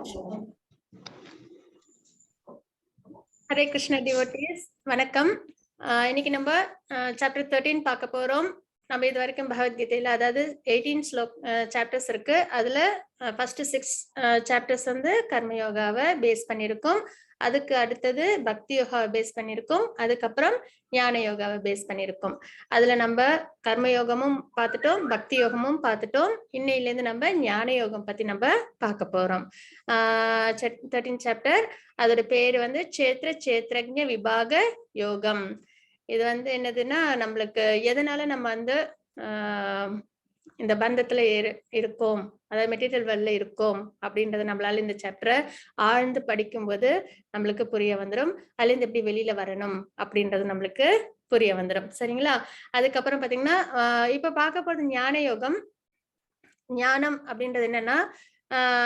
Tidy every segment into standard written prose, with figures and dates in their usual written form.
Hare Krishna devotees, வணக்கம். இன்னைக்கு நம்ம சாப்டர் 13 பார்க்க போறோம். நம்ம இது வரைக்கும் பகவத்கீதையில அதாவது 18 சாப்டர்ஸ் இருக்கு. அதுல ஃபர்ஸ்ட் 6 சாப்டர்ஸ் வந்து கர்மயோகாவை பேஸ் பண்ணியிருக்கோம். அதுக்கு அடுத்தது பக்தி யோகாவை பேஸ் பண்ணியிருக்கோம். அதுக்கப்புறம் ஞான யோகாவை பேஸ் பண்ணியிருக்கோம். அதுல நம்ம கர்மயோகமும் பார்த்துட்டோம், பக்தி யோகமும் பார்த்துட்டோம். இன்னையிலேருந்து நம்ம ஞான யோகம் பத்தி நம்ம பார்க்க போறோம். 13 சாப்டர், அதோட பேரு வந்து சேத்ரஜ்ஞ விபாக யோகம். இது வந்து என்னதுன்னா, நம்மளுக்கு எதனால நம்ம வந்து இந்த பந்தத்துல இருக்கோம், அதாவது மெட்டீரியல் வேர்ல்ட்ல இருக்கோம் அப்படின்றத நம்மளால இந்த சாப்டரை ஆழ்ந்து படிக்கும்போது நம்மளுக்கு புரிய வந்துடும். அதுல இருந்து எப்படி வெளியில வரணும் அப்படின்றது நம்மளுக்கு புரிய வந்துடும். சரிங்களா? அதுக்கப்புறம் பாத்தீங்கன்னா இப்ப பார்க்க போறது ஞான யோகம். ஞானம் அப்படின்றது என்னன்னா,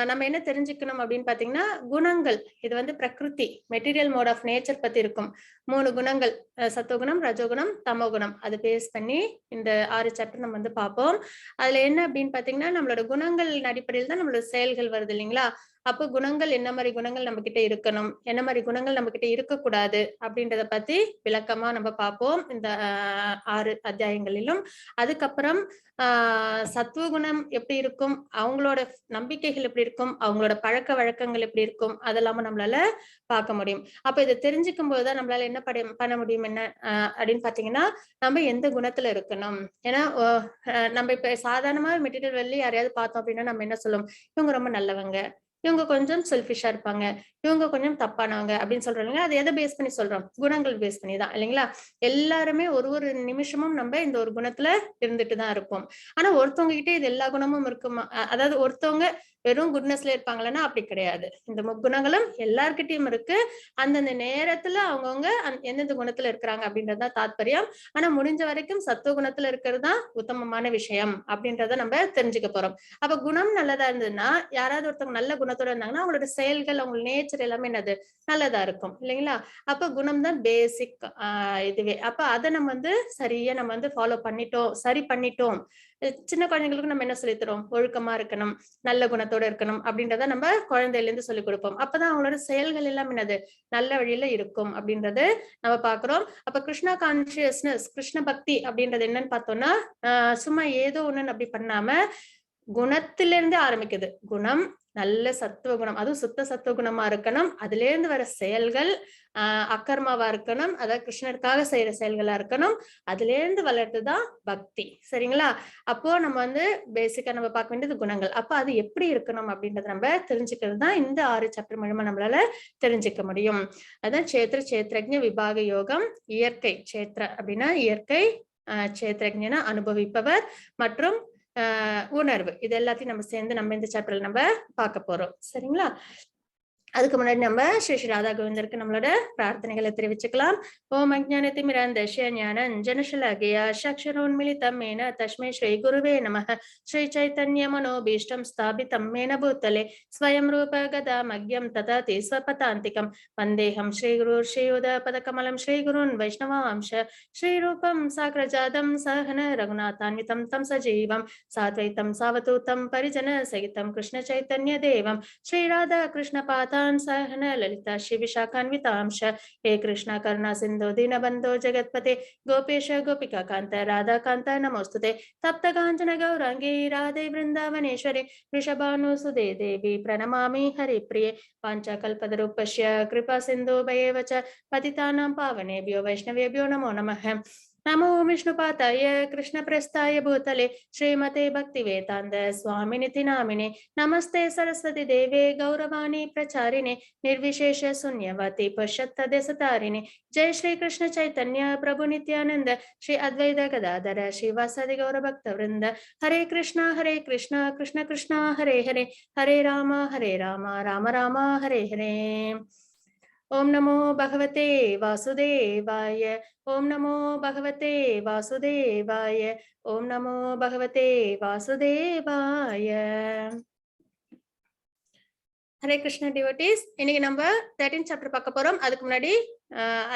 நம்ம என்ன தெரிஞ்சுக்கணும் அப்படின்னு பாத்தீங்கன்னா, குணங்கள். இது வந்து பிரகிருதி, மெட்டீரியல் மோட் ஆஃப் நேச்சர் பத்தி இருக்கும். 3 குணங்கள், சத்துவகுணம், ரஜோகுணம், தமோகுணம். அது பேஸ் பண்ணி இந்த 6 சாப்டர் நம்ம வந்து பார்ப்போம். அதுல என்ன அப்படின்னு பாத்தீங்கன்னா, நம்மளோட குணங்கள் அடிப்படையில் தான் நம்மளோட செயல்கள் வருது இல்லைங்களா? அப்போ குணங்கள், என்ன மாதிரி குணங்கள் நம்ம கிட்ட இருக்கணும், என்ன மாதிரி குணங்கள் நம்ம கிட்ட இருக்கக்கூடாது அப்படின்றத பத்தி விளக்கமா நம்ம பார்ப்போம் இந்த 6 அத்தியாயங்களிலும். அதுக்கப்புறம் சத்துவகுணம் எப்படி இருக்கும், அவங்களோட நம்பிக்கைகள் எப்படி இருக்கும், அவங்களோட பழக்க வழக்கங்கள் எப்படி இருக்கும், அதெல்லாம நம்மளால பார்க்க முடியும். அப்ப இதை தெரிஞ்சுக்கும் போதுதான் நம்மளால என்ன பண்ண முடியும், என்ன அப்படின்னு பாத்தீங்கன்னா, நம்ம எந்த குணத்துல இருக்கணும். ஏன்னா நம்ம இப்ப சாதாரணமா மெட்டீரியல் வெளியே யாரையாவது பார்த்தோம் அப்படின்னா நம்ம என்ன சொல்லுவோம், இவங்க ரொம்ப நல்லவங்க, இவங்க கொஞ்சம் செல்ஃபிஷா இருப்பாங்க, இவங்க கொஞ்சம் தப்பானவங்க அப்படின்னு சொல்றாங்க. அதை எதை பேஸ் பண்ணி சொல்றோம்? குணங்கள் பேஸ் பண்ணி தான் இல்லைங்களா? எல்லாருமே ஒரு நிமிஷமும் நம்ம இந்த ஒரு குணத்துல இருந்துட்டு தான் இருப்போம். ஆனா ஒருத்தவங்க கிட்டே இது எல்லா குணமும் இருக்குமா? அதாவது ஒருத்தவங்க வெறும் குட்னஸ்ல இருப்பாங்களன்னா அப்படி கிடையாது. இந்த முக்குணங்களும் எல்லார்கிட்டயும் இருக்கு. அந்தந்த நேரத்துல அவங்கவுங்க எந்தெந்த குணத்துல இருக்கிறாங்க அப்படின்றதுதான் தாத்பரியம். ஆனா முடிஞ்ச வரைக்கும் சத்துவ குணத்துல இருக்கிறது தான் உத்தமமான விஷயம் அப்படின்றத நம்ம தெரிஞ்சுக்க போறோம். அப்ப குணம் நல்லதா இருந்ததுன்னா, யாராவது ஒருத்தவங்க நல்ல குணத்தோட இருந்தாங்கன்னா அவங்களோட செயல்கள், அவங்களோட நேச்சர் எல்லாமே என்னது நல்லதா இருக்கும் இல்லைங்களா? அப்ப குணம் தான் பேசிக் இதுவே. அப்ப அதை நம்ம வந்து சரியா நம்ம வந்து ஃபாலோ பண்ணிட்டோம், சரி பண்ணிட்டோம். சின்ன குழந்தைங்களுக்கு நம்ம என்ன சொல்லி தரோம்? ஒழுக்கமா இருக்கணும், நல்ல குணத்தோட இருக்கணும் அப்படின்றத நம்ம குழந்தையில இருந்து சொல்லிக் கொடுப்போம். அப்பதான் அவங்களோட செயல்கள் எல்லாம் என்னது நல்ல வழியில இருக்கும் அப்படின்றது நம்ம பாக்குறோம். அப்ப கிருஷ்ணா கான்சியஸ்னஸ், கிருஷ்ண பக்தி அப்படின்றது என்னன்னு பார்த்தோம்னா, சும்மா ஏதோ ஒண்ணுன்னு அப்படி பண்ணாம குணத்திலிருந்து ஆரம்பிக்குது. குணம் நல்ல சத்துவ குணம், அதுவும் சுத்த சத்துவ குணமா இருக்கணும். அதுல இருந்து வர செயல்கள் அக்கர்மாவா இருக்கணும், அதாவது கிருஷ்ணருக்காக செய்யற செயல்களா இருக்கணும். அதுல இருந்து வளர்றதுதான் பக்தி. சரிங்களா? அப்போ நம்ம வந்து பேசிக்கா நம்ம பார்க்க வேண்டியது குணங்கள். அப்ப அது எப்படி இருக்கணும் அப்படின்றத நம்ம தெரிஞ்சுக்கிறது தான் இந்த 6 சாப்டர் மூலமா நம்மளால தெரிஞ்சுக்க முடியும். அதான் சேத்ரஜ்ஞ விபாக யோகம். இயற்கை, சேத்ர அப்படின்னா இயற்கை, சேத்ரஜ்ஞனா அனுபவிப்பவர், மற்றும் உணர்வு. இது எல்லாத்தையும் நம்ம சேர்ந்து நம்ம இந்த சாப்டர்ல நம்ம பார்க்க போறோம். சரிங்களா? அதுக்கு முன்னாடி நம்ம ஸ்ரீ ஸ்ரீ ராதா கோவிந்தருக்கு நம்மளோட பிரார்த்தனைகளை தெரிவிச்சுக்கலாம். ஓம் அஜ்ஞானதிமிரந்தஸ்ய ஞானஞ்சனசலாகயா சக்ஷரோன்மிலிதம் மேன தஸ்மை ஸ்ரீ குருவே நமः. ஸ்ரீ சைத்தன்ய மனோபீஷ்டம் ஸ்தாபிதம் மேன பூத்தலே ஸ்வயம் ரூப கதா மக்யம் ததாதி ஸ்வபதாந்திகம் வந்தேகம் ஸ்ரீ குரு ஸ்ரீயுத பதகமலம் ஸ்ரீ குருன் வைஷ்ணவாம்ச ஸ்ரீ ரூபம் சாக்ரஜாதம் சஹன ரகுநாதான்விதம் தம் சஜீவம் சாத்வைத்தம் சாவதூதம் பரிஜன சகிதம் கிருஷ்ண சைத்தன்ய தேவம் ஸ்ரீ ராதா கிருஷ்ண பாதா सहन ललिता श्री विशाखान्वितांश हे कृष्णा करुणा सिंधु दीनबंधो जगत्पते गोपेश गोपिका कांत राधा कांत नमोस्तुते तप्त कांचन गौरांगी राधे वृंदावनेश्वरे वृषभानुसुदे देवी प्रणमामि हरिप्रिये पांचकल्पतरुपस्य कृपा सिंधु भयेव च पतितानां पावनेभ्यो वैष्णवेभ्यो नमो नमः। नमो विष्णुपाताय कृष्णप्रस्थाय भूतले श्रीमते भक्तिवेदांत स्वामिनिति नामिने नमस्ते सरस्वती देवे गौरवाणी प्रचारिणे निर्विशेष शून्यवादी पश्चात्तदेशतारिणे जय श्री कृष्ण चैतन्य प्रभु नित्यानंद श्री अद्वैत गदाधर श्रीवासादि गौर भक्त वृंद हरे कृष्णा कृष्ण कृष्ण हरे हरे हरे राम राम राम हरे हरे। ओम नमो भगवते वासुदेवाय ओम नमो भगवते वासुदेवाय ओम नमो भगवते वासुदेवाय। ஹரே கிருஷ்ண டிவோட்டீஸ், இன்னைக்கு நம்ம 13 சாப்டர் பார்க்க போறோம். அதுக்கு முன்னாடி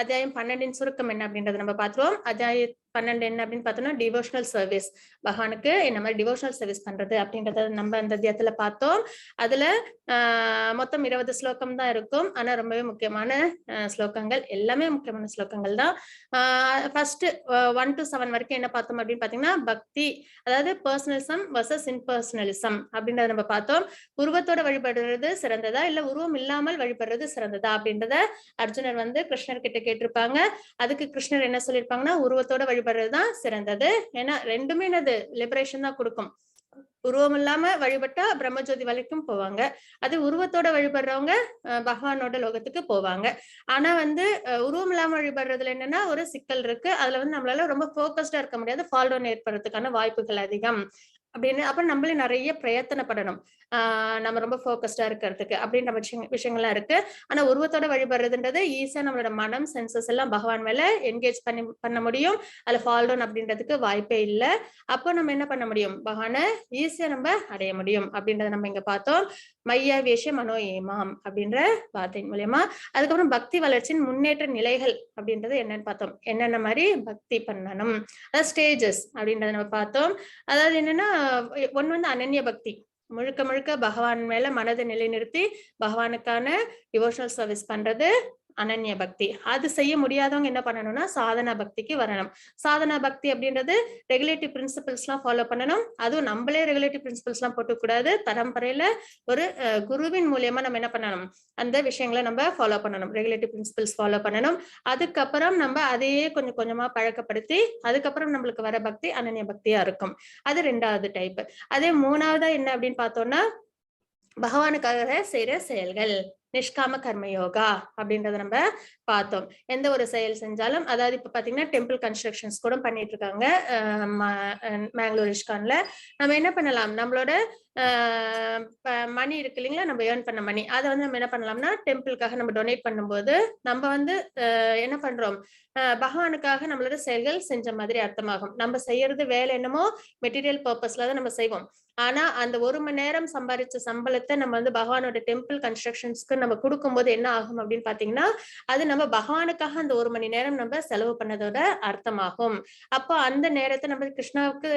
அத்தியாயம் 12 சுருக்கம் என்ன அப்படின்றத நம்ம பார்த்துருவோம். அத்தியாயம் 12 என்ன அப்படின்னு பார்த்தோம்னா டிவோஷனல் சர்வீஸ், பகவானுக்கு என்ன மாதிரி டிவோஷனல் சர்வீஸ் பண்றது அப்படின்றத நம்ம அந்த அத்தியாயத்துல பார்த்தோம். அதுல மொத்தம் 20 ஸ்லோகம் தான் இருக்கும். ஆனா ரொம்பவே முக்கியமான ஸ்லோகங்கள், எல்லாமே முக்கியமான ஸ்லோகங்கள் தான். ஃபர்ஸ்ட் 1 to 7 வரைக்கும் என்ன பார்த்தோம் அப்படின்னு பாத்தீங்கன்னா பக்தி, அதாவது பர்சனலிசம் வர்சஸ் இன்பர்சனலிசம் அப்படின்றத நம்ம பார்த்தோம். உருவத்தோட வழிபடுறது சிறந்ததா இல்ல உருவம் இல்லாமல் வழிபடுறது சிறந்ததா அப்படின்றத அர்ஜுனர் வந்து கிருஷ்ணர் கிட்ட கேட்டிருப்பாங்க. அதுக்கு கிருஷ்ணர் என்ன சொல்லியிருப்பாங்கன்னா உருவத்தோட வழிபடுறதுதான் சிறந்தது. ஏன்னா ரெண்டுமே என்னது லிபரேஷன் தான் கொடுக்கும். உருவம் இல்லாம வழிபட்டா பிரம்மஜோதி வரைக்கும் போவாங்க. அது உருவத்தோட வழிபடுறவங்க பகவானோட லோகத்துக்கு போவாங்க. ஆனா வந்து உருவம் இல்லாம வழிபடுறதுல என்னன்னா ஒரு சிக்கல் இருக்கு. அதுல வந்து நம்மளால ரொம்ப போக்கஸ்டா இருக்க முடியாது. ஃபால் டவுன் ஏற்படுறதுக்கான வாய்ப்புகள் அதிகம் அப்படின்னு. அப்புறம் நம்மளே நிறைய பிரயத்தனப்படணும் நம்ம ரொம்ப போக்கஸ்டா இருக்கிறதுக்கு அப்படின்ற விஷயங்கள்லாம் இருக்கு. ஆனா உருவத்தோட வழிபடுறதுன்றது ஈஸியா நம்மளோட மனம் சென்சஸ் எல்லாம் பகவான் மேல என்கேஜ் பண்ண முடியும். அதுல ஃபால் டவுன் அப்படின்றதுக்கு வாய்ப்பே இல்லை. அப்போ நம்ம என்ன பண்ண முடியும், பகவானை ஈஸியா நம்ம அடைய முடியும் அப்படின்றத நம்ம இங்க பார்த்தோம். மையா வேஷ மனோ ஏமாம் அப்படின்ற வார்த்தையின் மூலியமா. அதுக்கப்புறம் பக்தி வளர்ச்சியின் முன்னேற்ற நிலைகள் அப்படின்றது என்னன்னு பார்த்தோம். என்னென்ன மாதிரி பக்தி பண்ணணும், அதாவது ஸ்டேஜஸ் அப்படின்றத நம்ம பார்த்தோம். அதாவது என்னன்னா ஒண்ணு வந்து அனன்ய பக்தி, முழுக்க முழுக்க பகவான் மேல மனதை நிலைநிறுத்தி பகவானுக்கான டிவோஷனல் சர்வீஸ் பண்றது அனன்ய பக்தி. அது செய்ய முடியாதவங்க என்ன பண்ணணும்னா சாதனா பக்திக்கு வரணும். சாதனா பக்தி அப்படின்றது ரெகுலேட்டிவ் பிரின்சிபல்ஸ் எல்லாம் ஃபாலோ பண்ணணும். அதுவும் நம்மளே ரெகுலேட்டிவ் பிரின்சிபல்ஸ் எல்லாம் போட்டுக்கூடாது. பரம்பரையில ஒரு குருவின் மூலியமா நம்ம என்ன பண்ணணும், அந்த விஷயங்களை நம்ம ஃபாலோ பண்ணணும். ரெகுலேட்டிவ் பிரின்சிபல்ஸ் ஃபாலோ பண்ணணும். அதுக்கப்புறம் நம்ம அதையே கொஞ்சம் கொஞ்சமா பழக்கப்படுத்தி அதுக்கப்புறம் நம்மளுக்கு வர பக்தி அனன்ய பக்தியா இருக்கும். அது 2வது டைப். அதே 3வதா என்ன அப்படின்னு பார்த்தோம்னா பகவானுக்காக செய்யற செயல்கள், நிஷ்காம கர்மயோகா அப்படின்றத நம்ம பார்த்தோம். எந்த ஒரு செயல் செஞ்சாலும், அதாவது இப்ப பாத்தீங்கன்னா டெம்பிள் கன்ஸ்ட்ரக்ஷன்ஸ் கூட பண்ணிட்டு இருக்காங்க மேங்களூர் இஸ்கான்ல. நம்ம என்ன பண்ணலாம், நம்மளோட மணி இருக்கு இல்லைங்களா, நம்ம ஏர்ன் பண்ண மணி, அதை வந்து நம்ம என்ன பண்ணலாம்னா டெம்பிளுக்காக நம்ம டொனேட் பண்ணும்போது நம்ம வந்து என்ன பண்றோம், பகவானுக்காக நம்மளோட செயல்கள் செஞ்ச மாதிரி அர்த்தமாகும். நம்ம செய்யறது வேலை என்னமோ மெட்டீரியல் பர்பஸ்ல தான் நம்ம செய்வோம். ஆனா அந்த 1 மணி நேரம் சம்பாதிச்ச சம்பளத்தை நம்ம வந்து பகவானோட டெம்பிள் கன்ஸ்ட்ரக்ஷன்ஸ்க்கு நம்ம கொடுக்கும்போது என்ன ஆகும் அப்படின்னு பாத்தீங்கன்னா அது நம்ம பகவானுக்காக அந்த 1 மணி நேரம் நம்ம செலவு பண்ணதோட அர்த்தமாகும். அப்போ அந்த நேரத்தை நம்ம கிருஷ்ணாவுக்கு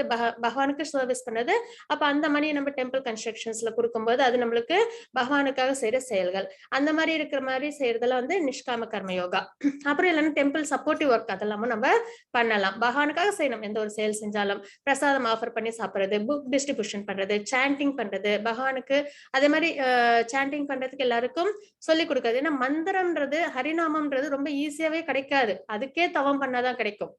பகவானுக்கு சர்வீஸ் பண்ணது. அப்ப அந்த மணியை நம்ம டெம்பிள் கன்ஸ்ட்ரக்ஷன்ஸ்ல கொடுக்கும்போது அது நம்மளுக்கு பகவானுக்காக செய்யற செயல்கள். அந்த மாதிரி இருக்கிற மாதிரி செய்யறதெல்லாம் வந்து நிஷ்காம கர்ம யோகா. அப்புறம் இல்லைன்னா டெம்பிள் சப்போர்ட்டிவ் ஒர்க் அதெல்லாமும் நம்ம பண்ணலாம். பகவானுக்காக செய்யணும். எந்த ஒரு செயல் செஞ்சாலும் பிரசாதம் ஆஃபர் பண்ணி சாப்பிடுறது, புக் டிஸ்ட்ரிபியூஷன் பண்றது, சாண்டிங் பண்றது பகவானுக்கு. அதே மாதிரி சாண்டிங் பண்றதுக்கு எல்லாருக்கும் சொல்லி கொடுக்காது. ஏன்னா மந்திரம்ன்றது ஹரிநாமம்ன்றது ரொம்ப ஈஸியாவே கிடைக்காது. அதுக்கே தவம் பண்ணாதான் கிடைக்கும்.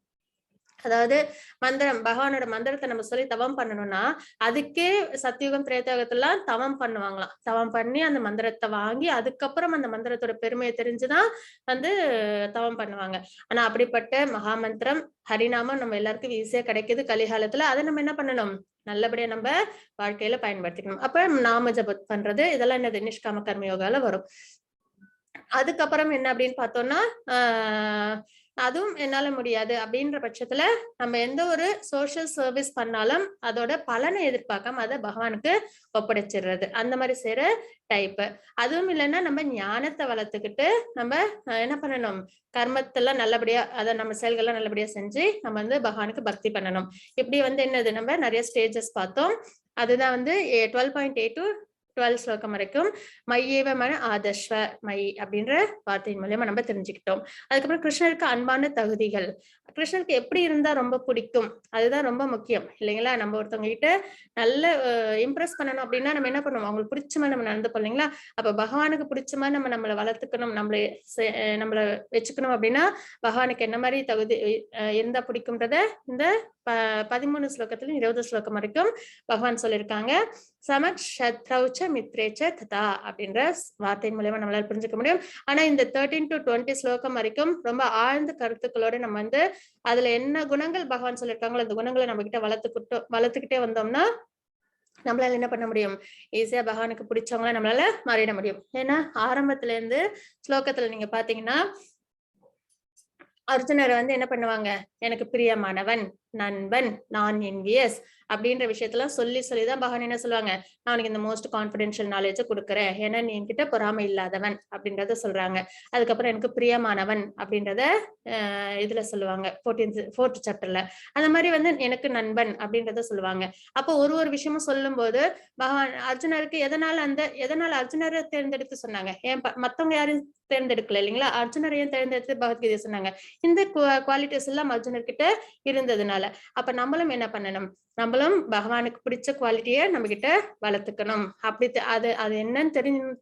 அதாவது மந்திரம், பகவானோட மந்திரத்தை நம்ம சொல்லி தவம் பண்ணணும்னா அதுக்கே சத்தியுகம் திரேதாயுகத்தெல்லாம் தவம் பண்ணுவாங்களாம். தவம் பண்ணி அந்த மந்திரத்தை வாங்கி அதுக்கப்புறம் அந்த மந்திரத்தோட பெருமையை தெரிஞ்சுதான் வந்து தவம் பண்ணுவாங்க. ஆனா அப்படிப்பட்ட மகாமந்திரம் ஹரிநாமம் நம்ம எல்லாருக்கும் ஈஸியா கிடைக்குது கலிகாலத்துல. அதை நம்ம என்ன பண்ணணும், நல்லபடியா நம்ம வாழ்க்கையில பயன்படுத்திக்கணும். அப்ப நாம ஜபம் பண்றது இதெல்லாம் என்னது நிஷ்காம கர்ம யோகால வரும். அதுக்கப்புறம் என்ன அப்படின்னு பார்த்தோம்னா அதுவும் என்னால முடியாது அப்படின்ற பட்சத்துல நம்ம எந்த ஒரு சோசியல் சர்வீஸ் பண்ணாலும் அதோட பலனை எதிர்பார்க்காம அதை பகவானுக்கு ஒப்படைச்சிடுறது, அந்த மாதிரி செய்யற டைப். அதுவும் இல்லைன்னா நம்ம ஞானத்தை வளர்த்துக்கிட்டு நம்ம என்ன பண்ணணும், கர்மத்தெல்லாம் நல்லபடியா, அதை நம்ம செயல்கள்லாம் நல்லபடியா செஞ்சு நம்ம வந்து பகவானுக்கு பக்தி பண்ணணும். இப்படி வந்து என்னது நம்ம நிறைய ஸ்டேஜஸ் பார்த்தோம். அதுதான் வந்து 12.8 to 12 ஸ்லோகம் வரைக்கும் மையேவ மன ஆதர்ஷ்வ மை அப்படின்ற வார்த்தையின் மூலமா நம்ம தெரிஞ்சுக்கிட்டோம். அதுக்கப்புறம் கிருஷ்ணருக்கு அன்பான தகுதிகள், கிருஷ்ணருக்கு எப்படி இருந்தா ரொம்ப பிடிக்கும் அதுதான் ரொம்ப முக்கியம் இல்லைங்களா. நம்ம ஒருத்தவங்க கிட்ட நல்ல இம்ப்ரெஸ் பண்ணணும் அப்படின்னா நம்ம என்ன பண்ணுவோம், அவங்களுக்கு பிடிச்ச மாதிரி நம்ம நடந்துப்போம் இல்லைங்களா. அப்ப பகவானுக்கு பிடிச்ச மாதிரி நம்ம நம்மளை வளர்த்துக்கணும், நம்மளை வச்சுக்கணும் அப்படின்னா பகவானுக்கு என்ன மாதிரி தகுதி இருந்தா பிடிக்கும்ன்றத இந்த 13 ஸ்லோகத்துல 20 ஸ்லோகம் வரைக்கும் பகவான் சொல்லியிருக்காங்க. சமக் சத்ரௌச்ச மித்ரேச்ச ததா அப்படின்ற வார்த்தையின் மூலமா நம்மளால புரிஞ்சுக்க முடியும். ஆனா இந்த 13 to 20 ஸ்லோகம் வரைக்கும் ரொம்ப ஆழ்ந்த கருத்துக்களோட நம்ம வந்து அதுல என்ன குணங்கள் பகவான் சொல்லியிருக்காங்களோ அந்த குணங்களை நம்ம கிட்ட வளர்த்துக்கிட்டே வந்தோம்னா நம்மளால என்ன பண்ண முடியும், ஈஸியா பகவானுக்கு பிடிச்சவங்கள நம்மளால மாறிட முடியும். ஏன்னா ஆரம்பத்துல இருந்து ஸ்லோகத்துல நீங்க பாத்தீங்கன்னா அர்ஜுனர் வந்து என்ன பண்ணுவாங்க, எனக்கு பிரியமானவன் நண்பன், நான் என்வியஸ் அப்படின்ற விஷயத்தெல்லாம் சொல்லிதான் பகவான் என்ன சொல்லுவாங்க, நான் உனக்கு இந்த மோஸ்ட் கான்பிடென்ஷியல் நாலேஜ் கொடுக்குறேன், ஏன்னா நீ என்கிட்ட பொறாமை இல்லாதவன் அப்படின்றத சொல்றாங்க. அதுக்கப்புறம் எனக்கு பிரியமானவன் அப்படின்றத இதுல சொல்லுவாங்க 4th சாப்டர்ல. அந்த மாதிரி வந்து எனக்கு நண்பன் அப்படின்றத சொல்லுவாங்க. அப்போ ஒரு விஷயமும் சொல்லும் போது பகவான் அர்ஜுனருக்கு எதனால அர்ஜுனரை தேர்ந்தெடுத்து சொன்னாங்க, ஏன் மத்தவங்க யாரும் தேர்ந்தெடுக்கல இல்லைங்களா, அர்ஜுனர் ஏன் தேர்ந்தெடுத்து பகவத்கீதை சொன்னாங்க, இந்த குவாலிட்டிஸ் எல்லாம் அர்ஜுனர் கிட்ட இருந்ததுனால. அப்ப நம்மளும் என்ன பண்ணணும், நம்மளும் பகவானுக்கு பிடிச்ச குவாலிட்டியை நம்ம கிட்ட வளர்த்துக்கணும். அப்படி அது என்னன்னு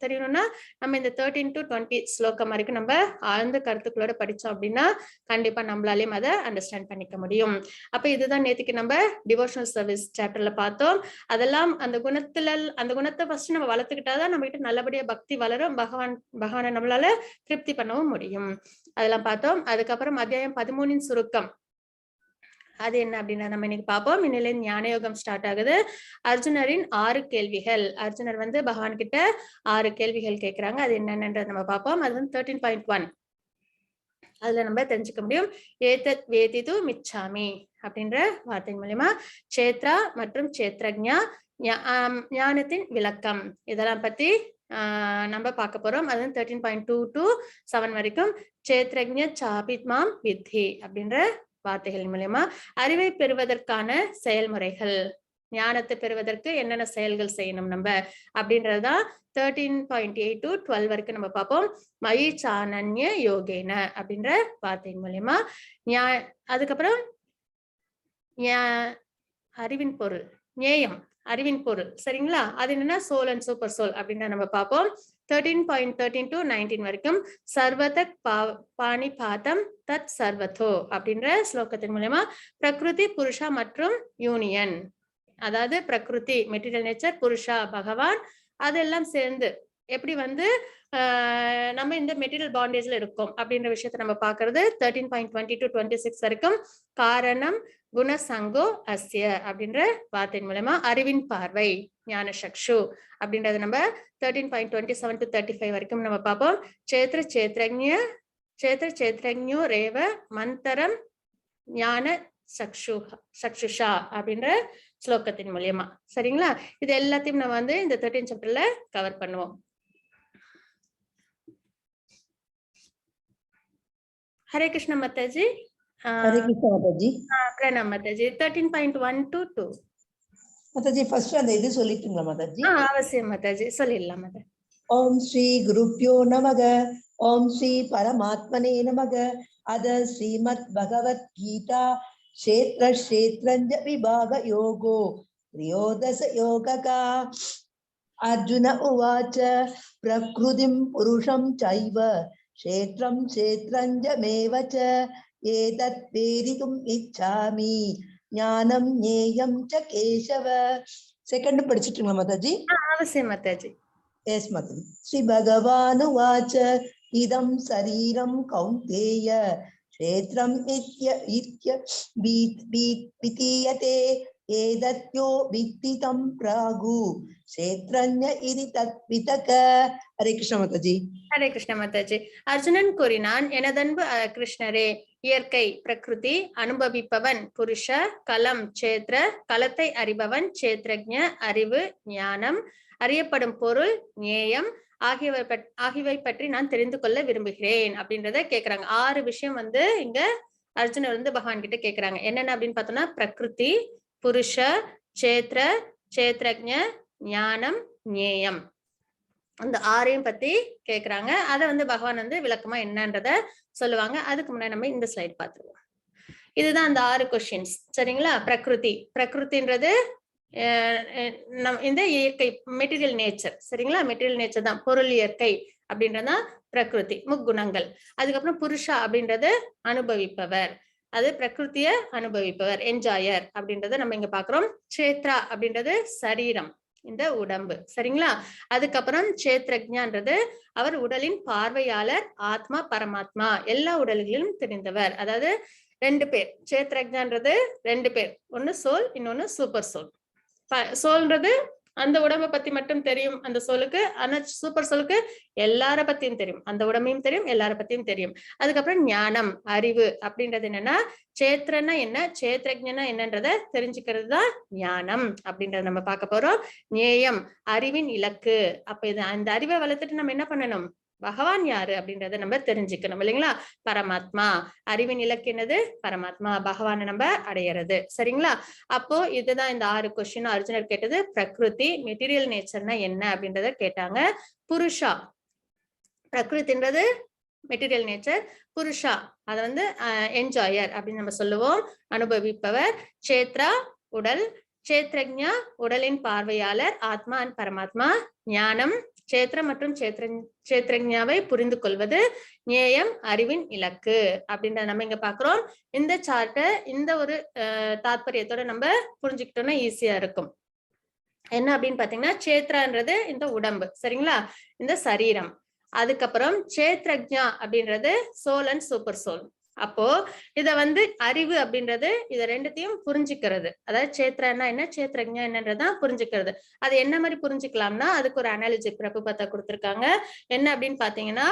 தெரியணும்னா நம்ம இந்த 13 to 20 ஸ்லோகம் வரைக்கும் நம்ம ஆழ்ந்த கருத்துக்களோட படிச்சோம் அப்படின்னா கண்டிப்பா நம்மளாலையும் அதை அண்டர்ஸ்டாண்ட் பண்ணிக்க முடியும். அப்ப இதுதான் நேத்துக்கு நம்ம டிவோஷனல் சர்வீஸ் சாப்டர்ல பார்த்தோம். அதெல்லாம் அந்த குணத்தை ஃபர்ஸ்ட் நம்ம வளர்த்துக்கிட்டாதான் நம்ம கிட்ட நல்லபடியா பக்தி வளரும், பகவானை நம்மளால திருப்தி பண்ணவும் முடியும். அதெல்லாம் பார்த்தோம். அதுக்கப்புறம் அத்தியாயம் 13 சுருக்கம் அது என்ன அப்படின்னா நம்ம இன்னைக்கு பார்ப்போம். இன்னில ஞான யோகம் ஸ்டார்ட் ஆகுது. அர்ஜுனரின் 6 கேள்விகள். அர்ஜுனர் வந்து பகவான் கிட்ட 6 கேள்விகள் கேட்கிறாங்க. அது என்னன்றதை நம்ம பார்ப்போம். அது வந்து 13.1 அதுல நம்ம தெரிஞ்சுக்க முடியும். ஏதத் வேதிது மிச்சாமி அப்படின்ற வார்த்தையின் மூலமா சேத்ரா மற்றும் சேத்ரஜ்ஞா, ஞானத்தின் விளக்கம், இதெல்லாம் பத்தி நம்ம பார்க்க போறோம். அது 13.2 to 7 வரைக்கும் சேத்ரஜ்ஞ சாபித்மாம் வித்தி அப்படின்ற வார்த்தைகள் மூலமா அறிவை பெறுவதற்கான செயல்முறைகள், ஞானத்தை பெறுவதற்கு என்னென்ன செயல்கள் செய்யணும் நம்ம அப்படின்றதுதான் 13.8 to 12 வரைக்கும் நம்ம பார்ப்போம். மயி சானன்ய யோகேன அப்படின்ற வார்த்தையின் மூலமா அதுக்கப்புறம் அறிவின் பொருள், ஞேயம், அறிவின் பொருள், சரிங்களா, அது என்னன்னா சோல் அண்ட் சூப்பர் சோல் அப்படின்னு நம்ம பார்ப்போம். 13.13 to 19 வரைக்கும் சர்வதக் பாணி பாதம் தத் சர்வதோ அப்படின்ற ஸ்லோகத்தின் மூலமா பிரகிருதி, புருஷா மற்றும் யூனியன், அதாவது பிரகிருதி மெட்டீரியல் நேச்சர், புருஷா பகவான், அதெல்லாம் சேர்ந்து எப்படி வந்து நம்ம இந்த மெட்டீரியல் பாண்டேஜ்ல இருக்கோம் அப்படின்ற விஷயத்த நம்ம பாக்குறது 13.20 to 26 வரைக்கும் காரணம் குணசங்கோ அஸ்ய அப்படின்ற வார்த்தையின் மூலமா அறிவின் பார்வை, ஞான சக்ஷு அப்படின்றத நம்ம 13.27 to 35 வரைக்கும் நம்ம பார்ப்போம். சேத்ரஜ்ஞோ ரேவ மந்தரம் ஞான சக்ஷுஷா அப்படின்ற ஸ்லோகத்தின் மூலியமா, சரிங்களா. இது எல்லாத்தையும் நம்ம வந்து இந்த 13 சாப்டர்ல கவர் பண்ணுவோம். हरे कृष्ण माताजी. हरे कृष्ण माताजी. प्रणाम माताजी. 13.1 to 2 माताजी फर्स्ट அந்த இது சொல்லிட்டீங்களா மாதாஜி? அவசியம் மாதாஜி, சொல்லிடலாம் மாதாஜி. ஓம் ஸ்ரீ குருப்யோ நமக. ஓம் ஸ்ரீ பரமாத்மனே நமக. அத ஸ்ரீமத் பகவத் கீதா க்ஷேத்ரஞ்ச விபாக யோகோ த்ரியோதச யோககா. அர்ஜுன உவாச்ச பிரக்ருதிம் புருஷம் சைவ க்ஷேத்ரம் க்ஷேத்ரஞ்சமேவ ச ஏதத் வேதிதும் இச்சாமி ஞானம் ஞேயம் ச கேசவ. செகண்ட் படிச்சிட்டீங்களா மாதாஜி? அவசியம் மாதாஜி. எஸ் மாதாஜி. ஸ்ரீ பகவான் உவாச்ச இதம் சரீரம் கௌந்தேய க்ஷேத்ரம் விதீயதே ஏதத்யோ வித்திதம் பிராகு க்ஷேத்ரஞ இதி தத்விதக. ஹரே கிருஷ்ண மாதாஜி. ஹரே கிருஷ்ண மாதாஜி. அர்ஜுனன் கூறினான், எனதன்பு கிருஷ்ணரே, இயற்கை பிரகிருதி அனுபவிப்பவன் புருஷ, கலம் சேத்ர கலத்தை அறிபவன் சேத்ரஜ்ஞ அறிவு, ஞானம் அறியப்படும் பொருள், ஞேயம் ஆகியவை பற்றி நான் தெரிந்து கொள்ள விரும்புகிறேன் அப்படின்றத கேக்குறாங்க. 6 விஷயம் வந்து இங்க அர்ஜுனர் வந்து பகவான் கிட்ட கேக்குறாங்க. என்னென்ன அப்படின்னு பார்த்தோம்னா பிரகிருதி, புருஷ, சேத்ர, சேத்ரஜ்ஞ, ஞானம், ஞேயம், அந்த 6ஐயும் பத்தி கேக்குறாங்க. அதை வந்து பகவான் வந்து விளக்கமா என்னன்றத சொல்லுவாங்க. அதுக்கு முன்னாடி நம்ம இந்த ஸ்லைட் பார்த்துருவோம். இதுதான் அந்த 6 கொஸ்டின்ஸ், சரிங்களா. பிரகிருதின்றது இந்த இயற்கை மெட்டீரியல் நேச்சர், சரிங்களா. மெட்டீரியல் நேச்சர் தான் பொருள், இயற்கை அப்படின்றதான் பிரகிருதி, முக்குணங்கள். அதுக்கப்புறம் புருஷா அப்படின்றது அனுபவிப்பவர், அது பிரகிருத்திய அனுபவிப்பவர், என்ஜாயர் அப்படின்றத நம்ம இங்க பாக்குறோம். சேத்ரா அப்படின்றது சரீரம், இந்த உடம்பு, சரிங்களா. அதுக்கப்புறம் சேத்ரஜ்ஞான்றது அவர் உடலின் பார்வையாளர், ஆத்மா பரமாத்மா எல்லா உடல்களிலும் தெரிந்தவர். அதாவது 2 பேர், சேத்ரஜ்ஞான்றது 2 பேர், ஒன்னு சோல், இன்னொன்னு சூப்பர் சோல். சோல்ன்றது அந்த உடம்பை பத்தி மட்டும் தெரியும் அந்த சோலுக்கு. ஆனா சூப்பர் சோலுக்கு எல்லார பத்தியும் தெரியும், அந்த உடம்பையும் தெரியும், எல்லார பத்தியும் தெரியும். அதுக்கப்புறம் ஞானம், அறிவு அப்படின்றது என்னன்னா, சேத்திரன்னா என்ன, சேத்திரஜ்ஞனா என்னன்றத தெரிஞ்சுக்கிறது தான் ஞானம் அப்படின்றத நம்ம பார்க்க போறோம். ஞேயம், அறிவின் இலக்கு. அப்ப இது அந்த அறிவை வளர்த்துட்டு நம்ம என்ன பண்ணணும், பகவான் யாரு அப்படின்றத நம்ம தெரிஞ்சுக்கணும் இல்லைங்களா. பரமாத்மா, அறிவின் இலக்கு என்னது, பரமாத்மா, பகவானை நம்ம அடையிறது. சரிங்களா. அப்போ இதுதான் இந்த 6 கொஸ்டின் அர்ஜுனர் கேட்டது. பிரகிருதி, மெட்டீரியல் நேச்சர்னா என்ன அப்படின்றத கேட்டாங்க. புருஷா, பிரகிருதின்றது மெட்டீரியல் நேச்சர், புருஷா அத வந்து என்ஜாயர் அப்படின்னு நம்ம சொல்லுவோம், அனுபவிப்பவர். சேத்ரா உடல், சேத்ரஜ்ஞா உடலின் பார்வையாளர், ஆத்மா அண்ட் பரமாத்மா. ஞானம் சேத்திரம் மற்றும் சேத்திரஜ்ஞாவை புரிந்து கொள்வது. ஞேயம் அறிவின் இலக்கு அப்படின்றத நம்ம இங்க பாக்குறோம். இந்த சார்ட்டை இந்த ஒரு தாத்பரியத்தோட நம்ம புரிஞ்சுக்கிட்டோம்னா ஈஸியா இருக்கும். என்ன அப்படின்னு பாத்தீங்கன்னா, சேத்ரான்றது இந்த உடம்பு, சரிங்களா, இந்த சரீரம். அதுக்கப்புறம் சேத்ரஜ்ஞா அப்படின்றது சோல் அண்ட் சூப்பர் சோல். அப்போ இத வந்து அறிவு அப்படின்றது இத ரெண்டுத்தையும் புரிஞ்சுக்கிறது. அதாவது சேத்ரன்னா என்ன, சேத்ரஜ்ஞா என்னன்றதான் புரிஞ்சுக்கிறது. அது என்ன மாதிரி புரிஞ்சுக்கலாம்னா, அதுக்கு ஒரு அனாலஜி பிரபுபாதா கொடுத்திருக்காங்க. என்ன அப்படின்னு பாத்தீங்கன்னா,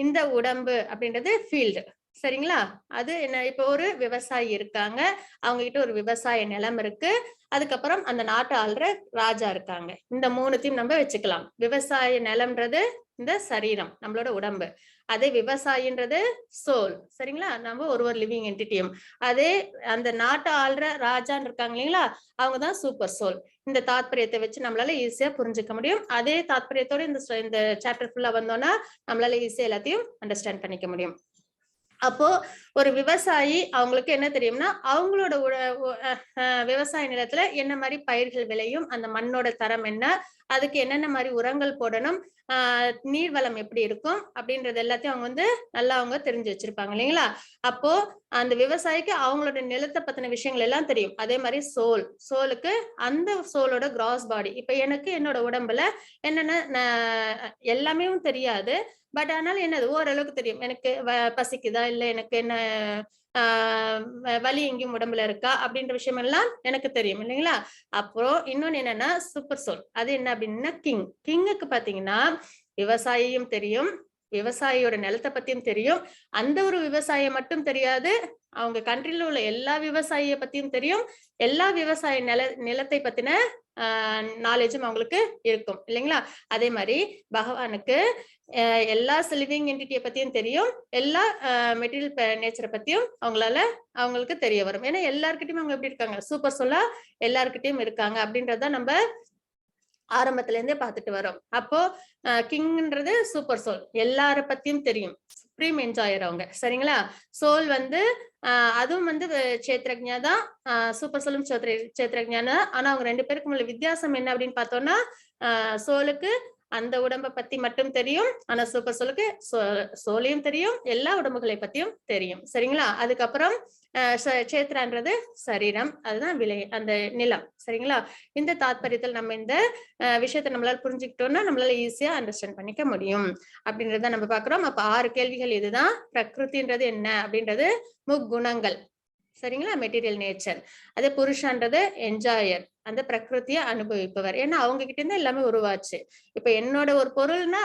இந்த உடம்பு அப்படின்றது ஃபீல்டு, சரிங்களா. அது என்ன, இப்போ ஒரு விவசாயி இருக்காங்க, அவங்க கிட்ட ஒரு விவசாய நிலம் இருக்கு. அதுக்கப்புறம் அந்த நாட்டை ஆள்ற ராஜா இருக்காங்க. இந்த மூணுத்தையும் நம்ம வச்சுக்கலாம். விவசாய நிலம்ன்றது இந்த சரீரம், நம்மளோட உடம்பு. அதே விவசாயின்றது சோல், சரிங்களா, நம்ம ஒரு லிவிங் என்டிட்டியும். அதே அந்த நாட்டை ஆள்ற ராஜான்னு இருக்காங்க இல்லைங்களா, அவங்கதான் சூப்பர் சோல். இந்த தாத்பரியத்தை வச்சு நம்மளால ஈஸியா புரிஞ்சுக்க முடியும். அதே தாத்பரியத்தோட இந்த சாப்டர் ஃபுல்லா வந்தோம்னா நம்மளால ஈஸியா எல்லாத்தையும் அண்டர்ஸ்டாண்ட் பண்ணிக்க முடியும். அப்போ ஒரு விவசாயி அவங்களுக்கு என்ன தெரியும்னா, அவங்களோட விவசாய நிலத்துல என்ன மாதிரி பயிர்கள் விளையும், அந்த மண்ணோட தரம் என்ன, அதுக்கு என்னென்ன மாதிரி உரங்கள் போடணும், நீர்வளம் எப்படி இருக்கும் அப்படின்றது எல்லாத்தையும் அவங்க வந்து நல்லா அவங்க தெரிஞ்சு வச்சிருப்பாங்க இல்லைங்களா. அப்போ அந்த விவசாயிக்கு அவங்களோட நிலத்தை பத்தின விஷயங்கள் எல்லாம் தெரியும். அதே மாதிரி சோலுக்கு அந்த சோலோட கிராஸ் பாடி. இப்ப எனக்கு என்னோட உடம்புல என்னென்ன எல்லாமே தெரியாது, பட் ஆனால் என்னது ஓரளவுக்கு தெரியும். எனக்கு பசிக்குதா, இல்ல எனக்கு என்ன வலி எங்கேயும் உடம்புல இருக்கா அப்படின்ற விஷயம் எல்லாம் எனக்கு தெரியும் இல்லைங்களா. அப்புறம் இன்னொன்னு என்னன்னா சூப்பர் சோல். அது என்ன அப்படின்னா கிங்குக்கு பாத்தீங்கன்னா விவசாயியும் தெரியும், விவசாயியோட நிலத்தை பத்தியும் தெரியும். அந்த ஒரு விவசாயியை மட்டும் தெரியாது, அவங்க கண்ட்ரில உள்ள எல்லா விவசாயியை பத்தியும் தெரியும். எல்லா விவசாய நிலத்தை பத்தின நாலேஜும் அவங்களுக்கு இருக்கும் இல்லைங்களா. அதே மாதிரி பகவானுக்கு எல்லா லிவிங் என்டிட்டியை பத்தியும் தெரியும், எல்லா மெட்டீரியல் நேச்சரை பத்தியும் அவங்களுக்கு தெரிய வரும். ஏன்னா எல்லார்கிட்டயும் அவங்க எப்படி இருக்காங்க, சூப்பர் சோலா எல்லார்கிட்டயும் இருக்காங்க அப்படின்றத நம்ம ஆரம்பத்துல இருந்தே பார்த்துட்டு வரோம். அப்போ கிங்ன்றது சூப்பர் சோல், எல்லார பத்தியும் தெரியும், சுப்ரீம் என்ஜாயர் அவங்க, சரிங்களா. சோல் வந்து அதுவும் வந்து சேத்ரஜ்ஞா தான், சூப்பர் சோலும் சேத்ரஜ்ஞா தான். ஆனா அவங்க ரெண்டு பேருக்கும் உள்ள வித்தியாசம் என்ன அப்படின்னு பார்த்தோம்னா, சோலுக்கு அந்த உடம்பை பத்தி மட்டும் தெரியும், ஆனா சூப்பர் சோலுக்கு சோலையும் தெரியும், எல்லா உடம்புகளை பத்தியும் தெரியும், சரிங்களா. அதுக்கப்புறம் சேத்ரான்றது சரீரம், அதுதான் அந்த நிலம், சரிங்களா. இந்த தாத்பரியத்தில் நம்ம இந்த விஷயத்தை நம்மளால புரிஞ்சுக்கிட்டோம்னா நம்மளால ஈஸியா அண்டர்ஸ்டாண்ட் பண்ணிக்க முடியும் அப்படின்றத நம்ம பாக்குறோம். அப்ப 6 கேள்விகள் இதுதான். பிரகிருதின்றது என்ன அப்படின்றது முக்குணங்கள், சரிங்களா, மெட்டீரியல் நேச்சர். அதே புருஷன்றது என்ஜாயர், அந்த பிரகிருத்தியை அனுபவிப்பவர். ஏன்னா அவங்க கிட்ட இருந்து எல்லாமே உருவாச்சு. இப்ப என்னோட ஒரு பொருள்னா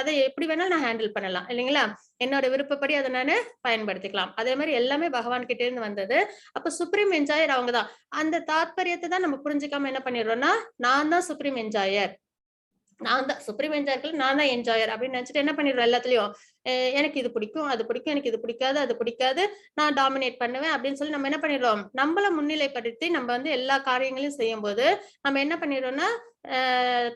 அதை எப்படி வேணாலும் நான் ஹேண்டில் பண்ணலாம் இல்லைங்களா, என்னோட விருப்பப்படி அதை நான் பயன்படுத்திக்கலாம். அதே மாதிரி எல்லாமே பகவான் கிட்ட இருந்து வந்தது. அப்ப சுப்ரீம் என்ஜாயர் அவங்கதான். அந்த தாத்பரியத்தை தான் நம்ம புரிஞ்சுக்காம என்ன பண்ணிடுறோம்னா, நான் தான் சுப்ரீம் என்ஜாயர், நான் தான் சுப்ரீம் என்ஜாயர், நான் தான் என்ஜாயர் அப்படின்னு நினைச்சிட்டு என்ன பண்ணிடுறோம், எல்லாத்துலயும் எனக்கு இது பிடிக்கும், அது பிடிக்கும், எனக்கு இது பிடிக்காது, அது பிடிக்காது, நான் டாமினேட் பண்ணுவேன் அப்படின்னு சொல்லி நம்ம என்ன பண்ணிடுறோம், நம்மள முன்னிலைப்படுத்தி நம்ம வந்து எல்லா காரியங்களையும் செய்யும் போது நம்ம என்ன பண்ணிடுறோம்னா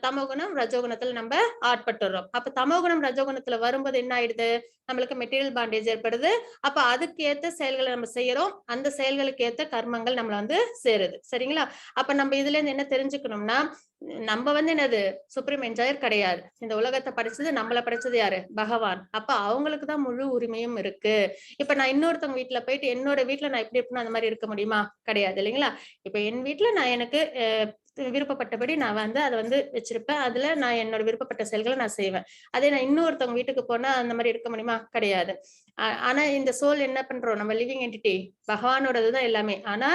தமோகுணம் ரஜோகுணத்துல நம்ம ஆட்பட்டுறோம். அப்ப தமோகுணம் ரஜோகுணத்துல வரும்போது என்ன ஆயிடுது, நம்மளுக்கு மெட்டீரியல் பாண்டேஜ் ஏற்படுது. அப்ப அதுக்கு ஏத்த செயல்களை நம்ம செய்யறோம், அந்த செயல்களுக்கு ஏத்த கர்மங்கள் நம்மள வந்து சேருது, சரிங்களா. அப்ப நம்ம இதுல இருந்து என்ன தெரிஞ்சுக்கணும்னா, நம்ம வந்து என்னது சுப்ரீம் என்ஜாயர் கிடையாது. இந்த உலகத்தை படைச்சது, நம்மள படைச்சது யாரு, பகவான். அப்ப அவங்களுக்கு தான் முழு உரிமையும் இருக்கு. இப்ப நான் இன்னொருத்தவங்க வீட்டுல போயிட்டு என்னோட வீட்டுல நான் எப்படி இருப்பேன் அந்த மாதிரி இருக்க முடியுமா, கிடையாது இல்லைங்களா. இப்ப என் வீட்டுல நான் எனக்கு விருப்பப்பட்டபடி நான் வந்து அதை வந்து வச்சிருப்பேன், அதுல நான் என்னோட விருப்பப்பட்ட செயல்களை நான் செய்வேன். அதே நான் இன்னொருத்தவங்க வீட்டுக்கு போனா அந்த மாதிரி இருக்க முடியுமா, கிடையாது. ஆனா இந்த சோல் என்ன பண்றோம், நம்ம லிவிங் என்டிட்டி பகவானோடதுதான் எல்லாமே. ஆனா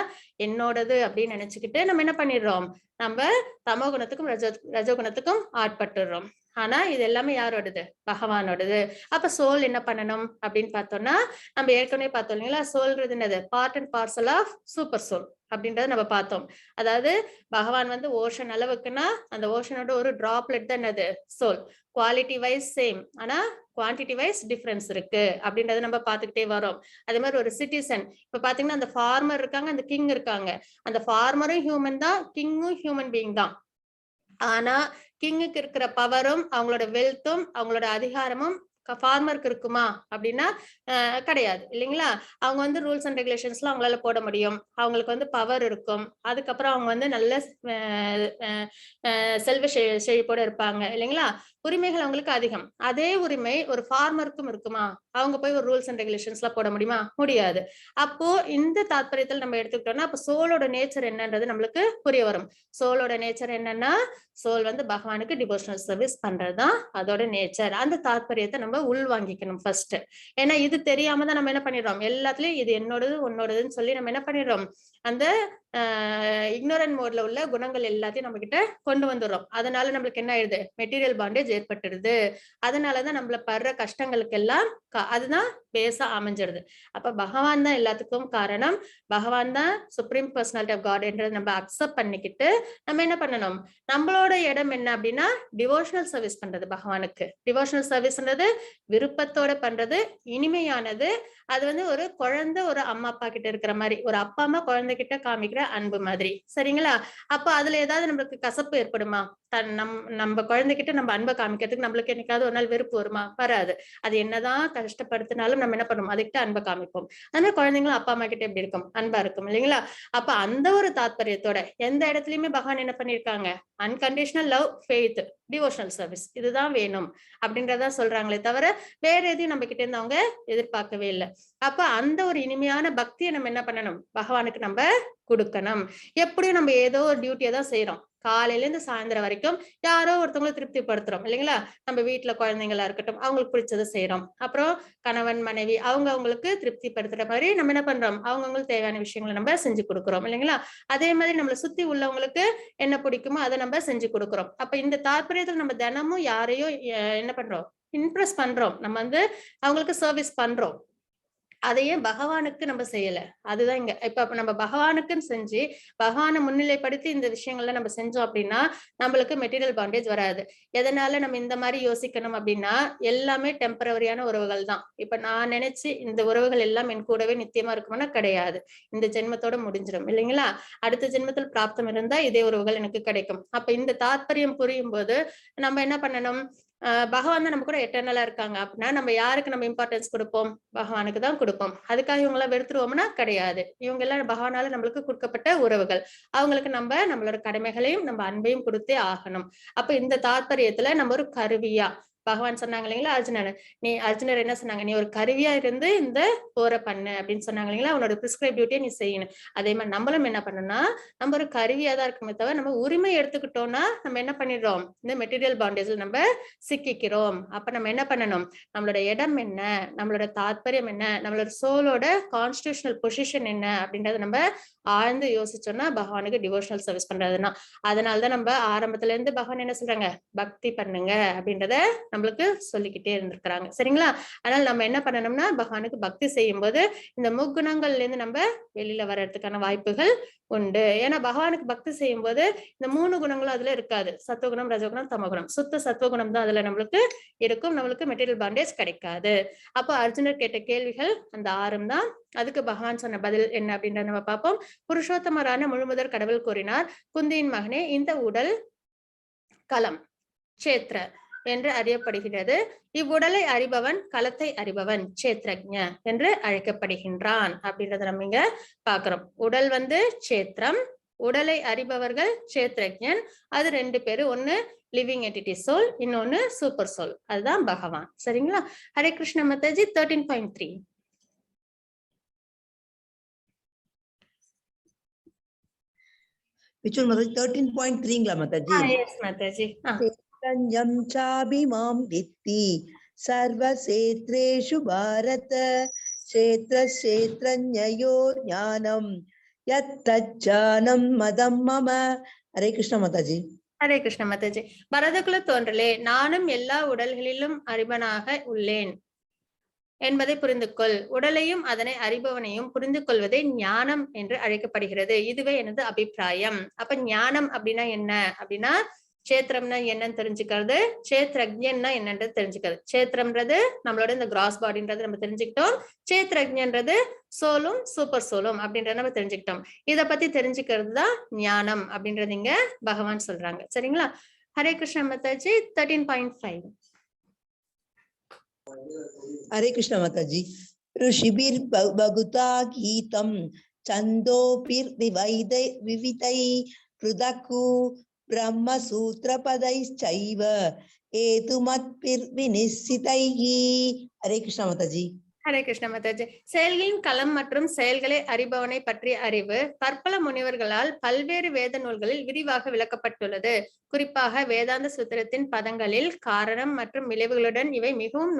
என்னோடது அப்படின்னு நினைச்சுக்கிட்டு நம்ம என்ன பண்ணிடுறோம், நம்ம தமோ குணத்துக்கும் ரஜோகுணத்துக்கும் ஆட்பட்டுறோம். ஆனா இது எல்லாமே யாரோடது, பகவானோடது. அப்ப சோல் என்ன பண்ணணும் அப்படின்னு பார்த்தோம்னா, நம்ம ஏற்கனவே பார்த்தோம் இல்லைங்களா, சோல்ன்றது என்னது, part and parcel of super soul அப்படின்றத நம்ம பார்த்தோம். அதாவது பகவான் வந்து ஓஷன் அளவுக்குன்னா அந்த ஓஷனோட ஒரு டிராப்லெட் தான் என்னது சோல். குவாலிட்டி வைஸ் சேம், ஆனா குவான்டிட்டி வைஸ் டிஃபரன்ஸ் இருக்கு அப்படின்றத நம்ம பார்த்துக்கிட்டே வரோம். அதே மாதிரி ஒரு சிட்டிசன், இப்ப பாத்தீங்கன்னா அந்த ஃபார்மர் இருக்காங்க, அந்த கிங் இருக்காங்க. அந்த ஃபார்மரும் ஹியூமன் தான், கிங்கும் ஹியூமன் பீயிங் தான். ஆனா கிங்குக்கு இருக்கிற பவரும் அவங்களோட வெல்த்தும் அவங்களோட அதிகாரமும் ஃபார்மருக்கு இருக்குமா அப்படின்னா கிடையாது இல்லைங்களா. அவங்க வந்து ரூல்ஸ் அண்ட் ரெகுலேஷன்ஸ்லாம் அவங்களால போட முடியும், அவங்களுக்கு வந்து பவர் இருக்கும், அதுக்கப்புறம் அவங்க வந்து நல்ல செல்வ செழிப்போட இருப்பாங்க இல்லைங்களா. உரிமைகள் அவங்களுக்கு அதிகம். அதே உரிமை ஒரு ஃபார்மருக்கும் இருக்குமா, அவங்க போய் ஒரு ரூல்ஸ் அண்ட் ரெகுலேஷன்ஸ் எல்லாம் போட முடியுமா, முடியாது. அப்போ இந்த தாத்பரியத்தில் நம்ம எடுத்துக்கிட்டோம்னா அப்ப சோலோட நேச்சர் என்னன்றது நம்மளுக்கு புரிய வரும். சோலோட நேச்சர் என்னன்னா, சோல் வந்து பகவானுக்கு டிவோஷனல் சர்வீஸ் பண்றதுதான் அதோட நேச்சர். அந்த தாத்பரியத்தை நம்ம உள்வாங்கிக்கணும் ஃபர்ஸ்ட். ஏன்னா இது தெரியாம தான் நம்ம என்ன பண்ணிடுறோம், எல்லாத்துலயும் இது என்னோடது உன்னோடதுன்னு சொல்லி நம்ம என்ன பண்ணிடுறோம், அந்த இக்னோரன்ட் மோட்ல உள்ள குணங்கள் எல்லாத்தையும் நம்ம கிட்ட கொண்டு வந்துடுறோம். அதனால நம்மளுக்கு என்ன ஆயிடுது, மெட்டீரியல் பாண்டேஜ் ஏற்பட்டுடுது. அதனாலதான் நம்மள படுற கஷ்டங்களுக்கு எல்லாம் அதுதான் பேஸா அமைஞ்சிருது. அப்ப பகவான் தான் எல்லாத்துக்கும் காரணம், பகவான் தான் சுப்ரீம் பர்சனாலிட்டி ஆஃப் காட் என்றதை நம்ம அக்செப்ட் பண்ணிக்கிட்டு நம்ம என்ன பண்ணணும், நம்மளோட இடம் என்ன அப்படின்னா டிவோஷனல் சர்வீஸ் பண்றது பகவானுக்கு. டிவோஷனல் சர்வீஸ்ன்றது விருப்பத்தோட பண்றது, இனிமையானது. அது வந்து ஒரு குழந்தை ஒரு அம்மா அப்பா கிட்ட இருக்கிற மாதிரி, ஒரு அப்பா அம்மா குழந்தை கிட்ட காமிக்கிற அன்பு மாதிரி, சரிங்களா. அப்ப அதுல ஏதாவது நம்மளுக்கு கசப்பு ஏற்படுமா, நம்ம குழந்தைகிட்ட நம்ம அன்பை காமிக்கிறதுக்கு நம்மளுக்கு என்னைக்காவது ஒரு நாள் வெறுப்பு வருமா, வராது. அது என்னதான் கஷ்டப்படுத்தினாலும் நம்ம என்ன பண்ணுவோம், அதுக்கிட்ட அன்பை காமிப்போம். அதனால குழந்தைங்களும் அப்பா அம்மா கிட்ட எப்படி இருக்கும், அன்பா இருக்கும் இல்லைங்களா. அப்ப அந்த ஒரு தாத்பரியத்தோட எந்த இடத்துலயுமே பகவான் என்ன பண்ணிருக்காங்க, unconditional love, faith, devotional service இதுதான் வேணும் அப்படின்றத சொல்றாங்களே தவிர வேற எதையும் நம்ம கிட்ட இருந்து அவங்க எதிர்பார்க்கவே இல்லை. அப்ப அந்த ஒரு இனிமையான பக்தியை நம்ம என்ன பண்ணணும், பகவானுக்கு நம்ம கொடுக்கணும். எப்படியும் நம்ம ஏதோ ஒரு டியூட்டியை தான் செய்யறோம், காலையில இருந்து சாயந்தரம் வரைக்கும் யாரோ ஒருத்தவங்களை திருப்திப்படுத்துறோம் இல்லைங்களா. நம்ம வீட்டுல குழந்தைங்களா இருக்கட்டும், அவங்களுக்கு பிடிச்சதை செய்யறோம். அப்புறம் கணவன் மனைவி அவங்களுக்கு திருப்திப்படுத்துற மாதிரி நம்ம என்ன பண்றோம், அவங்களுக்கு தேவையான விஷயங்களை நம்ம செஞ்சு கொடுக்குறோம் இல்லைங்களா. அதே மாதிரி நம்மளை சுத்தி உள்ளவங்களுக்கு என்ன பிடிக்குமோ அதை நம்ம செஞ்சு கொடுக்குறோம். அப்ப இந்த தாற்பயத்துல நம்ம தினமும் யாரையும் என்ன பண்றோம், இம்ப்ரெஸ் பண்றோம், நம்ம வந்து அவங்களுக்கு சர்வீஸ் பண்றோம். அதையே பகவானுக்கு நம்ம செய்யல. அதுதான் இங்க. இப்ப நம்ம பகவானுக்குன்னு செஞ்சு பகவானை முன்னிலைப்படுத்தி இந்த விஷயங்கள்ல நம்ம செஞ்சோம் அப்படின்னா நம்மளுக்கு மெட்டீரியல் பாண்டேஜ் வராது. எதனால நம்ம இந்த மாதிரி யோசிக்கணும் அப்படின்னா, எல்லாமே டெம்பரவரியான உறவுகள் தான். இப்ப நான் நினைச்சு இந்த உறவுகள் எல்லாம் என் கூடவே நித்தியமா இருக்குமானா கிடையாது. இந்த ஜென்மத்தோட முடிஞ்சிடும் இல்லைங்களா. அடுத்த ஜென்மத்தில் பிராப்தம் இருந்தா இதே உறவுகள் எனக்கு கிடைக்கும். அப்ப இந்த தாத்பரியம் புரியும் போது நம்ம என்ன பண்ணணும், பகவான் தான் நம்ம கூட எட்டர்னலா இருக்காங்க அப்படின்னா நம்ம யாருக்கு நம்ம இம்பார்ட்டன்ஸ் கொடுப்போம், பகவானுக்கு தான் கொடுப்போம். அதுக்காக இவங்க எல்லாம் வெறுத்துருவோம்னா கிடையாது. இவங்க எல்லாம் பகவானால நம்மளுக்கு கொடுக்கப்பட்ட உறவுகள். அவங்களுக்கு நம்ம நம்மளோட கடமைகளையும் நம்ம அன்பையும் கொடுத்தே ஆகணும். அப்ப இந்த தாத்பரியத்துல நம்ம ஒரு கருவியா, பகவான் சொன்னாங்க இல்லைங்களா அர்ஜுனர் என்ன சொன்னாங்க, நீ ஒரு கருவியா இருந்து இந்த போரை பண்ணு அப்படின்னு சொன்னாங்க இல்லைங்களா, உன்னோட பிரிஸ்கிரைப் டியூட்டியை நீ செய்யணும். அதே மாதிரி நம்மளும் என்ன பண்ணணும்னா நம்ம ஒரு கருவியா தான் இருக்குமே தவிர நம்ம உரிமை எடுத்துக்கிட்டோம்னா நம்ம என்ன பண்ணிடுறோம், இந்த மெட்டீரியல் பாண்டேஜ்ல நம்ம சிக்கிக்கிறோம். அப்ப நம்ம என்ன பண்ணணும், நம்மளோட இடம் என்ன, நம்மளோட தாத்பரியம் என்ன, நம்மளோட சோலோட கான்ஸ்டிடியூஷனல் பொசிஷன் என்ன அப்படின்றத நம்ம ஆழ்ந்து யோசிச்சோம்னா பகவானுக்கு டிவோஷனல் சர்வீஸ் பண்றதுன்னா. அதனாலதான் நம்ம ஆரம்பத்துல இருந்து பகவான் என்ன சொல்றாங்க, பக்தி பண்ணுங்க அப்படின்றத நம்மளுக்கு சொல்லிக்கிட்டே இருந்திருக்கிறாங்க, சரிங்களா. அதனால நம்ம என்ன பண்ணணும்னா பகவானுக்கு பக்தி செய்யும் போது இந்த முக்குணங்கள்ல இருந்து நம்ம வெளியில வர்றதுக்கான வாய்ப்புகள் உண்டு. ஏன்னா பகவானுக்கு பக்தி செய்யும் போது இந்த 3 குணங்களும் அதுல இருக்காது, சத்துவகுணம், ரஜகுணம், தமகுணம். சுத்த சத்துவகுணம் தான் அதுல நம்மளுக்கு இருக்கும், நம்மளுக்கு மெட்டீரியல் பாண்டேஜ் கிடைக்காது. அப்போ அர்ஜுனர் கேட்ட கேள்விகள் அந்த 6 தான். அதுக்கு பகவான் சொன்ன பதில் என்ன அப்படின்றத நம்ம பார்ப்போம். புருஷோத்தமரான முழுமுதற் கடவுள் கூறினார், குந்தியின் மகனே, இந்த உடல் களம், சேத்ர என்று அறியப்படுகிறது. இவ்வுடலை அறிபவன் களத்தை அறிபவன், சேத்ரஜ்ஞ என்று அழைக்கப்படுகின்றான் அப்படின்றத நம்ம இங்க பாக்குறோம். உடல் வந்து சேத்ரம், உடலை அறிபவர்கள் சேத்ரஜ்ஞன். அது 2 பேரு, ஒண்ணு லிவிங் என்டிட்டி சோல், இன்னொன்னு சூப்பர் சோல், அதுதான் பகவான், சரிங்களா. Hare Krishna Mataji. 13.3. Which one, Mataji? 13.3 Mataji. Yes, Mataji. Chaitanyam chabhimam vitti sarva kshetreshu bharata kshetra kshetranyyo jnanam யத்தஜானம் மதம் மம. ஹரே கிருஷ்ண மாதாஜி. ஹரே கிருஷ்ண மாதாஜி. பரதகுல தோன்றலே, நானும் எல்லா உடல்களிலும் அறிவனாக உள்ளேன் என்பதை புரிந்து கொள். உடலையும் அதனை அறிபவனையும் புரிந்து கொள்வதே ஞானம் என்று அழைக்கப்படுகிறது. இதுவே எனது அபிப்பிராயம். அப்ப ஞானம் அப்படின்னா என்ன அப்படின்னா, கஷேத்திரம்னா என்னன்னு தெரிஞ்சுக்கிறது, கஷேத்ரஜ்ஞன்னா என்னன்றது தெரிஞ்சுக்கிறது. கஷேத்திரம்ன்றது நம்மளோட இந்த கிராஸ் பாடின்றது நம்ம தெரிஞ்சுக்கிட்டோம். கஷேத்ரஜ்ஞன்றது சோலும் சூப்பர் சோலும் அப்படின்றத நம்ம தெரிஞ்சுக்கிட்டோம். இத பத்தி தெரிஞ்சுக்கிறது தான் ஞானம் அப்படின்றது இங்க பகவான் சொல்றாங்க. சரிங்களா? ஹரே கிருஷ்ண மாதாஜி. 13.5. ஹரே கிருஷ்ண மாதாஜி. ऋषिभिर् बहुधा गीतं छन्दोभिर् विविधै पृथक् ब्रह्मसूत्रपदैश्चैव हेतुमत्भिर्विनिश्चितैः. ஹரே கிருஷ்ண மாதாஜி. ஹரே கிருஷ்ண மாதாஜி. செயல்களின் களம் மற்றும் செயல்களை அறிபவனை பற்றிய அறிவு பற்பல முனிவர்களால் பல்வேறு வேத நூல்களில் விரிவாக விளக்கப்பட்டுள்ளது. குறிப்பாக வேதாந்த சூத்திரத்தின் பதங்களில் காரணம் மற்றும் விளைவுகளுடன் இவை மிகவும்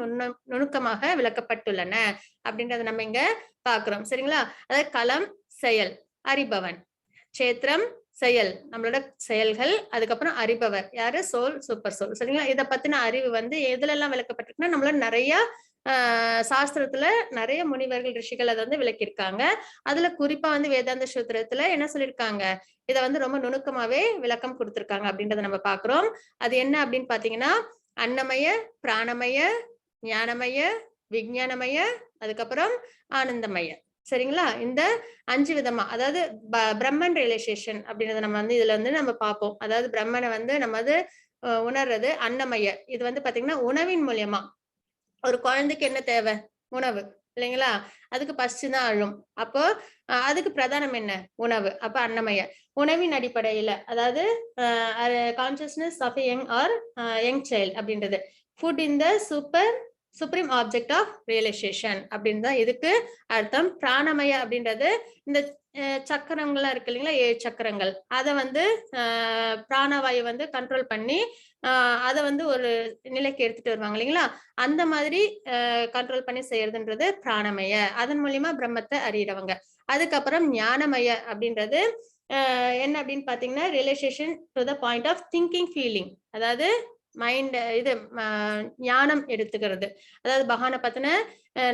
நுணுக்கமாக விளக்கப்பட்டுள்ளன அப்படின்றத நம்ம இங்க பாக்குறோம். சரிங்களா? அதாவது களம் செயல், அறிபவன், கஷேத்திரம் செயல், நம்மளோட செயல்கள், அதுக்கப்புறம் அறிபவர் யாரு, சோல் சூப்பர் சோல். சரிங்களா? இத பத்தின அறிவு எதுல எல்லாம் விளக்கப்பட்டிருக்குன்னா, நம்மளோட நிறைய சாஸ்திரத்துல நிறைய முனிவர்கள் ரிஷிகள் அதை விளக்கியிருக்காங்க. அதுல குறிப்பா வேதாந்த சூத்திரத்துல என்ன சொல்லியிருக்காங்க, இத ரொம்ப நுணுக்கமாவே விளக்கம் கொடுத்திருக்காங்க அப்படின்றத நம்ம பாக்குறோம். அது என்ன அப்படின்னு பாத்தீங்கன்னா, அன்னமய, பிராணமய, ஞானமய, விஞ்ஞானமய, அதுக்கப்புறம் ஆனந்தமய. சரிங்களா? இந்த 5 விதமா, அதாவது பிரம்மன் ரியலைசேஷன் அப்படின்றத நம்ம இதுல நம்ம பார்ப்போம். அதாவது பிரம்மனை நம்ம உணர்றது அன்னமய. இது பாத்தீங்கன்னா உணவின் மூலியமா. ஒரு குழந்தைக்கு என்ன தேவை? உணவு இல்லைங்களா? அதுக்கு பசிச்சுதான் அழும். அப்போ அதுக்கு பிரதானம் என்ன? உணவு. அப்ப அன்னமய. உணவின் அடிப்படையில, அதாவது consciousness of young or young child அப்படின்றது food in the supreme object of realization அப்படின்னு தான் இதுக்கு அர்த்தம். பிராணமய அப்படின்றது இந்த சக்கரங்கள்லாம் இருக்கு இல்லைங்களா, 7 சக்கரங்கள், அதை பிராணவாயு கண்ட்ரோல் பண்ணி அதை ஒரு நிலைக்கு எடுத்துட்டு வருவாங்க இல்லைங்களா, அந்த மாதிரி கண்ட்ரோல் பண்ணி செய்யறதுன்றது பிராணமய. அதன் மூலியமா பிரம்மத்தை அறியறவங்க. அதுக்கப்புறம் ஞானமய அப்படின்றது என்ன அப்படின்னு பாத்தீங்கன்னா, realisation to the point of thinking feeling, அதாவது மைண்ட் ஞானம் எடுத்துக்கிறது, அதாவது பகவானை பத்தின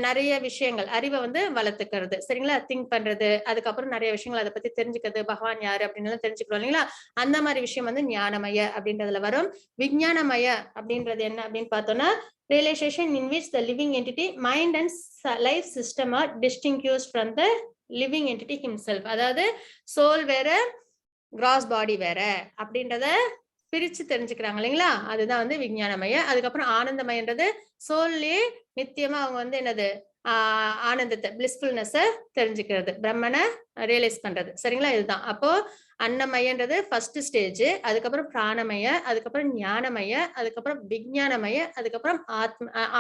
நிறைய விஷயங்கள், அறிவை வளர்த்துக்கிறது. சரிங்களா? திங்க் பண்றது, அதுக்கப்புறம் நிறைய விஷயங்கள் அதை பத்தி தெரிஞ்சுக்கிறது, பகவான் யாரு அப்படின்னு தெரிஞ்சுக்கிறோம் இல்லைங்களா, அந்த மாதிரி விஷயம் ஞானமய அப்படின்றதுல வரும். விஞ்ஞானமய அப்படின்றது என்ன அப்படின்னு பார்த்தோம்னா, realisation in which the living entity mind and life system are distinguished from the living entity himself. அதாவது சோல் வேற, கிராஸ் பாடி வேற அப்படின்றத பிரிச்சு தெரிஞ்சுக்கிறாங்க இல்லைங்களா, அதுதான் விஞ்ஞானமய. அதுக்கப்புறம் ஆனந்தமயன்றது சோல்லே நித்தியமா அவங்க என்னது, ஆனந்தத்தை, பிளிஸ்ஃபுல்னஸ் தெரிஞ்சுக்கிறது, பிரம்மனை ரியலைஸ் பண்றது. சரிங்களா? இதுதான். அப்போ அன்னமயன்றது ஃபர்ஸ்ட் ஸ்டேஜ், அதுக்கப்புறம் பிராணமய, அதுக்கப்புறம் ஞானமய, அதுக்கப்புறம் விஞ்ஞானமய, அதுக்கப்புறம்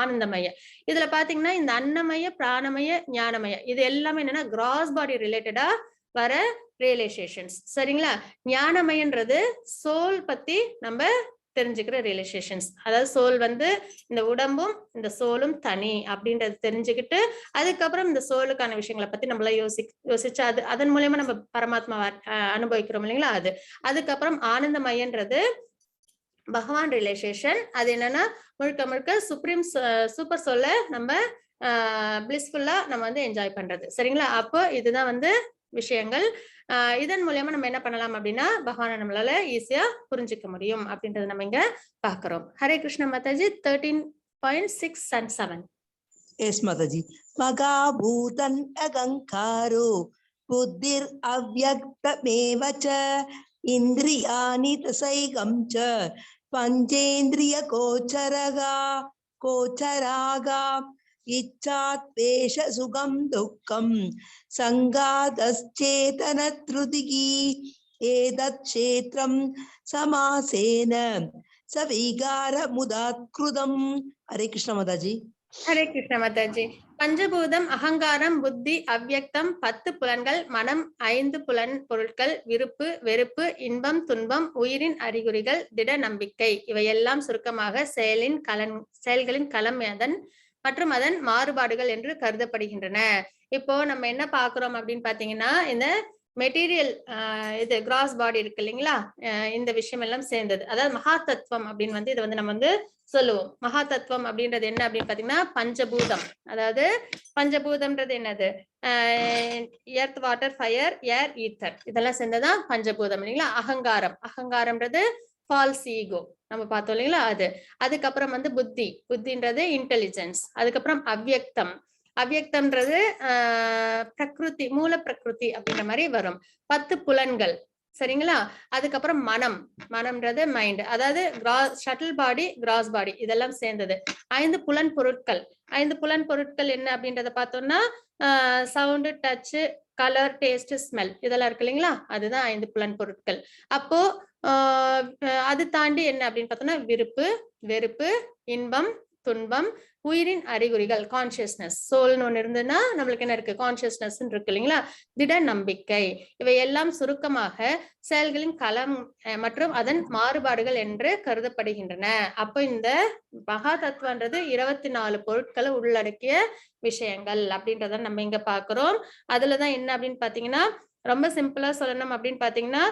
ஆனந்தமய. இதுல பாத்தீங்கன்னா இந்த அன்னமய, பிராணமய, ஞானமய இது எல்லாமே என்னன்னா கிராஸ் பாடி ரிலேட்டடா வர ரியலைசேஷன்ஸ். சரிங்களா? ஞானமயன்றது சோல் பத்தி நம்ம தெரிஞ்சுக்கிற ரியலைசேஷன்ஸ், அதாவது சோல் இந்த உடம்பும் இந்த சோலும் தனி அப்படின்றது தெரிஞ்சுக்கிட்டு, அதுக்கப்புறம் இந்த சோலுக்கான விஷயங்களை பத்தி நம்மள யோசிச்சு அதன் மூலயமா நம்ம பரமாத்மா அனுபவிக்கிறோம் இல்லைங்களா, அது. அதுக்கப்புறம் ஆனந்தமயன்றது பகவான் ரிலேஷன். அது என்னன்னா முழுக்க முழுக்க சூப்பர் சோல்ல நம்ம பிளிஸ்ஃபுல்லா நம்ம என்ஜாய் பண்றது. சரிங்களா? அப்போ இதுதான் விஷயங்கள். இதன் மூலமா நம்ம என்ன பண்ணலாம் அப்படின்னா, பகவானை நம்மளால ஈஸியா புரிஞ்சுக்க முடியும் அப்படின்றத நம்ம இங்க பாக்குறோம். ஹரே கிருஷ்ண மாதாஜி. 13.6 and 7. எஸ் மாதாஜி. மகாபூதன் அகங்காரோ புத்திர் அவ்யக்தமேவச இந்திரியாணி தசைகம் ச பஞ்சேந்திரிய கோச்சராகா இச்சாத்வேஷ சுகம் துக்கம் சங்காதச்சேதனத்ருதிகி ஏதத் க்ஷேத்ரம் சமாசேன சவிகார முதாத்கிருதம். ஹரே கிருஷ்ண மாதாஜி. ஹரே கிருஷ்ண மாதாஜி. பஞ்சபூதம், அகங்காரம், புத்தி, அவ்யக்தம், 10 புலன்கள், மனம், 5 புலன் பொருட்கள், விருப்பு வெறுப்பு, இன்பம் துன்பம், உயிரின் அறிகுறிகள், திட நம்பிக்கை, இவையெல்லாம் சுருக்கமாக செயல்களின் களம் மற்றும் அதன் மாறுபாடுகள் என்று கருதப்படுகின்றன. இப்போ நம்ம என்ன பாக்குறோம் அப்படின்னு பாத்தீங்கன்னா, இந்த மெட்டீரியல் இது கிராஸ் பாடி இருக்கு இல்லைங்களா, இந்த விஷயம் எல்லாம் சேர்ந்தது. அதாவது மகா தத்துவம் அப்படின்னு வந்து இதை வந்து நம்ம வந்து சொல்லுவோம். மகா தத்துவம் அப்படின்றது என்ன அப்படின்னு பாத்தீங்கன்னா பஞ்சபூதம். அதாவது பஞ்சபூதம்ன்றது என்னது, எர்த், வாட்டர், ஃபயர், ஏர், ஈத்தர், இதெல்லாம் சேர்ந்ததான் பஞ்சபூதம் இல்லைங்களா. அகங்காரம், அகங்காரம்ன்றது ஃபால்ஸ் ஈகோ நம்ம பார்த்தோம் இல்லைங்களா அது. அதுக்கப்புறம் வந்து புத்தி, புத்தின்றது இன்டெலிஜென்ஸ். அதுக்கப்புறம் அவ்யக்தம், அவ்யக்தம்ன்றது பிரகிருதி, மூல பிரகிருதி அப்படின்ற மாதிரி வரும். 10 புலன்கள் சரிங்களா. அதுக்கப்புறம் மனம், மனம்ன்றது மைண்ட், அதாவது ஷட்டில் பாடி, கிராஸ் பாடி, இதெல்லாம் சேர்ந்தது. 5 புலன் பொருட்கள். 5 புலன் பொருட்கள் என்ன அப்படின்றத பார்த்தோம்னா sound, touch, colour, taste, smell, இதெல்லாம் இருக்கு இல்லைங்களா, அதுதான் 5 புலன் பொருட்கள். அப்போ அது தாண்டி என்ன அப்படின்னு பார்த்தோம்னா விருப்பு, வெறுப்பு, இன்பம், துன்பம், உயிரின் அறிகுறிகள், கான்சியஸ்னஸ், சோல்னு ஒண்ணு இருந்ததுன்னா நம்மளுக்கு என்ன இருக்கு, கான்சியஸ்னஸ் இருக்கு இல்லைங்களா. திட நம்பிக்கை, இவை எல்லாம் சுருக்கமாக செயல்களின் களம் மற்றும் அதன் மாறுபாடுகள் என்று கருதப்படுகின்றன. அப்போ இந்த மகா தத்துவன்றது 24 பொருட்களை உள்ளடக்கிய விஷயங்கள் அப்படின்றத நம்ம இங்க பாக்குறோம். அதுலதான் என்ன அப்படின்னு பாத்தீங்கன்னா, ரொம்ப சிம்பிளா சொல்லணும் அப்படின்னு பாத்தீங்கன்னா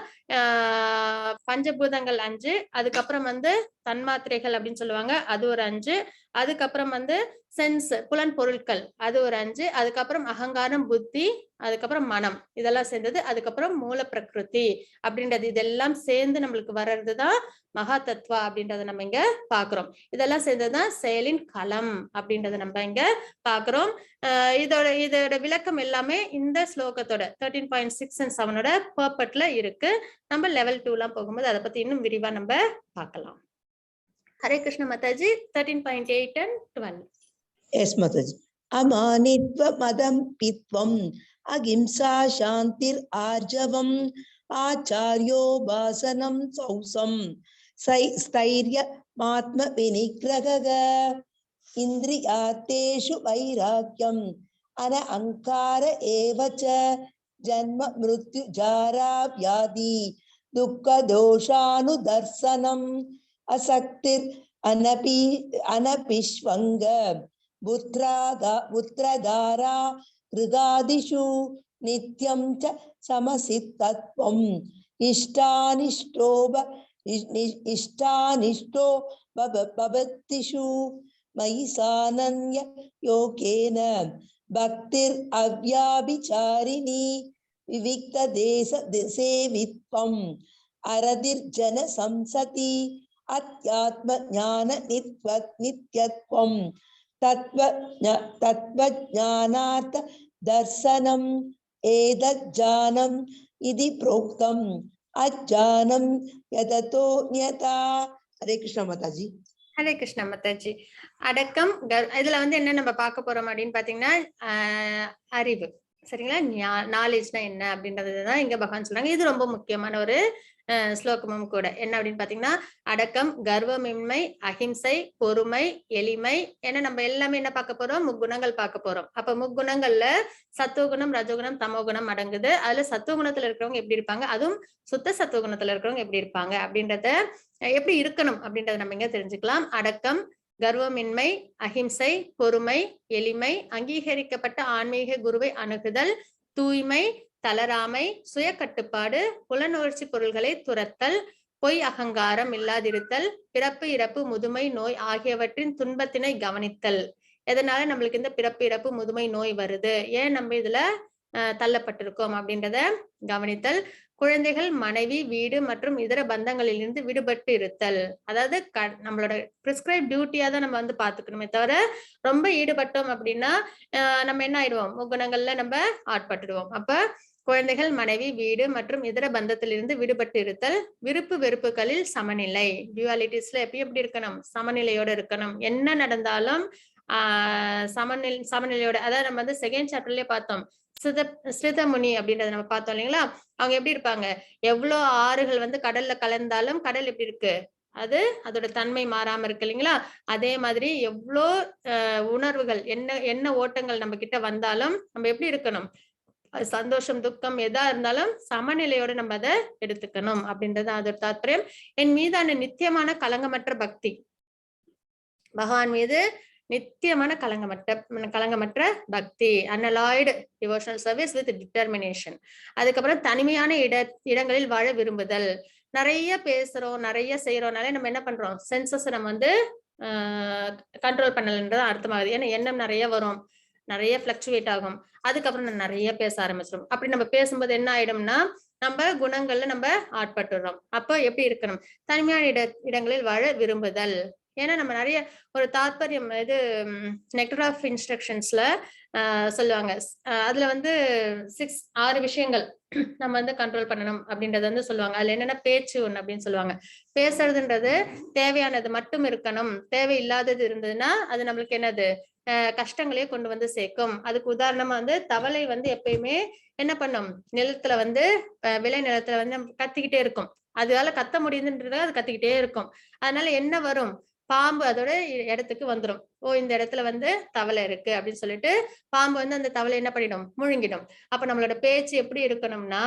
பஞ்சபூதங்கள் 5, அதுக்கப்புறம் வந்து தன்மாத்திரைகள் அப்படின்னு சொல்லுவாங்க, அது ஒரு 5, அதுக்கப்புறம் வந்து சென்ஸ், புலன் பொருட்கள், அது ஒரு 5, அதுக்கப்புறம் அகங்காரம், புத்தி, அதுக்கப்புறம் மனம், இதெல்லாம் சேர்ந்தது. அதுக்கப்புறம் மூல பிரகிருதி அப்படின்றது, இதெல்லாம் சேர்ந்து நம்மளுக்கு வர்றதுதான் மகா தத்துவா அப்படின்றத நம்ம இங்க பாக்குறோம். இதெல்லாம் சேர்ந்ததுதான் செயலின் களம் அப்படின்றத நம்ம இங்க பாக்குறோம். இதோட விளக்கம் எல்லாமே இந்த ஸ்லோகத்தோட 13.6 and 7 பர்பட்ல இருக்கு. நம்ம லெவல் 2 எல்லாம் போகும்போது அதை பத்தி இன்னும் விரிவா நம்ம பார்க்கலாம். ஹரே கிருஷ்ண மாதாஜி. 13.8 and 12. எஸ் மாதாஜி. அமானித்வ மதம் பித்வம் அகிம்சா சாந்திர் ஆர்ஜவம் ஆச்சாரியோ பாசனம் சௌசம் ஸ்தைர்ய மாத்ம வினிக்ரக இந்திரியார்த்தேஷு வைராக்கியம் அன அங்கார ஏவச்ச ஜன்ம மிருத்யு ஜாரா வியாதி துக்க தோஷானு தர்சனம் அசக்திர் அனபிஷ்வங்க புத்ரதாரா கிருகாதிஷு நித்யம் ச சமசித்தத்வம் இஷ்டானிஷ்டோ பவத்திஷு மயி சானன்ய யோகேன பக்திர் அவ்யாபிசாரிணி விவிக்த சேவித்வம் அரதிர் ஜன சம்சதி அத்யாத்ம ஞான நித்யத்வம் தத்வ ஞானார்த்த தர்சனம் ஏதஜானம் இதி ப்ரோக்தம் அஜானம் யததோ ஞதா. ஹரே கிருஷ்ண மாதாஜி. ஹரே கிருஷ்ண மாதாஜி. அடக்கம், இதுல வந்து என்ன நம்ம பார்க்க போறோம் அப்படின்னு பாத்தீங்கன்னா அறிவு சரிங்களா. நாலேஜ்னா என்ன அப்படின்றதுதான் இங்க பகவான் சொல்றாங்க. இது ரொம்ப முக்கியமான ஒரு ஸ்லோகமும் கூட. என்ன அப்படின்னு பாத்தீங்கன்னா அடக்கம், கர்வமின்மை, அஹிம்சை, பொறுமை, எளிமை, ஏன்னா நம்ம எல்லாமே என்ன பார்க்க போறோம், முக்குணங்கள் பார்க்க போறோம். அப்ப முக்குணங்கள்ல சத்துவகுணம், ரஜோகுணம், தமோகுணம் அடங்குது. அதுல சத்துவகுணத்துல இருக்கிறவங்க எப்படி இருப்பாங்க, அதுவும் சுத்த சத்துவகுணத்துல இருக்கிறவங்க எப்படி இருப்பாங்க அப்படின்றத, எப்படி இருக்கணும் அப்படின்றத நம்ம இங்க தெரிஞ்சுக்கலாம். அடக்கம், கர்வமின்மை, அஹிம்சை, பொறுமை, எளிமை, அங்கீகரிக்கப்பட்ட ஆன்மீக குருவை அணுகுதல், தூய்மை, தளராமை, சுய கட்டுப்பாடு, புலனுணர்ச்சி பொருள்களை துரத்தல், பொய் அகங்காரம் இல்லாதிருத்தல், பிறப்பு, இறப்பு, முதுமை, நோய் ஆகியவற்றின் துன்பத்தினை கவனித்தல். எதனால நம்மளுக்கு இந்த பிறப்பு, இறப்பு, முதுமை, நோய் வருது, ஏன் நம்ம இதுல தள்ளப்பட்டிருக்கோம் அப்படின்றத கவனித்தல், குழந்தைகள், மனைவி, வீடு மற்றும் இதர பந்தங்களிலிருந்து விடுபட்டு இருத்தல். அதாவது நம்மளோட பிரிஸ்கிரைப் டியூட்டியா தான் நம்ம வந்து பாத்துக்கணுமே தவிர ரொம்ப ஈடுபட்டோம் அப்படின்னா நம்ம என்ன ஆயிடுவோம், முக்குணங்கள்ல நம்ம ஆட்பட்டுடுவோம். அப்ப குழந்தைகள், மனைவி, வீடு மற்றும் இதர பந்தத்திலிருந்து விடுபட்டு இருத்தல், விருப்பு வெறுப்புகளில் சமநிலை, டியூவாலிட்டிஸ்ல எப்படி இருக்கணும், சமநிலையோட இருக்கணும். என்ன நடந்தாலும் சமநிலையோட, அதாவது நம்ம வந்து செகண்ட் சாப்டர்லயே பார்த்தோம், ஸ்ரிதமுனி அப்படின்றத நம்ம பார்த்தோம் இல்லைங்களா. அவங்க எப்படி இருப்பாங்க, எவ்வளவு ஆறுகள் வந்து கடல்ல கலந்தாலும் கடல் எப்படி இருக்கு, அது அதோட தன்மை மாறாம இருக்கு இல்லைங்களா. அதே மாதிரி எவ்வளோ உணர்வுகள், என்ன ஓட்டங்கள் நம்ம கிட்ட வந்தாலும் நம்ம எப்படி இருக்கணும், சந்தோஷம், துக்கம் எதா இருந்தாலும் சமநிலையோட நம்ம அதை எடுத்துக்கணும் அப்படின்றது அதோட தாத்பரியம். என் மீதான நித்தியமான கலங்கமற்ற பக்தி, பகவான் மீது நித்தியமான கலங்கமற்ற பக்தி, அன்அலாய்டு டிவோஷனல் சர்வீஸ் வித் டிட்டர்மினேஷன். அதுக்கப்புறம் தனிமையான இடங்களில் வாழ விரும்புதல். நிறைய பேசுறோம், நிறைய செய்யறோம்னாலே நம்ம என்ன பண்றோம், சென்சஸ் நம்ம வந்து கண்ட்ரோல் பண்ணலன்றது அர்த்தமாகுது. ஏன்னா எண்ணம் நிறைய வரும், நிறைய பிளக்சுவேட் ஆகும். அதுக்கப்புறம் நம்ம நிறைய பேச ஆரம்பிச்சிடும். அப்படி நம்ம பேசும்போது என்ன ஆயிடும்னா நம்ம குணங்கள்ல நம்ம ஆட்பட்டுறோம். அப்போ எப்படி இருக்கணும், தனிமையான இடங்களில் வாழ விரும்புதல். ஏன்னா நம்ம நிறைய ஒரு தாற்பயம் இது நெக்டர் ஆஃப் இன்ஸ்ட்ரக்ஷன்ஸ்ல சொல்லுவாங்க. அதுல வந்து 6 விஷயங்கள் நம்ம வந்து கண்ட்ரோல் பண்ணணும் அப்படின்றது வந்து சொல்லுவாங்க. அதுல என்னன்னா பேச்சு ஒண்ணு அப்படின்னு சொல்லுவாங்க. பேசுறதுன்றது தேவையானது மட்டும் இருக்கணும், தேவையில்லாதது இருந்ததுன்னா அது நம்மளுக்கு என்னது கஷ்டங்களே கொண்டு வந்து சேர்க்கும். அதுக்கு உதாரணமா வந்து தவளை வந்து எப்பயுமே என்ன பண்ணும், நிலத்துல வந்து விளை நிலத்துல வந்து கத்திக்கிட்டே இருக்கும். அதால கத்த முடியுதுன்றத அது கத்திக்கிட்டே இருக்கும். அதனால என்ன வரும், பாம்பு அதோட இடத்துக்கு வந்துடும். ஓ இந்த இடத்துல வந்து தவளை இருக்கு அப்படின்னு சொல்லிட்டு பாம்பு வந்து அந்த தவளை என்ன பண்ணிடும், முழுங்கிடும். அப்ப நம்மளோட பேச்சு எப்படி இருக்கணும்னா,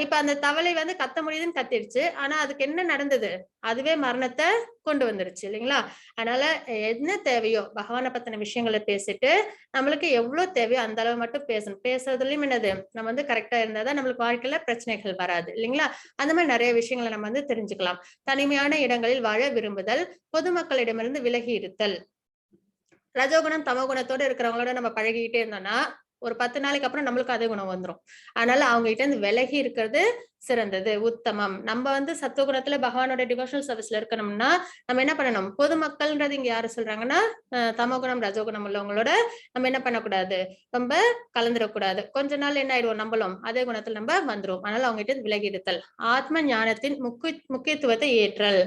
இப்ப அந்த தவளை வந்து கத்த முடியுதுன்னு கத்திடுச்சு, ஆனா அதுக்கு என்ன நடந்தது, அதுவே மரணத்தை கொண்டு வந்துருச்சு இல்லைங்களா. அதனால என்ன தேவையோ பகவானை பத்தின விஷயங்களை பேசிட்டு நம்மளுக்கு எவ்வளவு தேவையோ அந்த அளவு மட்டும் பேசணும். பேசுறதுலயும் என்னது, நம்ம வந்து கரெக்டா இருந்தாதான் நம்மளுக்கு வாழ்க்கையில பிரச்சனைகள் வராது இல்லைங்களா. அந்த மாதிரி நிறைய விஷயங்களை நம்ம வந்து தெரிஞ்சுக்கலாம். தனிமையான இடங்களில் வாழ விரும்புதல், பொதுமக்களிடமிருந்து விலகி இருத்தல். ரஜோகுணம் தமோகுணத்தோட இருக்கிறவங்களோட நம்ம பழகிக்கிட்டே இருந்தோம்னா ஒரு 10 நாளைக்கு அப்புறம் நம்மளுக்கு அதே குணம் வந்துடும். அதனால அவங்க கிட்ட இருந்து விலகி இருக்கிறது சிறந்தது, உத்தமம். நம்ம வந்து சத்துவகுணத்துல பகவானோட டிவோஷனல் சர்வீஸ்ல இருக்கணும்னா நம்ம என்ன பண்ணணும், பொதுமக்கள்ன்றது இங்க யாரு சொல்றாங்கன்னா தமோகுணம் ரஜோகுணம் உள்ளவங்களோட நம்ம என்ன பண்ணக்கூடாது, ரொம்ப கலந்துடக்கூடாது. கொஞ்ச நாள் என்ன ஆயிடுவோம், நம்மளும் அதே குணத்துல நம்ம வந்துரும். அதனால அவங்க கிட்ட விலகி இருத்தல். ஆத்ம ஞானத்தின் முக்கியத்துவத்தை ஏற்றல்.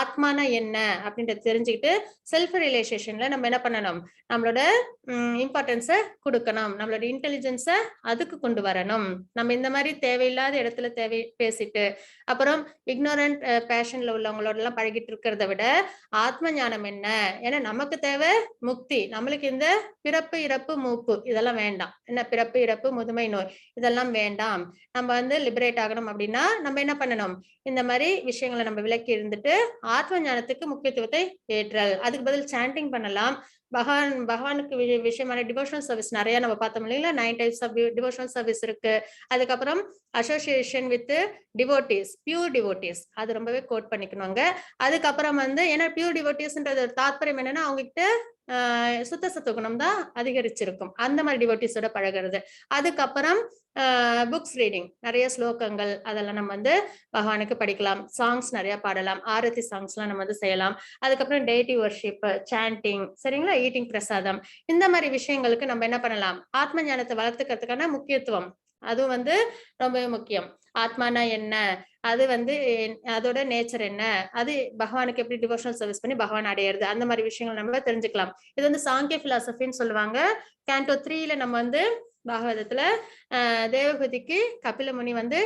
ஆத்மானா என்ன அப்படின்றத தெரிஞ்சுக்கிட்டு செல்ஃப் ரியலைசேஷன்ல நம்ம என்ன பண்ணணும், நம்மளோட இம்பார்ட்டன்ஸ கொடுக்கணும், நம்மளோட இன்டெலிஜென்ஸ அதுக்கு கொண்டு வரணும். நம்ம இந்த மாதிரி தேவையில்லாத இடத்துல பேசிட்டு அப்புறம் இக்னோரண்ட் பேஷன்ல உள்ளவங்களோட எல்லாம் பழகிட்டு இருக்கிறத விட ஆத்ம ஞானம் என்ன, ஏன்னா நமக்கு தேவை முக்தி. நம்மளுக்கு இந்த பிறப்பு இறப்பு மூப்பு இதெல்லாம் வேண்டாம். என்ன பிறப்பு இறப்பு முதுமை நோய் இதெல்லாம் வேண்டாம். நம்ம வந்து லிபரேட் ஆகணும் அப்படின்னா நம்ம என்ன பண்ணணும், இந்த மாதிரி விஷயங்களை நம்ம விலக்கி இருந்துட்டு ஆத்ம ஞானத்துக்கு முக்கியத்துவத்தை ஏற்றல். அதுக்கு பதில் சாண்டிங் பண்ணலாம். பகவானுக்கு விஷயமான டிவோஷனல் சர்வீஸ் நிறைய நம்ம பார்த்தோம் இல்லைங்களா. 9 டைப்ஸ் ஆஃப் டிவோஷனல் சர்வீஸ் இருக்கு. அதுக்கப்புறம் association with devotees, pure devotees, அது ரொம்பவே கோட் பண்ணிக்கணுங்க. அதுக்கப்புறம் வந்து ஏன்னா பியூர் டிவோட்டிஸ்ன்றது தாத்பரியம் என்னன்னா அவங்க கிட்ட சுத்த சத்துவகுணம் தான் அதிகரிச்சிருக்கும். அந்த மாதிரி டிவோட்டிஸோட பழகிறது. அதுக்கப்புறம் புக்ஸ் ரீடிங், நிறைய ஸ்லோகங்கள் அதெல்லாம் நம்ம வந்து பகவானுக்கு படிக்கலாம். சாங்ஸ் நிறைய பாடலாம், ஆரத்தி சாங்ஸ் எல்லாம் நம்ம வந்து செய்யலாம். அதுக்கப்புறம் டெய்டி வர்ஷிப், சாண்டிங், சரிங்களா, ஈட்டிங் பிரசாதம், இந்த மாதிரி விஷயங்களுக்கு நம்ம என்ன பண்ணலாம், ஆத்ம ஞானத்தை வளர்த்துக்கிறதுக்கான முக்கியத்துவம் அதுவும் வந்து ரொம்பவே முக்கியம். ஆத்மானா என்ன, அது வந்து அதோட நேச்சர் என்ன, அது பகவானுக்கு எப்படி டிவோஷனல் சர்வீஸ் பண்ணி பகவான் அடையிறது, அந்த மாதிரி விஷயங்கள் நம்ம தெரிஞ்சுக்கலாம். இது வந்து சாங்கிய பிலாசபின்னு சொல்லுவாங்க. கேண்டோ 3ல நம்ம வந்து பாகவதத்துல தேவகதிக்கு கபில முனி வந்து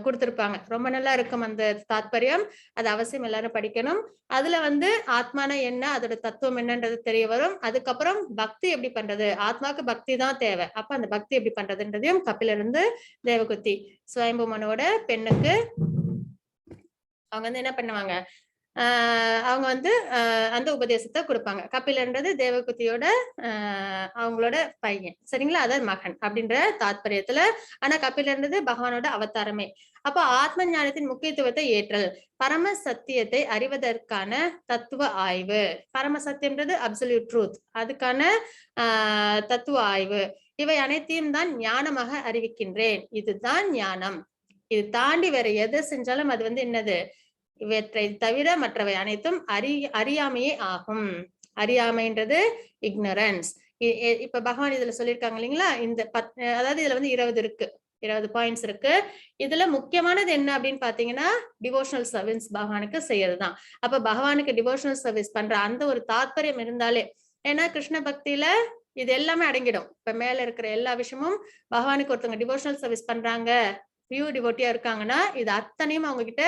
கொடுத்திருப்பாங்க. ரொம்ப நல்லா இருக்கும் அந்த தாத்பரியம். அது அவசியம் எல்லாரும் படிக்கணும். அதுல வந்து ஆத்மான என்ன, அதோட தத்துவம் என்னன்றது தெரிய வரும். அதுக்கப்புறம் பக்தி எப்படி பண்றது, ஆத்மாக்கு பக்தி தான் தேவை. அப்ப அந்த பக்தி எப்படி பண்றதுன்றதையும் கபில இருந்து தேவகுதி சுயம்புமனோட பெண்ணுக்கு அவங்க வந்து என்ன பண்ணுவாங்க, அவங்க வந்து அந்த உபதேசத்தை கொடுப்பாங்க. கபிலன்றது தேவகுதியோட அவங்களோட பையன், சரிங்களா, அதாவது மகன் அப்படின்ற தாத்பரியத்துல. ஆனா கபிலன்றது பகவானோட அவதாரமே. அப்போ ஆத்ம ஞானத்தின் முக்கியத்துவத்தை ஏற்றல், பரம சத்தியத்தை அறிவதற்கான தத்துவ ஆய்வு. பரம சத்தியம்ன்றது அப்சல்யூட் ட்ரூத், அதுக்கான தத்துவ ஆய்வு. இவை அனைத்தையும் தான் ஞானமாக அறிவிக்கின்றேன். இதுதான் ஞானம். இது தாண்டி வேற எதை செஞ்சாலும் அது வந்து என்னது, இவற்றை தவிர மற்றவை அனைத்தும் அறியாமையே ஆகும். அறியாமைன்றது இக்னரன்ஸ். இப்ப பகவான் இதுல சொல்லியிருக்காங்க இல்லைங்களா, இந்த அதாவது இதுல வந்து 20 பாயிண்ட்ஸ் இருக்கு. இதுல முக்கியமானது என்ன அப்படின்னு பாத்தீங்கன்னா டிவோஷனல் சர்வீஸ் பகவானுக்கு செய்யறதுதான். அப்ப பகவானுக்கு டிவோஷனல் சர்வீஸ் பண்ற அந்த ஒரு தாத்பரியம் இருந்தாலே, ஏன்னா கிருஷ்ண பக்தியில இது எல்லாமே அடங்கிடும். இப்ப மேல இருக்கிற எல்லா விஷயமும் பகவானுக்கு ஒருத்தவங்க டிவோஷனல் சர்வீஸ் பண்றாங்க, பியூர் டிவோட்டியா இருக்காங்கன்னா இது அத்தனையும் அவங்க கிட்ட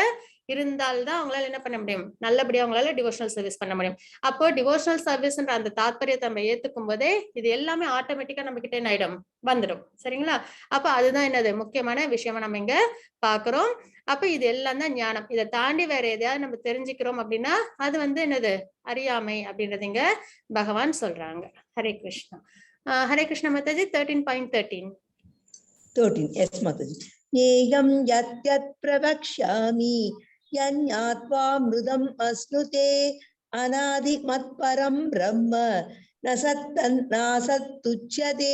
இருந்தால்தான் அவங்களால என்ன பண்ண முடியும், நல்லபடியா அவங்களால டிவோஷனல் சர்வீஸ் பண்ண முடியும். அப்போ டிவோஷனல் சர்வீஸ்ன்ற அந்த தாத்பரியத்தை நம்ம ஏத்துக்கும் போதே இது எல்லாமே ஆட்டோமேட்டிக்கா நம்ம கிட்ட என்ன ஆயிடும், வந்துடும். சரிங்களா? அப்ப அதுதான் என்னது முக்கியமான விஷயமா நம்ம இங்க பாக்குறோம். அப்ப இது எல்லாம் தான் ஞானம். இதை தாண்டி வேற எதையாவது நம்ம தெரிஞ்சுக்கிறோம் அப்படின்னா அது என்னது, அறியாமை அப்படின்றது இங்க பகவான் சொல்றாங்க. Hare Krishna. Hare Krishna Mataji. 13.13. 13. Yes, Mataji. Neyam yat yat pravakshami yanyatva mridam asnute anadi mat param brahma nasattuchyate.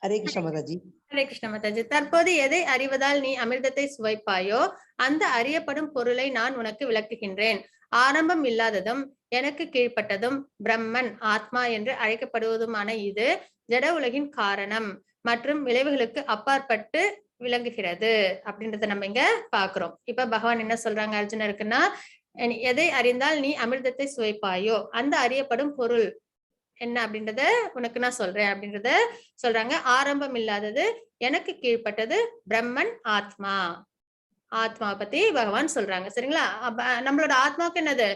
Hare Krishna Mataji. Hare Krishna Mataji. தற்போது எதை அறிவதால் நீ அமிர்தத்தை சுவைப்பாயோ அந்த அறியப்படும் பொருளை நான் உனக்கு விளக்குகின்றேன். ஆரம்பம் இல்லாததும் எனக்கு கீழ்ப்பட்டதும் பிரம்மன் ஆத்மா என்று அழைக்கப்படுவதுமான இது ஜட உலகின் காரணம் மற்றும் விளைவுகளுக்கு அப்பாற்பட்டு விளங்குகிறது அப்படின்றத நம்ம இங்க பாக்குறோம். இப்ப பகவான் என்ன சொல்றாங்க அர்ஜுனருக்குன்னா, எதை அறிந்தால் நீ அமிர்தத்தை சுவைப்பாயோ அந்த அறியப்படும் பொருள் என்ன அப்படின்றத உனக்கு நான் சொல்றேன் அப்படின்றத சொல்றாங்க. ஆரம்பம் இல்லாதது, எனக்கு கீழ்ப்பட்டது, பிரம்மன் ஆத்மா. ஆத்மா பத்தி பகவான் சொல்றாங்க. சரிங்களா? நம்மளோட ஆத்மாவுக்கு என்னது,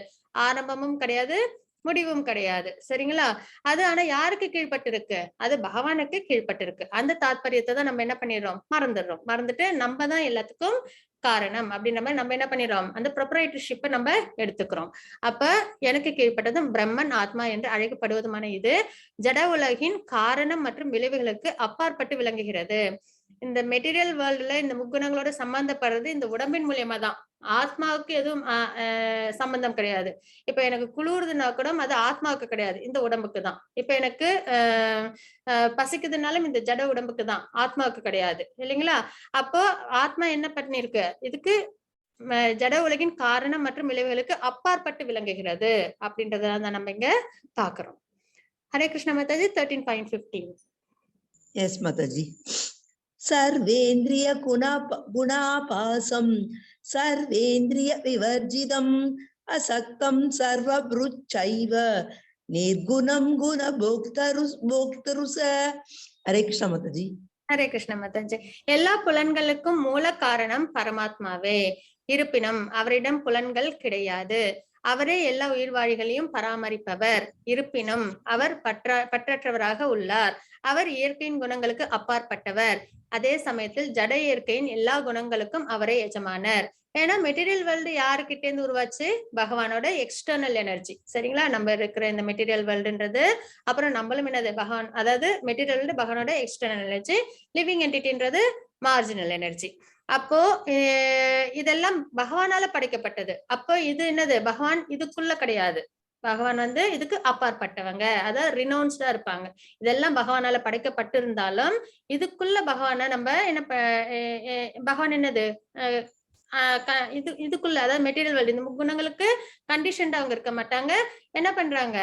ஆரம்பமும் கிடையாது முடிவும் கிடையாது. சரிங்களா? அது ஆனா யாருக்கு கீழ்பட்டு இருக்கு, அது பகவானுக்கு கீழ்பட்டு இருக்கு. அந்த தாத்பரியத்தை தான் நம்ம என்ன பண்ணிடுறோம், மறந்துடுறோம். மறந்துட்டு நம்ம தான் எல்லாத்துக்கும் காரணம் அப்படின்ற மாதிரி நம்ம என்ன பண்ணிடுறோம், அந்த ப்ரொப்ரைட்டர்ஷிப்பை நம்ம எடுத்துக்கிறோம். அப்ப எனக்கு கீழ்ப்பட்டதும் பிரம்மன் ஆத்மா என்று அழைக்கப்படுவதுமான இது ஜட உலகின் காரணம் மற்றும் விளைவுகளுக்கு அப்பாற்பட்டு விளங்குகிறது. இந்த மெட்டீரியல் வேர்ல்டுல இந்த முக்குணங்களோட சம்பந்தப்படுறது இந்த உடம்பின் மூலியமா தான். ஆத்மாவுக்கு எதுவும் சம்பந்தம் கிடையாது. இப்ப எனக்கு குளிர்துன்னா கூட அது ஆத்மாவுக்கு கிடையாது, இந்த உடம்புக்கு தான். இப்ப எனக்கு பசிக்குதுனாலும் இந்த ஜட உடம்புக்கு தான், ஆத்மாவுக்கு கிடையாது. இல்லைங்களா? அப்போ ஆத்மா என்ன பண்ணிருக்கு, இதுக்கு ஜட உலகின் காரணம் மற்றும் விளைவுகளுக்கு அப்பாற்பட்டு விளங்குகிறது அப்படின்றதான் நம்ம இங்க பாக்குறோம். Hare Krishna Mataji. 13.15. Yes, Mataji. Sarvendriya gunapasam sarvendriya vivarjidam asaktam sarvabruchaiva nirgunam guna bhoktarusa. Hare Krishna Mataji. Hare Krishna Mataji. எல்லா புலன்களுக்கும் மூல காரணம் பரமாத்மாவே. இருப்பினும் அவரிடம் புலன்கள் கிடையாது. அவரே எல்லா உயிர்வாழிகளையும் பராமரிப்பவர். இருப்பினும் அவர் பற்றற்றவராக உள்ளார். அவர் இயற்கையின் குணங்களுக்கு அப்பாற்பட்டவர். அதே சமயத்தில் ஜட இயற்கையின் எல்லா குணங்களுக்கும் அவரே எஜமானர். ஏன்னா மெட்டீரியல் வேர்ல்டு யாருக்கிட்டே இருந்து உருவாச்சு, பகவானோட எக்ஸ்டர்னல் எனர்ஜி. சரிங்களா? நம்ம இருக்கிற இந்த மெட்டீரியல் வேர்ல்டுன்றது, அப்புறம் நம்மளும் என்னது பகவான், அதாவது மெட்டீரியல் வேர்ல்டு பகவானோட எக்ஸ்டர்னல் எனர்ஜி, லிவிங் என்டிட்டின்றது மார்ஜினல் எனர்ஜி. அப்போ இதெல்லாம் பகவானால படைக்கப்பட்டது. அப்போ இது என்னது, பகவான் இதுக்குள்ள கிடையாது. பகவான் இதுக்கு அப்பாற்பட்டவங்க, அதாவது ரினௌன்ஸ்டா இருப்பாங்க. இதெல்லாம் பகவானால படைக்கப்பட்டிருந்தாலும் இதுக்குள்ள பகவான நம்ம என்ன பகவான் என்னது இதுக்குள்ள, அதாவது மெட்டீரியல் வேர்ல்டு இந்த முக்குணங்களுக்கு கண்டிஷன்டா அவங்க இருக்க மாட்டாங்க. என்ன பண்றாங்க,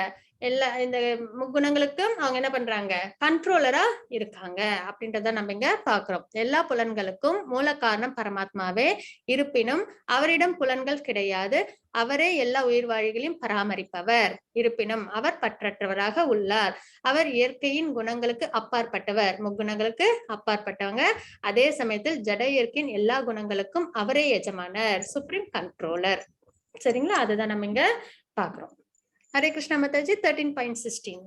எல்லா இந்த முக்குணங்களுக்கும் அவங்க என்ன பண்றாங்க, கண்ட்ரோலரா இருக்காங்க அப்படின்றத நம்ம இங்க பாக்குறோம். எல்லா புலன்களுக்கும் மூல காரணம் பரமாத்மாவே. இருப்பினும் அவரிடம் புலன்கள் கிடையாது. அவரே எல்லா உயிர்வாழிகளையும் பராமரிப்பவர். இருப்பினும் அவர் பற்றற்றவராக உள்ளார். அவர் இயற்கையின் குணங்களுக்கு அப்பாற்பட்டவர், முக்குணங்களுக்கு அப்பாற்பட்டவங்க. அதே சமயத்தில் ஜட இயற்கையின் எல்லா குணங்களுக்கும் அவரே எஜமானர், சுப்ரீம் கண்ட்ரோலர். சரிங்களா? அதுதான் நம்ம இங்க பாக்குறோம். Hare Krishna Mataji. 13.16.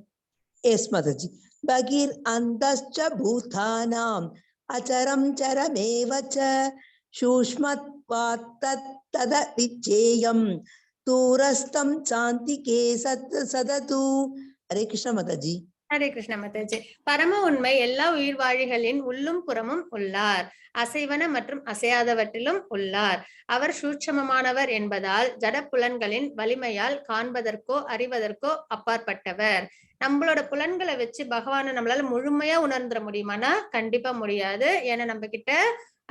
Yes, Mataji. Bagir andascha bhutanam acharam charamevacha shushmatvat tada vicheyam turastam chantike sadatu. Hare Krishna Mataji. Hare Krishna Mataji. பரம உண்மை எல்லா உயிர்வாழிகளின் உள்ளும் புறமும் உள்ளார். அசைவன மற்றும் அசையாதவற்றிலும் உள்ளார். அவர் சூட்சமமானவர் என்பதால் ஜட புலன்களின் வலிமையால் காண்பதற்கோ அறிவதற்கோ அப்பாற்பட்டவர். நம்மளோட புலன்களை வச்சு பகவானை நம்மளால முழுமையா உணர்ந்துட முடியுமானா கண்டிப்பா முடியாது. ஏன்னா நம்ம கிட்ட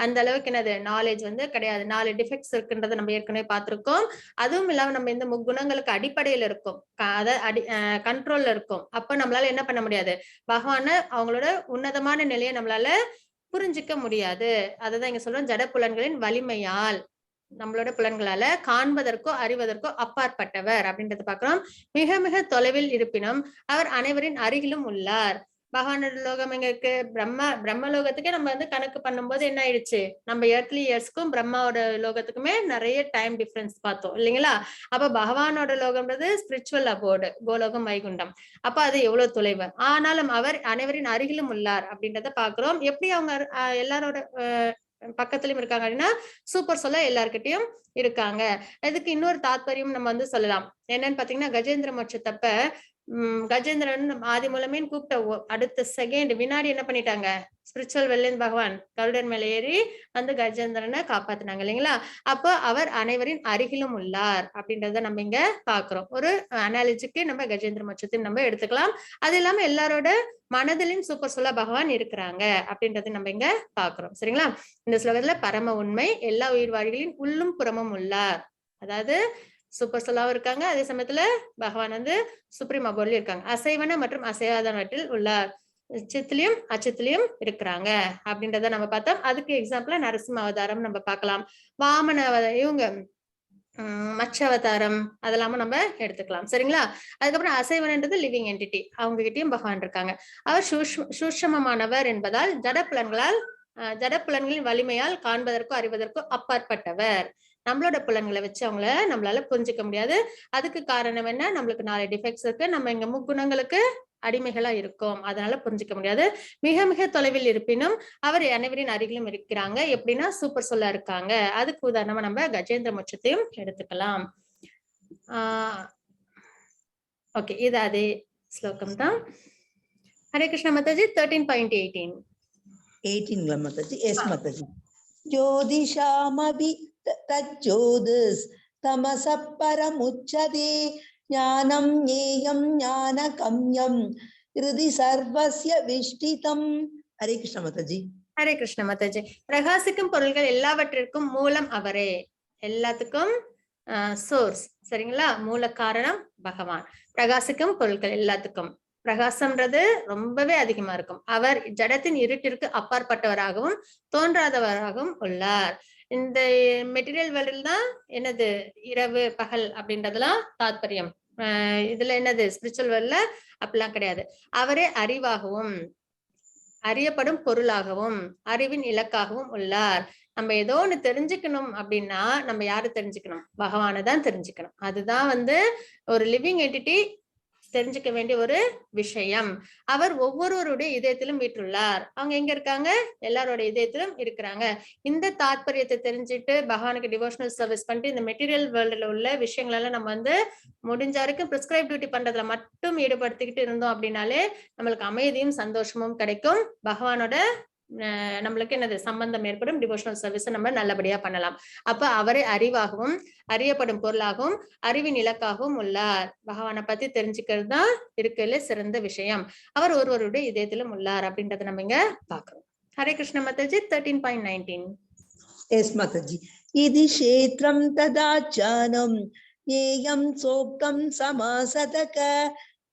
அந்த அளவுக்கு என்னது நாலேஜ் கிடையாது. 4 டிஃபெக்ட்ஸ் இருக்குன்றதை நம்ம ஏற்கனவே பார்த்திருக்கோம். அதுவும் இல்லாம நம்ம இந்த முக்குணங்களுக்கு அடிப்படையில இருக்கும், கண்ட்ரோல்ல இருக்கும். அப்ப நம்மளால என்ன பண்ண முடியாது, பகவான அவங்களோட உன்னதமான நிலையை நம்மளால புரிஞ்சிக்க முடியாது. அததான் இங்க சொல்றோம், ஜட புலன்களின் வலிமையால் நம்மளோட புலன்களால காண்பதற்கோ அறிவதற்கோ அப்பாற்பட்டவர் அப்படின்றத பாக்குறோம். மிக மிக தொலைவில் இருப்பினும் அவர் அனைவரின் அருகிலும் உள்ளார். பகவானோட லோகம் எங்க இருக்கு? பிரம்ம லோகத்துக்கே நம்ம வந்து கணக்கு பண்ணும்போது என்ன ஆயிடுச்சு, நம்ம எர்த்லி இயர்ஸ்க்கும் பிரம்மாவோட லோகத்துக்குமே நிறைய டைம் டிஃபரன்ஸ் பார்த்தோம் இல்லைங்களா? அப்ப பகவானோட லோகம்ன்றது ஸ்பிரிச்சுவல் அபோர்டு, கோலோகம் வைகுண்டம். அப்ப அது எவ்வளவு தொலைவு, ஆனாலும் அவர் அனைவரின் அருகிலும் உள்ளார் அப்படின்றத பாக்குறோம். எப்படி அவங்க எல்லாரோட பக்கத்துலயும் இருக்காங்க அப்படின்னா சூப்பர் சொல்ல எல்லார்கிட்டயும் இருக்காங்க. இதுக்கு இன்னொரு தாத்பரியம் நம்ம வந்து சொல்லலாம். என்னன்னு பாத்தீங்கன்னா, கஜேந்திர மோட்சத்தப்ப கஜேந்திரன் ஆதி மூலமே கூப்பிட்ட அடுத்த செகண்ட் வினாடி என்ன பண்ணிட்டாங்க, ஸ்பிரிச்சுவல் வெள்ளன் பகவான் கருடன் மேல ஏறி வந்து கஜேந்திரனை காப்பாத்தினாங்க இல்லைங்களா? அப்போ அவர் அனைவரின் அருகிலும் உள்ளார் அப்படின்றத நம்ம இங்க பாக்குறோம். ஒரு அனாலஜிக்கு நம்ம கஜேந்திர மோட்சத்தை நம்ம எடுத்துக்கலாம். அது இல்லாம எல்லாரோட மனதிலும் சூப்பர் சொல்ல பகவான் இருக்கிறாங்க அப்படின்றத நம்ம இங்க பாக்குறோம். சரிங்களா? இந்த ஸ்லோகத்துல பரம உண்மை எல்லா உயிர்வாழிகளின் உள்ளும் புறமும் உள்ளார். அதாவது சூப்பர் சொல்லாவும் இருக்காங்க, அதே சமயத்துல பகவான் வந்து சுப்ரீம் அபோர்ட்லயும் இருக்காங்க. அசைவன மற்றும் அசையாதவற்றில் உள்ளார், சித்திலையும் அச்சத்திலையும் இருக்கிறாங்க அப்படின்றத நம்ம பார்த்தோம். அதுக்கு எக்ஸாம்பிளா நரசிம்ம அவதாரம் நம்ம பார்க்கலாம். வாமன இவங்க மச்ச அவதாரம் அதெல்லாமும் நம்ம எடுத்துக்கலாம். சரிங்களா? அதுக்கப்புறம் அசைவன்ன்றது லிவிங் என்டிட்டி, அவங்க கிட்டயும் பகவான் இருக்காங்க. அவர் சூட்சமமானவர் என்பதால் ஜடப்புலன்களின் வலிமையால் காண்பதற்கோ அறிவதற்கோ அப்பாற்பட்டவர். நம்மளோட புலன்களை வச்சு அவங்கள நம்மளால புரிஞ்சுக்க முடியாது. அதுக்கு காரணம் என்ன, நம்மளுக்கு 4 டிஃபெக்ட்ஸ் இருக்கு, நம்ம இங்க முக்குணங்களுக்கு அடிமைகளா இருக்கும், அதனால புரிஞ்சுக்க முடியாது. மிக மிக தொலைவில் இருப்பினும் அவர் அனைவரின் அருகிலும் இருக்கிறாங்க. எப்படின்னா சூப்பர் சொல்ல இருக்காங்க. அதுக்கு உதாரணமா நம்ம கஜேந்திர மோட்சத்தையும் எடுத்துக்கலாம். ஓகே, இது அதே ஸ்லோகம் தான். ஹரே கிருஷ்ண மாதாஜி. 13.18 18 மாதாஜி. எஸ் மாதாஜி. ஜோதிஷாமபி தஜ்ஜோதிஸ் தமஸ பரமுச்சதே ஞானம் ஞேயம் ஞானகம்யம் ஹிருதி சர்வஸ்ய விஷ்டிதம். ஹரே கிருஷ்ண மாதாஜி. ஹரே கிருஷ்ண மாதாஜி. பிரகாசிக்கும் பொருள்கள் எல்லாவற்றிற்கும் மூலம் அவரே, எல்லாத்துக்கும் சோர்ஸ். சரிங்களா? மூல காரணம் பகவான். பிரகாசிக்கும் பொருட்கள் எல்லாத்துக்கும் பிரகாசம்ன்றது ரொம்பவே அதிகமா இருக்கும். அவர் ஜடத்தின் இருட்டிற்கு அப்பாற்பட்டவராகவும் தோன்றாதவராகவும் உள்ளார். இந்த மெட்டீரியல் வேர்ல்டில் தான் என்னது இரவு பகல் அப்படின்றதெல்லாம் தாத்பரியம். இதுல என்னது ஸ்பிரிச்சுவல் வேர்ல்ட்ல அப்படிலாம் கிடையாது. அவரே அறிவாகவும் அறியப்படும் பொருளாகவும் அறிவின் இலக்காகவும் உள்ளார். நம்ம ஏதோ ஒண்ணு தெரிஞ்சுக்கணும் அப்படின்னா நம்ம யாரு தெரிஞ்சுக்கணும், பகவானை தான் தெரிஞ்சுக்கணும். அதுதான் வந்து ஒரு லிவிங் என்டிட்டி தெரிஞ்சுக்க வேண்டிய ஒரு விஷயம். அவர் ஒவ்வொருவருடைய இதயத்திலும் வீற்றுள்ளார். அவங்க எங்க இருக்காங்க, எல்லாரோட இதயத்திலும் இருக்கிறாங்க. இந்த தாத்பரியத்தை தெரிஞ்சுட்டு பகவானுக்கு டிவோஷனல் சர்வீஸ் பண்ணிட்டு இந்த மெட்டீரியல் வேர்ல்டுல உள்ள விஷயங்கள் எல்லாம் நம்ம வந்து முடிஞ்ச வரைக்கும் பிரிஸ்கிரைப் டியூட்டி பண்றதுல மட்டும் ஈடுபடுத்திக்கிட்டு இருந்தோம் அப்படின்னாலே நம்மளுக்கு அமைதியும் சந்தோஷமும் கிடைக்கும். பகவானோட நம்மளுக்கு என்னது சம்பந்தம் ஏற்படும். டிவோஷனல் சர்வீஸ் நம்ம நல்லபடியா பண்ணலாம். அப்ப அவரை அறிவாகவும் அறியப்படும் பொருளாகவும் அறிவின் இலக்காகவும் உள்ளார். பகவானை பத்தி தெரிஞ்சுக்கிறது தான் இருக்கல சிறந்த விஷயம். அவர் ஒருவருடைய இதயத்திலும் உள்ளார் அப்படின்றத நம்ம இங்க பாக்குறோம். ஹரே கிருஷ்ண மாதாஜி. 13.19 எஸ் மாதாஜி. இது க்ஷேத்ரம் ததாச்சானம் ஏயம் சோக்தம் சமாசதக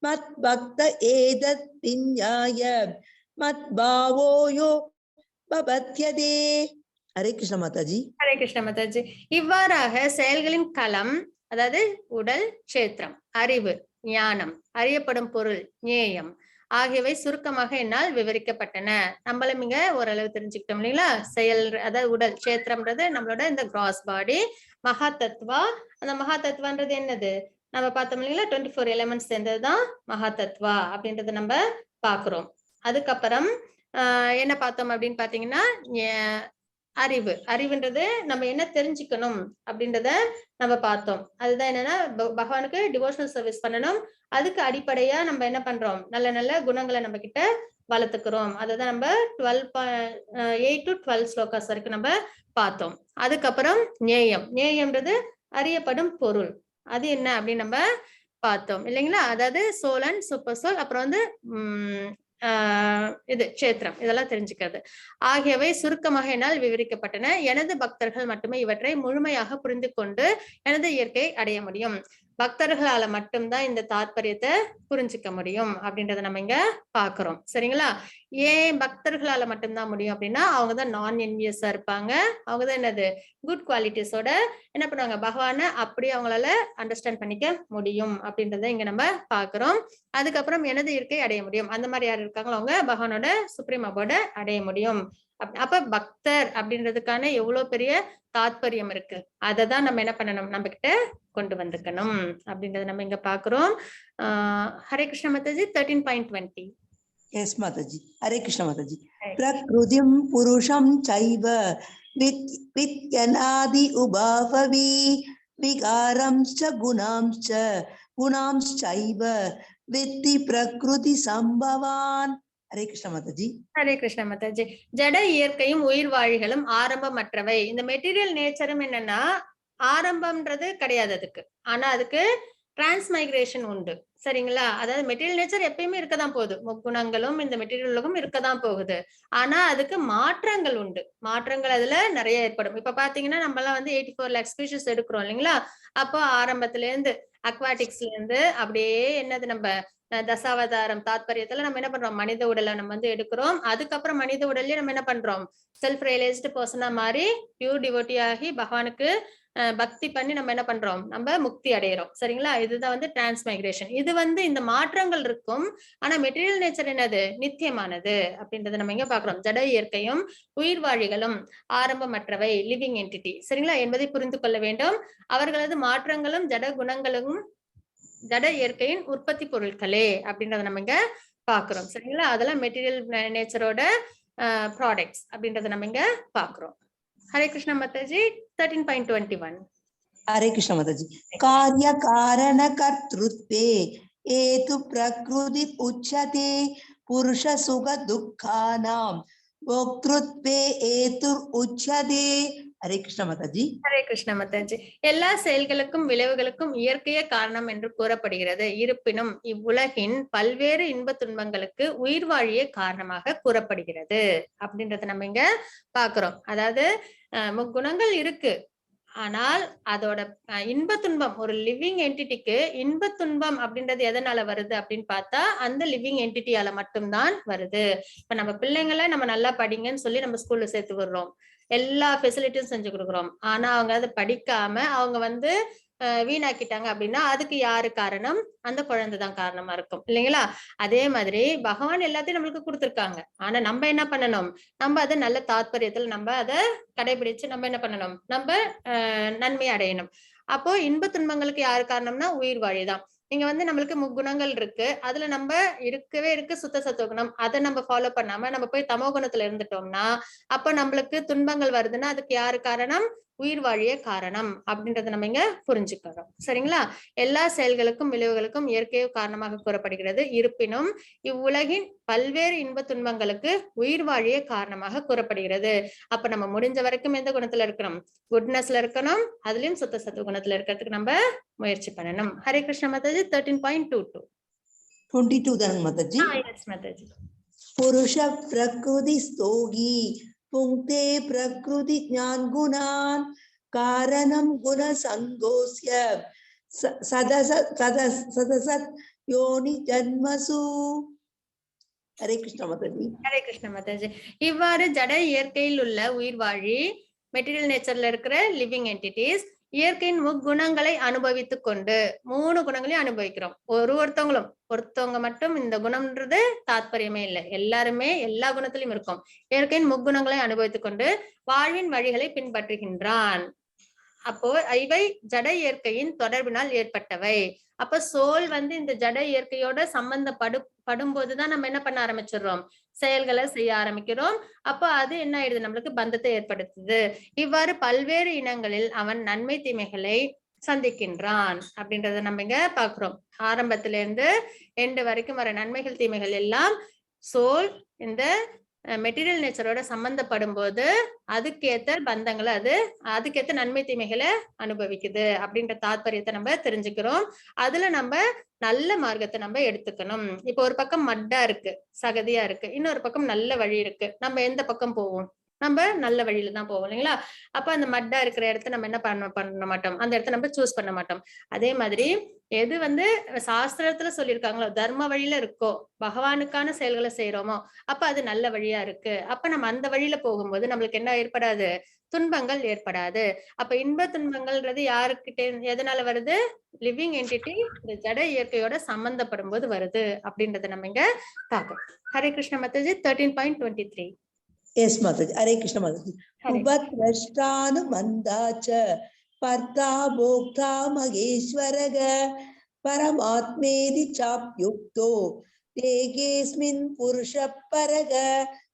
மத் பக்த ஏதத் விஞ்ஞாய மத் பாவோயோ பபத்யதே. ஹரே கிருஷ்ண மாதாஜி. ஹரே கிருஷ்ண மாதாஜி. இவ்வாறாக செயல்களின் களம், அதாவது உடல், க்ஷேத்திரம், அறிவு, ஞானம், அறியப்படும் பொருள், ஞேயம் ஆகியவை சுருக்கமாக என்னால் விவரிக்கப்பட்டன. நம்மளும் இங்க ஓரளவு தெரிஞ்சுக்கிட்டோம் இல்லைங்களா? செயல், அதாவது உடல், க்ஷேத்திரம்ன்றது நம்மளோட இந்த கிராஸ் பாடி. மகா தத்துவா, அந்த மகா தத்துவான்றது என்னது நம்ம பார்த்தோம் இல்லைங்களா? 24 எலிமெண்ட்ஸ் சேர்ந்ததுதான் மகா தத்துவா அப்படின்றத நம்ம பாக்குறோம். அதுக்கப்புறம் என்ன பார்த்தோம் அப்படின்னு பாத்தீங்கன்னா, அறிவு. அறிவுன்றது நம்ம என்ன தெரிஞ்சுக்கணும் அப்படின்றத நம்ம பார்த்தோம். அதுதான் என்னன்னா பகவானுக்கு டிவோஷனல் சர்வீஸ் பண்ணணும். அதுக்கு அடிப்படையா நம்ம என்ன பண்றோம், நல்ல நல்ல குணங்களை நம்ம கிட்ட வளர்த்துக்கிறோம். அதுதான் நம்ம 8 to 12 ஸ்லோகாஸ் வரைக்கும் நம்ம பார்த்தோம். அதுக்கப்புறம் ஞேயம். ஞேயம்ன்றது அறியப்படும் பொருள். அது என்ன அப்படின்னு நம்ம பார்த்தோம் இல்லைங்களா? அதாவது சோல் அண்ட் சூப்பர் சோல், அப்புறம் வந்து இது க்ஷேத்திரம், இதெல்லாம் தெரிஞ்சுக்கிறது ஆகியவை சுருக்கமாக என்னால் விவரிக்கப்பட்டன. எனது பக்தர்கள் மட்டுமே இவற்றை முழுமையாக புரிந்து கொண்டு எனது இயற்கையை அடைய முடியும். பக்தர்களால மட்டும்தான் இந்த தாத்பரியத்தை புரிஞ்சுக்க முடியும் அப்படின்றத நம்ம இங்க பாக்குறோம். சரிங்களா? ஏன் பக்தர்களால மட்டும்தான் முடியும் அப்படின்னா அவங்கதான் நான் என்வியஸா இருப்பாங்க. அவங்கதான் என்னது குட் குவாலிட்டிஸோட என்ன பண்ணுவாங்க, பகவானை அப்படி அவங்களால அண்டர்ஸ்டாண்ட் பண்ணிக்க முடியும் அப்படின்றத இங்க நம்ம பாக்குறோம். அதுக்கப்புறம் எனது இருக்கை அடைய முடியும். அந்த மாதிரி யார் இருக்காங்களோ அவங்க பகவானோட சுப்ரீம் அபோர்ட அடைய முடியும். அப்ப பக்தர் அப்படின்றதுக்கான எவ்வளவு பெரிய தாத்பரியம் இருக்கு, அததான் நம்ம என்ன பண்ணணும், நம்ம கிட்ட கொண்டு வந்துக்கணும் அப்படின்றத நம்ம இங்க பாக்குறோம். Hare Krishna Mataji 13.20. Yes, Mataji. Hare Krishna, Mataji. Prakrutim purusham chaiva vityanadi ubhavavi vikaramscha gunamschaiva vitti prakruti sambhavan. Hare Krishna, Mataji. Hare Krishna Mataji. ஜட இயற்கையும் உயிர் வாழிகளும் ஆரம்பமற்றவை. இந்த மெட்டீரியல் நேச்சரும் என்னன்னா ஆரம்பம்ன்றது கிடையாது அதுக்கு, ஆனா அதுக்கு டிரான்ஸ்மைக்ரேஷன் உண்டு. சரிங்களா? அதாவது மெட்டீரியல் நேச்சர் எப்பயுமே இருக்கதான் போகுது, முக்குணங்களும் இந்த மெட்டீரியல் உலகம் இருக்கதான் போகுது. ஆனா அதுக்கு மாற்றங்கள் உண்டு. மாற்றங்கள் அதுல நிறைய ஏற்படும். இப்ப பாத்தீங்கன்னா நம்ம எல்லாம் வந்து 84 lakh ஸ்பீஷிஸ் எடுக்கிறோம் இல்லைங்களா? அப்போ ஆரம்பத்துல இருந்து அக்வாட்டிக்ஸ்ல இருந்து அப்படியே என்னது நம்ம தசாவதாரம் தாத்பரியத்துல நம்ம என்ன பண்றோம், மனித உடலை நம்ம வந்து எடுக்கிறோம். அதுக்கப்புறம் மனித உடல்லயே நம்ம என்ன பண்றோம், செல்ஃப் ரியலைஸ்டு பர்சனா மாறி பியூர் டிவோட்டி ஆகி பகவானுக்கு பக்தி பண்ணி நம்ம என்ன பண்றோம், நம்ம முக்தி அடையிறோம். சரிங்களா? இதுதான் வந்து டிரான்ஸ்மைக்ரேஷன். இது வந்து இந்த மாற்றங்கள் இருக்கும். ஆனா மெட்டீரியல் நேச்சர் என்னது, நித்தியமானது அப்படின்றத நம்ம இங்க பாக்குறோம். ஜட இயற்கையும் உயிர் வாழிகளும் ஆரம்பமற்றவை, லிவிங் என்டிட்டி. சரிங்களா என்பதை புரிந்து கொள்ள வேண்டும். அவர்களது மாற்றங்களும் ஜட குணங்களும் ஜட இயற்கையின் உற்பத்தி பொருட்களே அப்படின்றத நம்ம இங்க பாக்குறோம். சரிங்களா? அதெல்லாம் மெட்டீரியல் நேச்சரோட ப்ராடக்ட்ஸ் அப்படின்றத நம்ம இங்க பாக்குறோம். Hare Krishna Mataji 13.21. Hare Krishna, Mataji. Karya karana kartrutve etu prakriti uchyate purusha sukha dukkhanam bhoktrutve etu uchyate. Hare Krishna, Mataji. Hare Krishna Mataji. எல்லா செயல்களுக்கும் விளைவுகளுக்கும் இயற்கையே காரணம் என்று கூறப்படுகிறது. இருப்பினும் இவ்வுலகின் பல்வேறு இன்ப துன்பங்களுக்கு உயிர் வாழியே காரணமாக கூறப்படுகிறது அப்படின்றத நம்ம இங்க பாக்குறோம். அதாவது முக்குணங்கள் இருக்கு, ஆனால் அதோட இன்ப துன்பம், ஒரு லிவிங் என்டிட்டிக்கு இன்ப துன்பம் அப்படின்றது எதனால வருது அப்படின்னு பார்த்தா அந்த லிவிங் என்டிட்டியால மட்டும்தான் வருது. இப்ப நம்ம பிள்ளைங்களை நம்ம நல்லா படிங்கன்னு சொல்லி நம்ம ஸ்கூல்ல சேர்த்து விடுறோம், எல்லா ஃபெசிலிட்டியும் செஞ்சு கொடுக்குறோம். ஆனா அவங்க அதை படிக்காம அவங்க வந்து வீணாக்கிட்டாங்க அப்படின்னா அதுக்கு யாரு காரணம், அந்த குழந்தை தான் காரணமா இருக்கும் இல்லைங்களா? அதே மாதிரி பகவான் எல்லாத்தையும் நம்மளுக்கு கொடுத்துருக்காங்க. ஆனா நம்ம என்ன பண்ணணும், நம்ம அதை நல்ல தாத்பரியத்துல நம்ம அதை கடைபிடிச்சு நம்ம என்ன பண்ணணும், நம்ம நன்மை அடையணும். அப்போ இன்ப துன்பங்களுக்கு யாரு காரணம்னா உயிர் வாழிதான். இங்க வந்து நம்மளுக்கு முக்குணங்கள் இருக்கு, அதுல நம்ம இருக்கு சுத்த சத்துவ குணம், அதை நம்ம ஃபாலோ பண்ணாம நம்ம போய் தமோ குணத்துல இருந்துட்டோம்னா அப்ப நம்மளுக்கு துன்பங்கள் வருதுன்னா அதுக்கு யாரு காரணம், உயிர் வாழிய காரணம் அப்படின்றத நம்ம இங்க புரிஞ்சுக்கிறோம். சரிங்களா? எல்லா செயல்களுக்கும் விளைவுகளுக்கும் இயற்கையோ காரணமாக கூறப்படுகிறது. இருப்பினும் இவ்வுலகின் பல்வேறு இன்ப துன்பங்களுக்கு உயிர் வாழிய காரணமாக கூறப்படுகிறது. அப்ப நம்ம முடிஞ்ச வரைக்கும் எந்த குணத்துல இருக்கணும், குட்னஸ்ல இருக்கணும், அதுலயும் சுத்த சத்துவ குணத்துல இருக்கிறதுக்கு நம்ம முயற்சி பண்ணணும். ஹரே கிருஷ்ண மாதாஜி 13.22. 22 தானங்க மாதாஜி? Yes, மாதாஜி. புருஷ பிரகிருதி ஸ்தோகி புங்க்தே பிரகிருதி ஞான் குணான் காரணம் குண சங்கோஸ்ய சதசத் யோனி ஜன்மசு. ஹரே கிருஷ்ண மாதாஜி. ஹரே கிருஷ்ண மாதாஜி. இவ்வாறு ஜட இயற்கையில் உள்ள உயிர் வாழி, மெட்டீரியல் நேச்சர்ல இருக்கிற லிவிங் என்டிட்டிஸ் இயற்கையின் முக்குணங்களை அனுபவித்துக் கொண்டு, 3 குணங்களையும் அனுபவிக்கிறோம். ஒருத்தவங்க மட்டும் இந்த குணம்ன்றது தாத்பரியமே இல்லை, எல்லாருமே எல்லா குணத்திலும் இருக்கும். இயற்கையின் முக்குணங்களை அனுபவித்துக் கொண்டு வாழ்வின் வழிகளை பின்பற்றுகின்றான். அப்போ இவை ஜட இயற்கையின் தொடர்பினால் ஏற்பட்டவை. அப்ப சோல் வந்து இந்த ஜட இயற்கையோட சம்பந்தப்படும் போதுதான் நம்ம என்ன பண்ண ஆரம்பிச்சிடுறோம், செயல்களை செய்ய ஆரம்பிக்கிறோம். அப்போ அது என்ன ஆயிடுது, நம்மளுக்கு பந்தத்தை ஏற்படுத்துது. இவ்வாறு பல்வேறு இனங்களில் அவன் நன்மை தீமைகளை சந்திக்கின்றான் அப்படின்றத நம்ம இங்க பாக்குறோம். ஆரம்பத்துல இருந்து எண்டு வரைக்கும் வர நன்மைகள் தீமைகள் எல்லாம் சோல் இந்த மெட்டீரியல் நேச்சரோட சம்பந்தப்படும் போது அதுக்கேத்த பந்தங்களை அதுக்கேத்த நன்மை தீமைகளை அனுபவிக்குது அப்படின்ற தாத்பரியத்தை நம்ம தெரிஞ்சுக்கிறோம். அதுல நம்ம நல்ல மார்க்கத்தை நம்ம எடுத்துக்கணும். இப்போ ஒரு பக்கம் மட்டா இருக்கு, சகதியா இருக்கு, இன்னொரு பக்கம் நல்ல வழி இருக்கு, நம்ம எந்த பக்கம் போவோம், நம்ம நல்ல வழியில தான் போவோம் இல்லைங்களா? அப்ப அந்த மட்டா இருக்கிற இடத்த நம்ம என்ன பண்ண மாட்டோம், அந்த இடத்த நம்ம சூஸ் பண்ண மாட்டோம். அதே மாதிரி எது சாஸ்திரத்துல சொல்லியிருக்காங்களோ தர்ம வழியில இருக்கோ, பகவானுக்கான செயல்களை செய்யறோமோ, அப்ப அது நல்ல வழியா இருக்கு. அப்ப நம்ம அந்த வழியில போகும்போது நம்மளுக்கு என்ன ஏற்படாது, துன்பங்கள் ஏற்படாது. அப்ப இன்ப துன்பங்கள்ன்றது யாருக்கிட்ட எதனால வருது, லிவிங் என்டிட்டி இந்த ஜட இயற்கையோட சம்பந்தப்படும் போது வருது அப்படின்றத நம்ம இங்க பார்க்கணும். Hare Krishna Mataji 13.23. Yes, Mataji. Hare Krishna Mataji. Ubhatrashtanu mandacha partha bhokta mageshwaraga paramatmedi chapyukto tegesmin purusha paraga.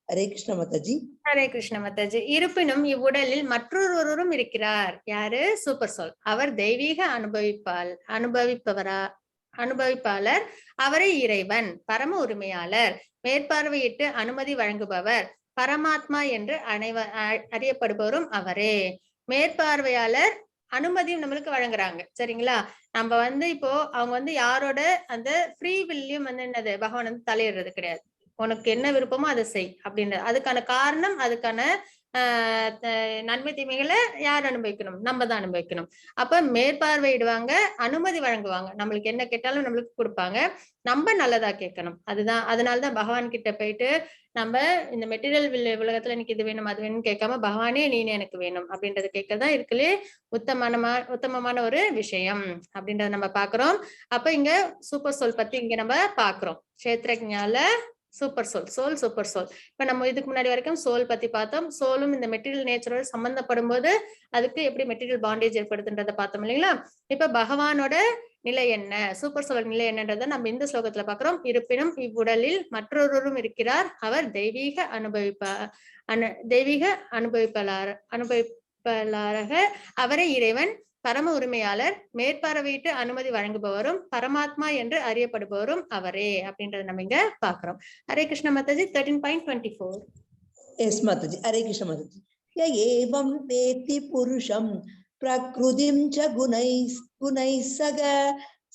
Hare Krishna Mataji. Hare Krishna Mataji. இருப்பினும் இவ்வுடலில் மற்றொருவரும் இருக்கிறார். யாரு? Super soul. அவர் தெய்வீக அனுபவிப்பாளர். அவரே இறைவன், பரம உரிமையாளர், மேற்பார்வையிட்டு அனுமதி வழங்குபவர், பரமாத்மா என்று அறியப்படுபவரும் அவரே. மேற்பார்வையாளர் அனுமதியும் நம்மளுக்கு வழங்குறாங்க. சரிங்களா? நம்ம இப்போ அவங்க யாரோட அந்த ஃப்ரீ வில்லியும் என்னது, பகவான் தலையிடுறது கிடையாது. உனக்கு என்ன விருப்பமோ அதை செய் அப்படின்றது. அதுக்கான காரணம், அதுக்கான நன்மை தீமைகளை யார் அனுபவிக்கணும், நம்ம தான் அனுபவிக்கணும். அப்ப மேற்பார்வையிடுவாங்க, அனுமதி வழங்குவாங்க. நம்மளுக்கு என்ன கேட்டாலும் நம்மளுக்கு கொடுப்பாங்க. நம்ம நல்லதா கேட்கணும். அதனாலதான் பகவான் கிட்ட போயிட்டு நம்ம இந்த மெட்டீரியல் உலகத்துல எனக்கு இது வேணும் அது வேணும்னு கேட்காம, பகவானே நீனே எனக்கு வேணும் அப்படின்றத கேட்கறதா இருக்குல்லே உத்தமமான ஒரு விஷயம் அப்படின்றத நம்ம பாக்குறோம். அப்ப இங்க சூப்பர் சோல் பத்தி இங்க நம்ம பாக்குறோம். கஷேத்ரஜ்ஞால சூப்பர் சோல் சூப்பர் சோல். இப்ப நம்ம இதுக்கு முன்னாடி வரைக்கும் சோல் பத்தி பார்த்தோம். சோலும் இந்த மெட்டீரியல் நேச்சரோட சம்பந்தப்படும் போது அதுக்கு எப்படி மெட்டீரியல் பாண்டேஜ் ஏற்படுதுன்றதை பார்த்தோம் இல்லைங்களா? இப்ப பகவானோட நிலை என்ன, சூப்பர் சோல் நிலை என்னன்றதை நம்ம இந்த ஸ்லோகத்துல பாக்குறோம். இருப்பினும் இவ்வுடலில் மற்றொருவரும் இருக்கிறார். அவர் தெய்வீக அனுபவிப்பாளராக, அவரே இறைவன், பரம உரிமையாளர், மேற்பார்வையிட்டு அனுமதி வழங்குபவரும், பரமாத்மா என்று அறியப்படுபவரும் அவரே அப்படின்றத நம்ம இங்க பாக்குறோம். Hare Krishna Mataji 13.24. Yes, Mataji. Hare Krishna Mataji. Ya evam veti purusham prakrutim cha gunais saga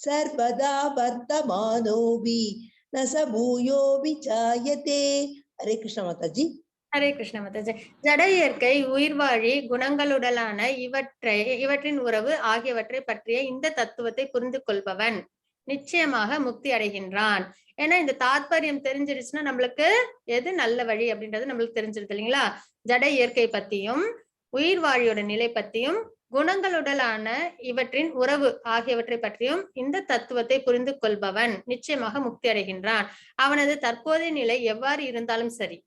sarvada vartamanobi nasa bhuyo vichayate. Hare Krishna Mataji. Hare Krishna Mataji. ஜட இயற்கை, உயிர்வாழி, குணங்களுடனான இவற்றின் உறவு ஆகியவற்றை பற்றிய இந்த தத்துவத்தை புரிந்து கொள்பவன் நிச்சயமாக முக்தி அடைகின்றான். ஏன்னா இந்த தாத்பரியம் தெரிஞ்சிருச்சுன்னா நம்மளுக்கு எது நல்ல வழி அப்படின்றது நம்மளுக்கு தெரிஞ்சிருது இல்லைங்களா? ஜட இயற்கை பத்தியும், உயிர்வாழியோட நிலை பத்தியும், குணங்களுடனான இவற்றின் உறவு ஆகியவற்றை பற்றியும் இந்த தத்துவத்தை புரிந்து கொள்பவன் நிச்சயமாக முக்தி அடைகின்றான். அவனது தற்போதைய நிலை எவ்வாறு இருந்தாலும் சரி,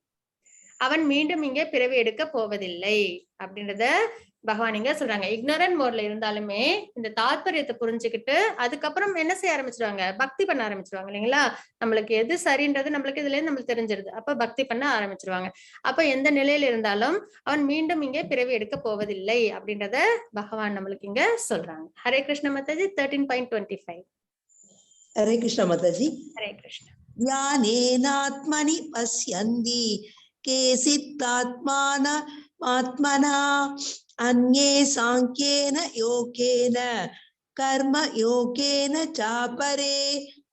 அவன் மீண்டும் இங்கே பிறவி எடுக்க போவதில்லை அப்படின்றத பகவான் இங்க சொல்றாங்க. இக்னோரன்ட் மோட்ல இருந்தாலுமே இந்த தாத்பரியத்தை புரிஞ்சுக்கிட்டு அதுக்கப்புறம் என்ன செய்ய ஆரம்பிச்சிருவாங்க, பக்தி பண்ண ஆரம்பிச்சிருவாங்க இல்லைங்களா? நம்மளுக்கு எது சரின்றது நம்மளுக்கு இதுல இருந்து நம்மளுக்கு தெரிஞ்சிருது. அப்ப பக்தி பண்ண ஆரம்பிச்சிருவாங்க. அப்ப எந்த நிலையில இருந்தாலும் அவன் மீண்டும் இங்கே பிறவி எடுக்க போவதில்லை அப்படின்றத பகவான் நம்மளுக்கு இங்க சொல்றாங்க. Hare Krishna Mataji 13.25. Hare Krishna Mataji. Hare Krishna. ஞானேனாத்மனி பஸ்யந்தி கேசித்தாத்மான ஆத்மனா அன்யே சாங்கியேன யோகேன கர்ம யோகேன சாபரே.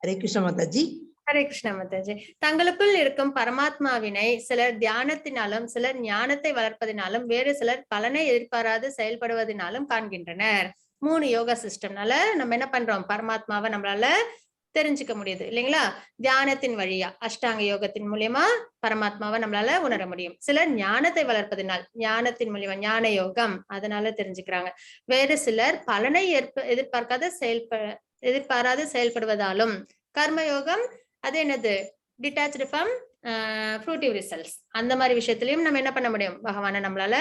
ஹரே கிருஷ்ண மாதாஜி. ஹரே கிருஷ்ண மாதாஜி. தங்களுக்குள் இருக்கும் பரமாத்மாவினை சிலர் தியானத்தினாலும், சிலர் ஞானத்தை வளர்ப்பதினாலும், வேறு சிலர் பலனை எதிர்பாராது செயல்படுவதனாலும் காண்கின்றனர். 3 யோகா சிஸ்டம்னால நம்ம என்ன பண்றோம், பரமாத்மாவை நம்மளால தெரிஞ்சுக்க முடியுது இல்லைங்களா? தியானத்தின் வழியா, அஷ்டாங்க யோகத்தின் மூலியமா பரமாத்மாவை நம்மளால உணர முடியும். சிலர் ஞானத்தை வளர்ப்பதனால், ஞானத்தின் மூலியமா ஞான யோகம், அதனால தெரிஞ்சுக்கிறாங்க. வேறு சிலர் பலனை எதிர்பாராது செயல்படுவதாலும், கர்மயோகம் அது என்னது, டிட்டாச்டு ஃப்ரம் ஃப்ரூட்டிவ் ரிசல்ட்ஸ், அந்த மாதிரி விஷயத்திலயும் நம்ம என்ன பண்ண முடியும், பகவானை நம்மளால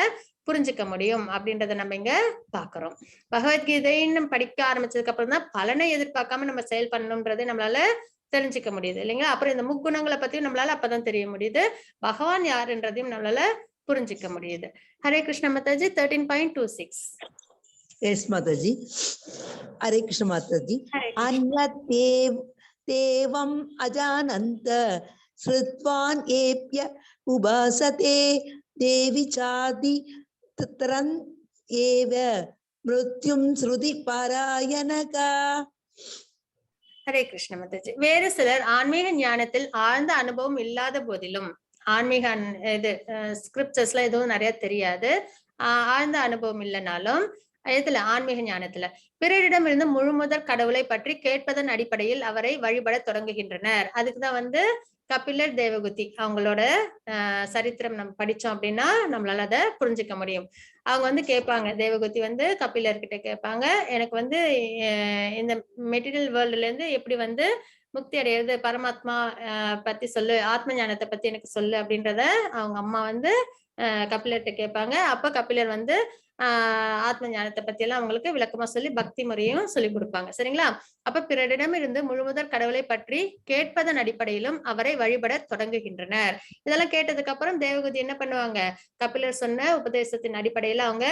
புரிஞ்சுக்க முடியும் அப்படின்றத நம்ம இங்க பாக்குறோம். பகவத்கீதைன்னு படிக்க ஆரம்பிச்சதுக்கு அப்புறம் தான் பலனை எதிர்பார்க்காம நம்ம செயல் பண்ணணும்ன்றதை நம்மளால தெரிஞ்சுக்க முடியுது இல்லைங்களா? அப்புறம் இந்த முக்குணங்களை பத்தியும் நம்மளால அப்பதான் தெரிய முடியுது, பகவான் யாருன்றதையும் நம்மளால புரிஞ்சுக்க முடியுது. Hare Krishna Mataji 13.26. Yes, Mataji. Hare Krishna Mataji. தேவம் அஜானந்த ஸ்ருத்வான் ஏப்ய உபாசதே தேவி சாதி தத்ரன் ஏவ மிருத்யும் ஸ்ருதி பாராயணகா. ஹரே கிருஷ்ண மாதாஜி. வேறு சிலர் ஆன்மீக ஞானத்தில் ஆழ்ந்த அனுபவம் இல்லாத போதிலும், ஆன்மீக இது ஸ்கிரிப்சர்ஸ்ல எதுவும் நிறைய தெரியாது, ஆழ்ந்த அனுபவம் இல்லைனாலும் இதுல ஆன்மீக ஞானத்துல பிறரிடமிருந்து முழுமுதற் கடவுளை பற்றி கேட்பதன் அடிப்படையில் அவரை வழிபட தொடங்குகின்றனர். அதுக்குதான் வந்து கபிலர், தேவகுதி அவங்களோட சரித்திரம் நம்ம படிச்சோம் அப்படின்னா நம்மளால அதை புரிஞ்சுக்க முடியும். அவங்க வந்து கேட்பாங்க, தேவகுதி வந்து கபிலர்கிட்ட கேட்பாங்க, எனக்கு வந்து இந்த மெட்டீரியல் வேர்ல்டுல இருந்து எப்படி வந்து முக்தி அடையிறது, பரமாத்மா பத்தி சொல்லு, ஆத்ம ஞானத்தை பத்தி எனக்கு சொல்லு அப்படின்றத அவங்க அம்மா வந்து கபிலர்கிட்ட கேட்பாங்க. அப்ப கபிலர் வந்து ஆத்ம ஞானத்தை பத்தி எல்லாம் அவங்களுக்கு விளக்கமா சொல்லி பக்தி முறையும் சொல்லி கொடுப்பாங்க. சரிங்களா? அப்ப பிறரிடம் இருந்து முழுமுதற் கடவுளை பற்றி கேட்பதன் அடிப்படையிலும் அவரை வழிபட தொடங்குகின்றனர். இதெல்லாம் கேட்டதுக்கு அப்புறம் தேவகுதி என்ன பண்ணுவாங்க, கபிலர் சொன்ன உபதேசத்தின் அடிப்படையில அவங்க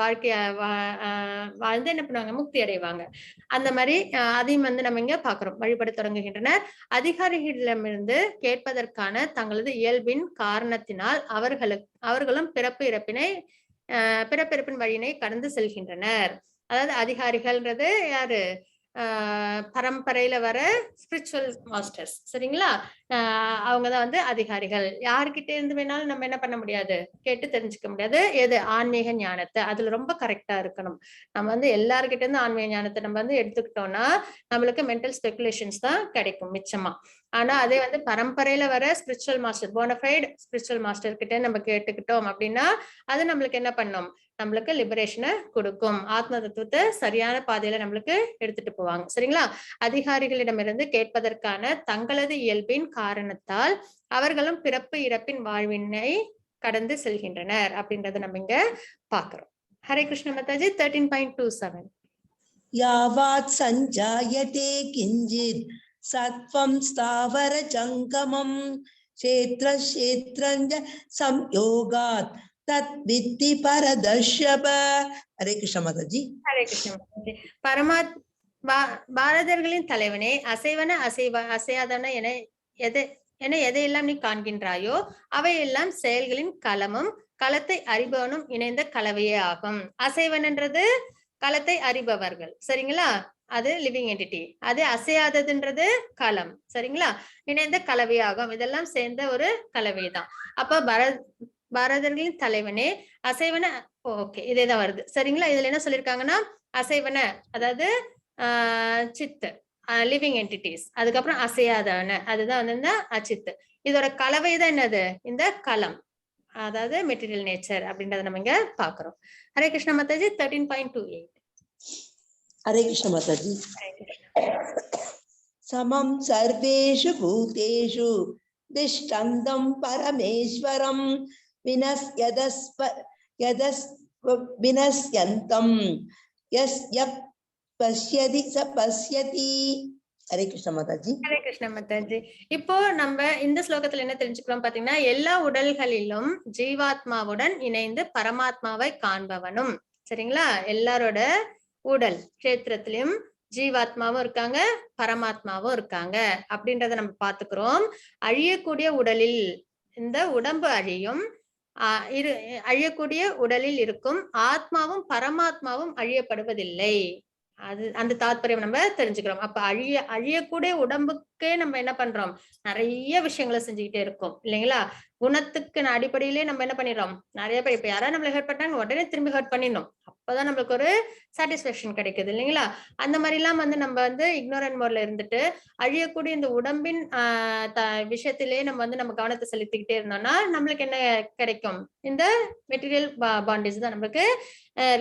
வாழ்க்கைய வாழ்ந்து என்ன பண்ணுவாங்க, முக்தி அடைவாங்க. அந்த மாதிரி அதையும் வந்து நம்ம இங்க பாக்குறோம், வழிபட தொடங்குகின்றனர். அதிகாரிகளிடமிருந்து கேட்பதற்கான தங்களது இயல்பின் காரணத்தினால் அவர்களும் பிறப்பிறப்பின் வழியினை கடந்து செல்கின்றனர். அதாவது அதிகாரிகள்ன்றது யாரு, பரம்பரையில வர ஸ்பிரிச்சுவல் மாஸ்டர்ஸ். சரிங்களா? அவங்கதான் வந்து அதிகாரிகள். யாருக்கிட்ட இருந்து வேணாலும் நம்ம என்ன பண்ண முடியாது, கேட்டு தெரிஞ்சுக்க முடியாது. எது, ஆன்மீக ஞானத்தை. அதுல ரொம்ப கரெக்டா இருக்கணும். நம்ம வந்து எல்லாருக்கிட்ட இருந்து ஆன்மீக ஞானத்தை நம்ம வந்து எடுத்துக்கிட்டோம்னா நம்மளுக்கு மென்டல் ஸ்பெகுலேஷன்ஸ் தான் கிடைக்கும் மிச்சமா. ஆனா அதே வந்து பரம்பரையில வர spiritual master, bonafide spiritual master கிட்ட நம்ம கேட்டுக்கிட்டோம் அப்படின்னா அது நம்மளுக்கு என்ன பண்ணும், நம்மளுக்கு லிபரேஷனை கொடுக்கும், ஆத்ம தத்துவத்தை சரியான பாதையில நம்மளுக்கு எடுத்துட்டு போவாங்க. சரிங்களா? அதிகாரிகளிடமிருந்து கேட்பதற்கான தங்களது இயல்பின் காரணத்தால் அவர்களும் பிறப்பு இறப்பின் வாழ்வினை கடந்து செல்கின்றனர் அப்படின்றத நம்ம இங்க பாக்குறோம். ஹரே கிருஷ்ண மாதாஜி. 13.27 யாவாத் சஞ்சாயதே கிஞ்சித் சத்வம் ஸ்தாவர ஜங்கமம் க்ஷேத்ரஞ்ச சம்யோகாத் தத் வித்தி பரதர்ஷப. ஹரே கிருஷ்ண மாதாஜி. ஹரே கிருஷ்ண மாதாஜி. பாரதர்களின் தலைவனே, அசையாதன என எதையெல்லாம் நீ காண்கின்றாயோ அவையெல்லாம் செயல்களின் களமும் களத்தை அறிபவனும் இணைந்த கலவையே ஆகும். அசைவன்ன்றது களத்தை அறிபவர்கள். சரிங்களா? அது லிவிங் என்டிட்டி. அது அசையாததுன்றது களம். சரிங்களா? இணைந்த கலவையாகும். இதெல்லாம் சேர்ந்த ஒரு கலவை தான். அப்ப பாரதர்களின் தலைவனே அசைவன, ஓகே இதேதான் வருது. சரிங்களா? இதுல என்ன சொல்லிருக்காங்கன்னா அசைவன அதாவது சித்து, லிவிங் என்டிட்டிஸ். அதுக்கப்புறம் அசையாதவன அதுதான் வந்து இந்த அச்சித்து. இதோட கலவை தான் என்னது, இந்த களம், அதாவது மெட்டீரியல் நேச்சர் அப்படின்றத நம்ம இங்க பாக்குறோம். ஹரே கிருஷ்ண மாதாஜி. 13.28 ஹரே கிருஷ்ண மாதாஜி. சமம் சர்வேஷு பூதேஷு திஷ்டந்தம் பரமேஸ்வரம் வினஸ்யந்தம் யஸ்ய பஷ்யதி ச பஷ்யதி. ஹரே கிருஷ்ண மாதாஜி. ஹரே கிருஷ்ண மாதாஜி. இப்போ நம்ம இந்த ஸ்லோகத்துல என்ன தெரிஞ்சுக்கிறோம் பாத்தீங்கன்னா, எல்லா உடல்களிலும் ஜீவாத்மாவுடன் இணைந்து பரமாத்மாவை காண்பவனும். சரிங்களா? எல்லாரோட உடல் கஷேத்திரத்திலும் ஜீவாத்மாவும் இருக்காங்க, பரமாத்மாவும் இருக்காங்க அப்படின்றத நம்ம பாத்துக்கிறோம். அழியக்கூடிய உடலில் இந்த உடம்பு அழியும், அழியக்கூடிய உடலில் இருக்கும் ஆத்மாவும் பரமாத்மாவும் அழியப்படுவதில்லை. அது அந்த தாத்பரியம் நம்ம தெரிஞ்சுக்கிறோம். அப்ப அழியக்கூடிய உடம்புக்கே நம்ம என்ன பண்றோம், நிறைய விஷயங்களை செஞ்சுக்கிட்டே இருக்கோம் இல்லைங்களா? குணத்துக்கு அடிப்படையிலே நம்ம என்ன பண்ணிடுறோம், நிறைய பேர் இப்ப யாராவது நம்மளை ஹர்ட் பண்ணாங்க உடனே திரும்பி ஹர்ட் பண்ணிடணும், அப்பதான் நம்மளுக்கு ஒரு சாட்டிஸ்பேக்ஷன் கிடைக்குது இல்லைங்களா? அந்த மாதிரி எல்லாம் வந்து நம்ம வந்து இக்னோரன்ட் மோட்ல இருந்துட்டு அழியக்கூடிய இந்த உடம்பின் விஷயத்திலேயே நம்ம வந்து நம்ம கவனத்தை செலுத்திக்கிட்டே இருந்தோம்னா நம்மளுக்கு என்ன கிடைக்கும், இந்த மெட்டீரியல் பாண்டேஜ் தான் நம்மளுக்கு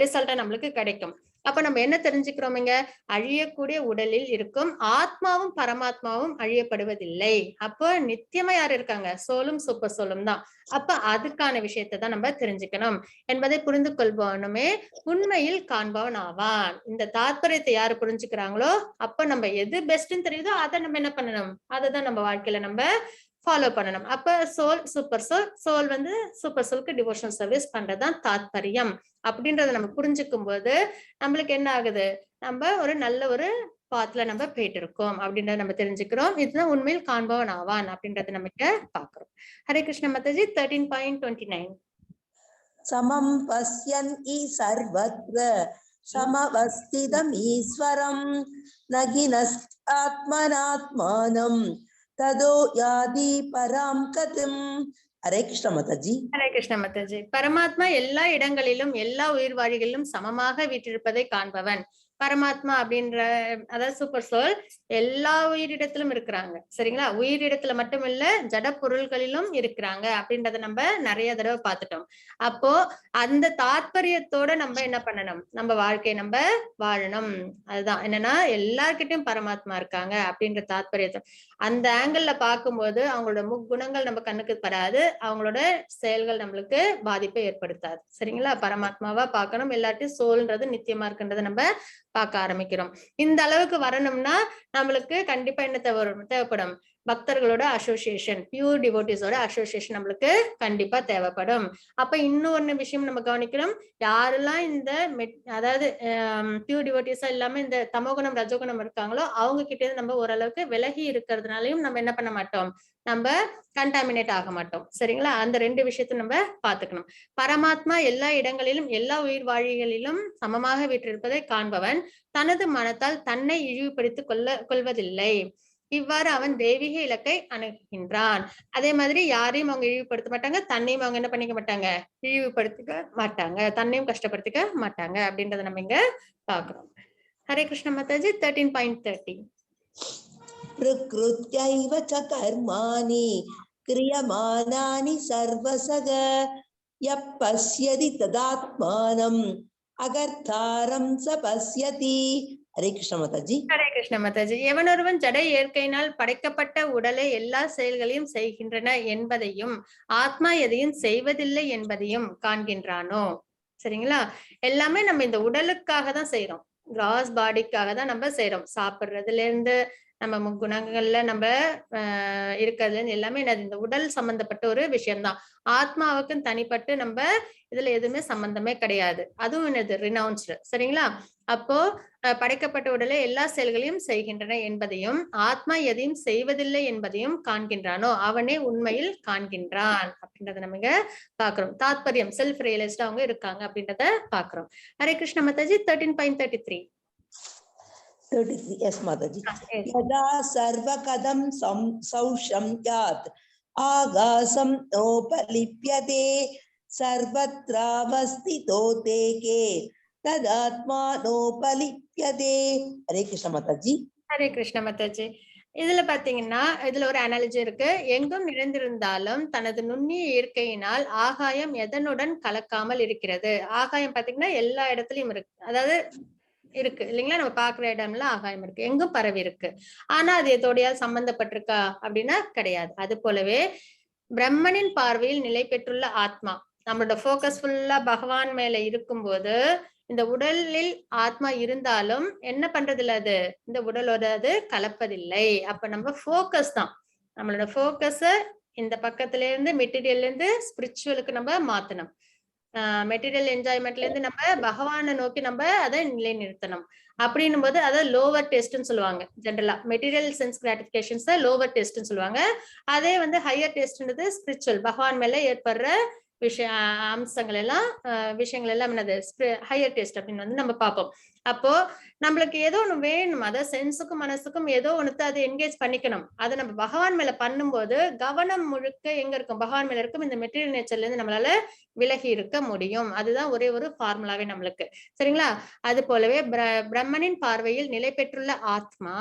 ரிசல்ட்டா நம்மளுக்கு கிடைக்கும். அப்ப நம்ம என்ன தெரிஞ்சுக்கிறோம், இங்க அழியக்கூடிய உடலில் இருக்கும் ஆத்மாவும் பரமாத்மாவும் அழியப்படுவதில்லை. அப்போ நித்தியமா யாரு இருக்காங்க, சோலும் சூப்பர் சோலும் தான். அப்ப அதுக்கான விஷயத்தை தான் நம்ம தெரிஞ்சுக்கணும் என்பதை புரிந்து கொள்பவனுமே உண்மையில் காண்பவன் ஆவான். இந்த தாத்பரியத்தை யாரு புரிஞ்சுக்கிறாங்களோ அப்ப நம்ம எது பெஸ்ட்ன்னு தெரியுதோ அதை நம்ம என்ன பண்ணணும், அதை தான் நம்ம வாழ்க்கையில நம்ம ஃபாலோ பண்ணணும். அப்ப சோல் சூப்பர் சோல், சோல் வந்து சூப்பர் சோலுக்கு டிவோஷனல் சர்வீஸ் பண்றதுதான் தாத்பரியம் அப்படின்றத நம்ம புரிஞ்சுக்கும் போது நம்மளுக்கு என்ன ஆகுது, நம்ம ஒரு நல்ல ஒரு பாத்துல நம்ம போயிட்டு இருக்கோம் அப்படின்றத நம்ம தெரிஞ்சுக்கிறோம். இதுதான் உண்மையில் காண்பவன் ஆவான் அப்படின்றத நம்ம இங்க பாக்குறோம். ஹரே கிருஷ்ண மாதாஜி. 13.29 சமம் பஸ்யன் இ சர்வத்ர சமவஸ்திதம் ஈஸ்வரம் நகினஸ் ஆத்மனாத்மானம் ததோ யாதி பராம் கதிம். ஹரே கிருஷ்ண மாதாஜி. ஹரே கிருஷ்ண மாதாஜி. பரமாத்மா எல்லா இடங்களிலும் எல்லா உயிர்வாழிகளிலும் சமமாக வீற்றிருப்பதை காண்பவன். பரமாத்மா அப்படின்ற அதாவது சூப்பர் சோல் எல்லா உயிரிடத்திலும் இருக்கிறாங்க. சரிங்களா? உயிரிடத்துல மட்டும் இல்ல, ஜட பொருள்களிலும் இருக்கிறாங்க அப்படின்றத நம்ம நிறைய தடவை பார்த்துட்டோம். அப்போ அந்த தாத்பரியத்தோட நம்ம என்ன பண்ணணும்? நம்ம வாழ்க்கையை நம்ம வாழணும். அதுதான் என்னன்னா எல்லார்கிட்டயும் பரமாத்மா இருக்காங்க அப்படின்ற தாத்பரியத்தை அந்த ஆங்கிள் பார்க்கும்போது அவங்களோட முக்குணங்கள் நம்ம கண்ணுக்கு படாது, அவங்களோட செயல்கள் நம்மளுக்கு பாதிப்பை ஏற்படுத்தாது. சரிங்களா? பரமாத்மாவா பார்க்கணும், எல்லாத்தையும் சோல்ன்றது நித்தியமா இருக்குன்றதை நம்ம பார்க்க ஆரம்பிக்கிறோம். இந்த அளவுக்கு வரணும்னா நம்மளுக்கு கண்டிப்பா என்ன தேவைப்படும்? பக்தர்களோட அசோசியேஷன், பியூர் டிவோட்டிஸோட அசோசியேஷன் நம்மளுக்கு கண்டிப்பா தேவைப்படும். அப்ப இன்னொன்னு விஷயம் நம்ம கவனிக்கணும், யாரெல்லாம் இந்த அதாவது பியூர் டிவோட்டிஸா இல்லாம இந்த தமோகுணம் ரஜோகுணம் இருக்காங்களோ அவங்க கிட்ட இருந்து நம்ம ஓரளவுக்கு விலகி இருக்கிறதுனாலையும் நம்ம என்ன பண்ண மாட்டோம்? நம்ம கண்டாமினேட் ஆக மாட்டோம். சரிங்களா? அந்த ரெண்டு விஷயத்தை நம்ம பார்த்துக்கணும். பரமாத்மா எல்லா இடங்களிலும் எல்லா உயிர் வாழிகளிலும் சமமாக வீற்றிருப்பதை காண்பவன் தனது மனத்தால் தன்னை இழிவுபடுத்திக் கொள்வதில்லை. இவ்வாறு அவன் தெய்வீக இலக்கை அணுகுகின்றான். அதே மாதிரி யாரையும் அவங்க இழிவுபடுத்த மாட்டாங்க, தன்னையும் அவங்க என்ன பண்ணிக்க மாட்டாங்க? இழிவுபடுத்திக்க மாட்டாங்க, தன்னையும் கஷ்டப்படுத்திக்க மாட்டாங்க அப்படின்றத நம்ம இங்க பாக்குறோம். ஹரே கிருஷ்ண மாதாஜி. 13.30. பிரக்ருத்யைவ ச கர்மாணி கிரியமானானி சர்வசக யப் பஸ்யதி ததாத்மானம் அகர்த்தாரம் ச பஸ்யதி. ஹரே கிருஷ்ண மாதாஜி. ஹரே கிருஷ்ண மாதாஜி. எவனொருவன் ஜட இயற்கையினால் படைக்கப்பட்ட உடலை எல்லா செயல்களையும் செய்கின்றன என்பதையும் ஆத்மா எதையும் செய்வதில்லை என்பதையும் காண்கின்றானோ. சரிங்களா? எல்லாமே நம்ம இந்த உடலுக்காக தான் செய்யறோம், கிராஸ் பாடிக்காக தான் நம்ம செய்யறோம். சாப்பிடுறதுல இருந்து நம்ம குணங்கள்ல நம்ம இருக்கிறதுல இருந்து எல்லாமே என்னது? இந்த உடல் சம்பந்தப்பட்ட ஒரு விஷயம்தான். ஆத்மாவுக்கு தனிப்பட்டு நம்ம இதுல எதுவுமே சம்பந்தமே கிடையாது. அதுவும் என்னது? ரினவுன்ஸ்டு. சரிங்களா? அப்போ படைக்கப்பட்ட உடலை எல்லா செயல்களையும் செய்கின்றன என்பதையும் ஆத்மா எதையும் செய்வதில்லை என்பதையும் காண்கின்றானோ அவனே உண்மையில் காண்கின்றான் அப்படின்றத நம்ம இங்க பாக்குறோம். தாத்பரியம் செல்ஃப் ரியலைஸ்டா அவங்க இருக்காங்க அப்படின்றத பாக்குறோம். Hare Krishna Mataji. 13.33. 33. Yes, Mataji. Yada sarva kadam sausham yat agasam nopalipyate sarvatravastito teke tadatma nopalipyate. Hare Krishna Mataji. Hare Krishna Mataji. இதுல பாத்தீங்கன்னா இதுல ஒரு அனாலஜி இருக்கு. எங்கும் நிறைந்திருந்தாலும் தனது நுண்ணிய இயற்கையினால் ஆகாயம் எதனுடன் கலக்காமல் இருக்கிறது. ஆகாயம் பாத்தீங்கன்னா எல்லா இடத்துலயும் இருக்கு, அதாவது இருக்கு இல்லைங்களா? நம்ம பாக்குற இடம்ல ஆகாயம் இருக்கு, எங்கும் பரவி இருக்கு. ஆனா அது எதோடையா சம்பந்தப்பட்டிருக்கா அப்படின்னா கிடையாது. அது போலவே பிரம்மனின் பார்வையில் நிலை பெற்றுள்ள ஆத்மா நம்மளோட போக்கஸ் ஃபுல்லா பகவான் மேல இருக்கும்போது இந்த உடலில் ஆத்மா இருந்தாலும் என்ன பண்றது இல்ல, அது இந்த உடலோட அது கலப்பதில்லை. அப்ப நம்ம போக்கஸ் தான், நம்மளோட போக்கஸ இந்த பக்கத்துல இருந்து மெட்டீரியல்ல இருந்து ஸ்பிரிச்சுவலுக்கு நம்ம மாத்தணும். மெட்டீரியல் என்ஜாய்மெண்ட்ல இருந்து நம்ம பகவானை நோக்கி நம்ம அதை நிலைநிறுத்தணும். அப்படின்னும் போது அதை லோவர் டெஸ்ட்னு சொல்லுவாங்க. ஜென்ரலா மெட்டீரியல் சென்ஸ் கிராட்டிபிகேஷன்ஸ் லோவர் டெஸ்ட்னு சொல்லுவாங்க. அதே வந்து ஹையர் டெஸ்ட்ன்றது ஸ்பிரிச்சுவல், பகவான் மேல ஏற்படுற அம்சங்கள் எல்லாம் விஷயங்கள் எல்லாம் என்னது ஹையர் டெஸ்ட் அப்படின்னு வந்து நம்ம பார்ப்போம். அப்போ நம்மளுக்கு ஏதோ ஒண்ணு வேணும், அதாவது சென்ஸுக்கும் மனசுக்கும் ஏதோ ஒண்ணுத்த அதை என்கேஜ் பண்ணிக்கணும். அதை நம்ம பகவான் மேல பண்ணும்போது கவனம் முழுக்க எங்க இருக்கும்? பகவான் மேல இருக்கும். இந்த மெட்டீரியல் நேச்சர்ல இருந்து நம்மளால விலகி இருக்க முடியும். அதுதான் ஒரே ஒரு ஃபார்முலாவே நம்மளுக்கு. சரிங்களா? அது போலவே பிரம்மனின் பார்வையில் நிலை பெற்றுள்ள ஆத்மா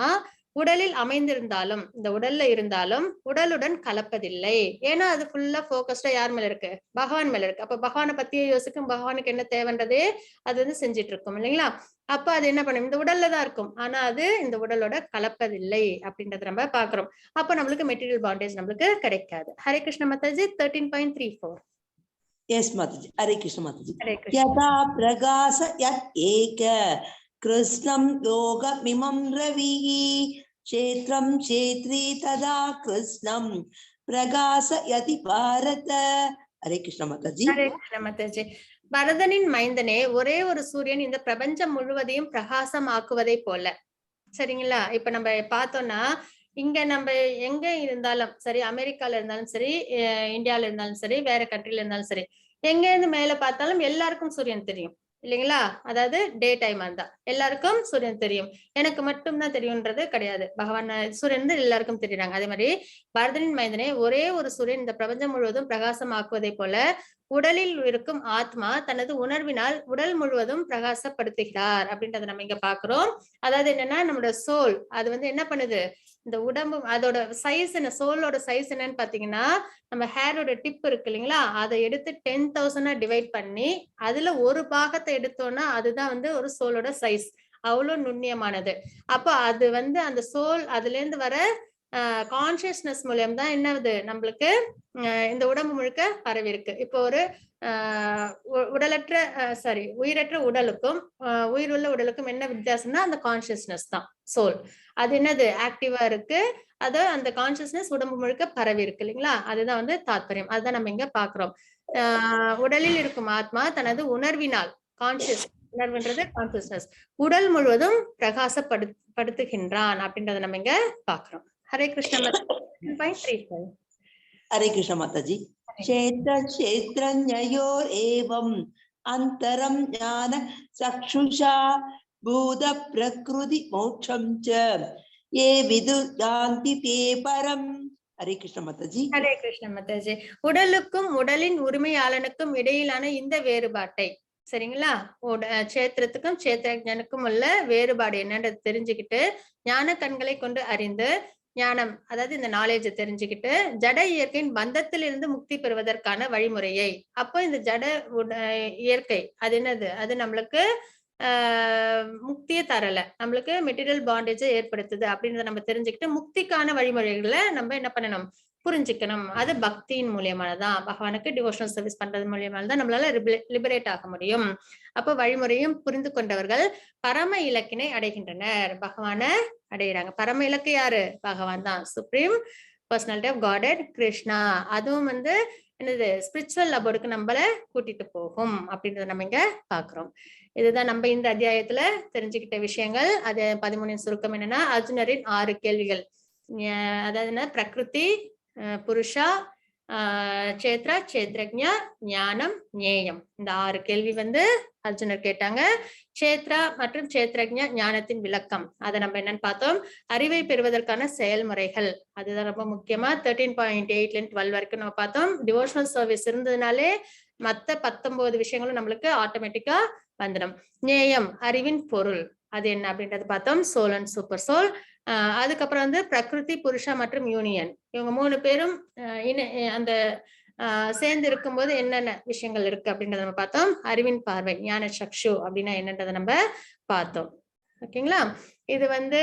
உடலில் அமைந்திருந்தாலும் இந்த உடல்ல இருந்தாலும் உடலுடன் கலப்பதில்லை. ஏன்னா அது ஃபுல்லா போக்கஸ்டா யார் மேல இருக்கு? பகவான் மேல இருக்கு. அப்ப பகவானை பத்தியே யோசிக்கும், பகவானுக்கு என்ன தேவைன்றதே அது வந்து செஞ்சிட்டு இருக்கும் இல்லைங்களா? அப்ப அது என்ன பண்ணும்? இந்த உடல்ல தான் இருக்கும், ஆனா அது இந்த உடலோட கலப்பதில்லை அப்படின்றத நம்ம பாக்குறோம். அப்ப நம்மளுக்கு மெட்டீரியல் பாண்டேஜ் நம்மளுக்கு கிடைக்காது. Hare Krishna Mataji. 13.34. Yes, Mataji. Hare Krishna Mataji. Yada pragasa yat eka Krishnam yogamimam ravihi kshetram kshetri tada Krishnam pragasa yati bharata. Hare Krishna Mataji. Hare Krishna Mataji. பரதனின் மைந்தனே, ஒரே ஒரு சூரியன் இந்த பிரபஞ்சம் முழுவதையும் பிரகாசம் ஆக்குவதை போல. சரிங்களா? இப்ப நம்ம பார்த்தோம்னா இங்க நம்ம எங்க இருந்தாலும் சரி, அமெரிக்கால இருந்தாலும் சரி, இந்தியால இருந்தாலும் சரி, வேற கண்ட்ரில இருந்தாலும் சரி, எங்க இருந்து மேல பார்த்தாலும் எல்லாருக்கும் சூரியன் தெரியும். இல்லைங்களா? அதாவது டே டைம் இருந்தா எல்லாருக்கும் சூரியன் தெரியும், எனக்கு மட்டும்தான் தெரியும்ன்றது கிடையாது. பகவான் சூரியன் வந்து எல்லாருக்கும் தெரியுறாங்க. அதே மாதிரி பரதனின் மைந்தனே, ஒரே ஒரு சூரியன் இந்த பிரபஞ்சம் முழுவதும் பிரகாசமாக்குவதை போல உடலில் இருக்கும் ஆத்மா தனது உணர்வினால் உடல் முழுவதும் பிரகாசப்படுத்துகிறார் அப்படின்றத நம்ம இங்க பாக்குறோம். அதாவது என்னன்னா, நம்மளோட சோல் அது வந்து என்ன பண்ணுது, இந்த உடம்பு அதோட சைஸ் என்ன, சோலோட சைஸ் என்னன்னு பாத்தீங்கன்னா, நம்ம ஹேரோட டிப் இருக்கு இல்லைங்களா, அதை எடுத்து 10,000 டிவைட் பண்ணி அதுல ஒரு பாகத்தை எடுத்தோம்னா அதுதான் வந்து ஒரு சோலோட சைஸ். அவ்வளவு நுண்ணியமானது. அப்ப அது வந்து அந்த சோல் அதுல இருந்து வர கான்சியஸ்னஸ் மூலியம் தான் என்னது நம்மளுக்கு இந்த உடம்பு முழுக்க பரவி இருக்கு. இப்போ ஒரு உடலற்ற உயிரற்ற உடலுக்கும் உயிருள்ள உடலுக்கும் என்ன வித்தியாசம்னா அந்த கான்சியஸ்னஸ் தான் சோல். அது என்னது ஆக்டிவா இருக்கு, அது அந்த கான்சியஸ்னஸ் உடம்பு முழுக்க பரவி இருக்கு இல்லைங்களா, அதுதான் வந்து தாத்பரியம். அதுதான் நம்ம இங்க பாக்குறோம். உடலில் இருக்கும் ஆத்மா தனது உணர்வினால், கான்சியஸ் உணர்வுன்றது கான்சியஸ்னஸ், உடல் முழுவதும் பிரகாசப்படுத்துகின்றான் அப்படின்றத நம்ம இங்க பாக்குறோம். ஹரே கிருஷ்ணா. हरे कृष्ण माताजी। क्षेत्र क्षेत्रज्ञयोर एवं अंतरम ज्ञान चक्षुषा भूत प्रकृति मोक्षम च ये विदुर्गान्ति ते परम। हरे कृष्ण माताजी। ஹரே கிருஷ்ண மாதாஜி. உடலுக்கும் உடலின் உரிமையாளனுக்கும் இடையிலான இந்த வேறுபாட்டை, சரிங்களா, சேத்திரத்துக்கும் சேத்திரஜனுக்கும் உள்ள வேறுபாடு என்னன்றது தெரிஞ்சுக்கிட்டு ஞான கண்களை கொண்டு அறிந்து, ஞானம் அதாவது இந்த நாலேஜ் தெரிஞ்சுக்கிட்டு ஜட இயற்கையின் பந்தத்திலிருந்து முக்தி பெறுவதற்கான வழிமுறையை, அப்போ இந்த ஜட இயற்கை அது என்னது, அது நம்மளுக்கு முக்தியை தரல, நம்மளுக்கு மெட்டீரியல் பாண்டேஜை ஏற்படுத்துது அப்படின்றத நம்ம தெரிஞ்சுக்கிட்டு முக்திக்கான வழிமுறைகளை நம்ம என்ன பண்ணணும், புரிஞ்சுக்கணும். அது பக்தியின் மூலியமானதான், பகவானுக்கு டிவோஷனல் சர்வீஸ் பண்றது மூலியமானதான் நம்மளால லிபரேட் ஆக முடியும். அப்போ வழிமுறையும் புரிந்து கொண்டவர்கள் பரம இலக்கினை அடைகின்றனர், பகவான அடைகிறாங்க. பரம இலக்கு யாரு, பகவான் தான், supreme personality of God Krishna. அதுவும் வந்து என்னது, ஸ்பிரிச்சுவல் அபோர்டுக்கு நம்மள கூட்டிட்டு போகும் அப்படின்றத நம்ம இங்க பாக்குறோம். இதுதான் நம்ம இந்த அத்தியாயத்துல தெரிஞ்சுக்கிட்ட விஷயங்கள். அது 13 சுருக்கம் என்னன்னா, அர்ஜுனரின் 6 கேள்விகள். அதாவது என்ன, பிரகிருதி, புருஷா, சேத்ரா, சேத்ரஜ்ஞா, ஞானம், ஞேயம், இந்த 6 கேள்வி வந்து அர்ஜுனர் கேட்டாங்க. சேத்ரா மற்றும் சேத்ரஜ்ஞா ஞானத்தின் விளக்கம், அதை நம்ம என்னன்னு பார்த்தோம். அறிவை பெறுவதற்கான செயல்முறைகள், அதுதான் ரொம்ப முக்கியமா. 13.8 12 வரைக்கும் நம்ம பார்த்தோம். டிவோஷனல் சர்வீஸ் இருந்ததுனாலே மத்த 19 விஷயங்களும் நம்மளுக்கு ஆட்டோமேட்டிக்கா வந்துடும். ஞேயம் அறிவின் பொருள், அது என்ன அப்படின்றது பார்த்தோம். Soul and super soul. அதுக்கப்புறம் வந்து பிரகிருதி, புருஷா மற்றும் யூனியன், இவங்க 3 பேரும் அந்த சேர்ந்து இருக்கும்போது என்னென்ன விஷயங்கள் இருக்கு அப்படின்றத நம்ம பார்த்தோம். அறிவின் பார்வை, ஞான சக்ஷு அப்படின்னா என்னன்றதை நம்ம பார்த்தோம். ஓகேங்களா? இது வந்து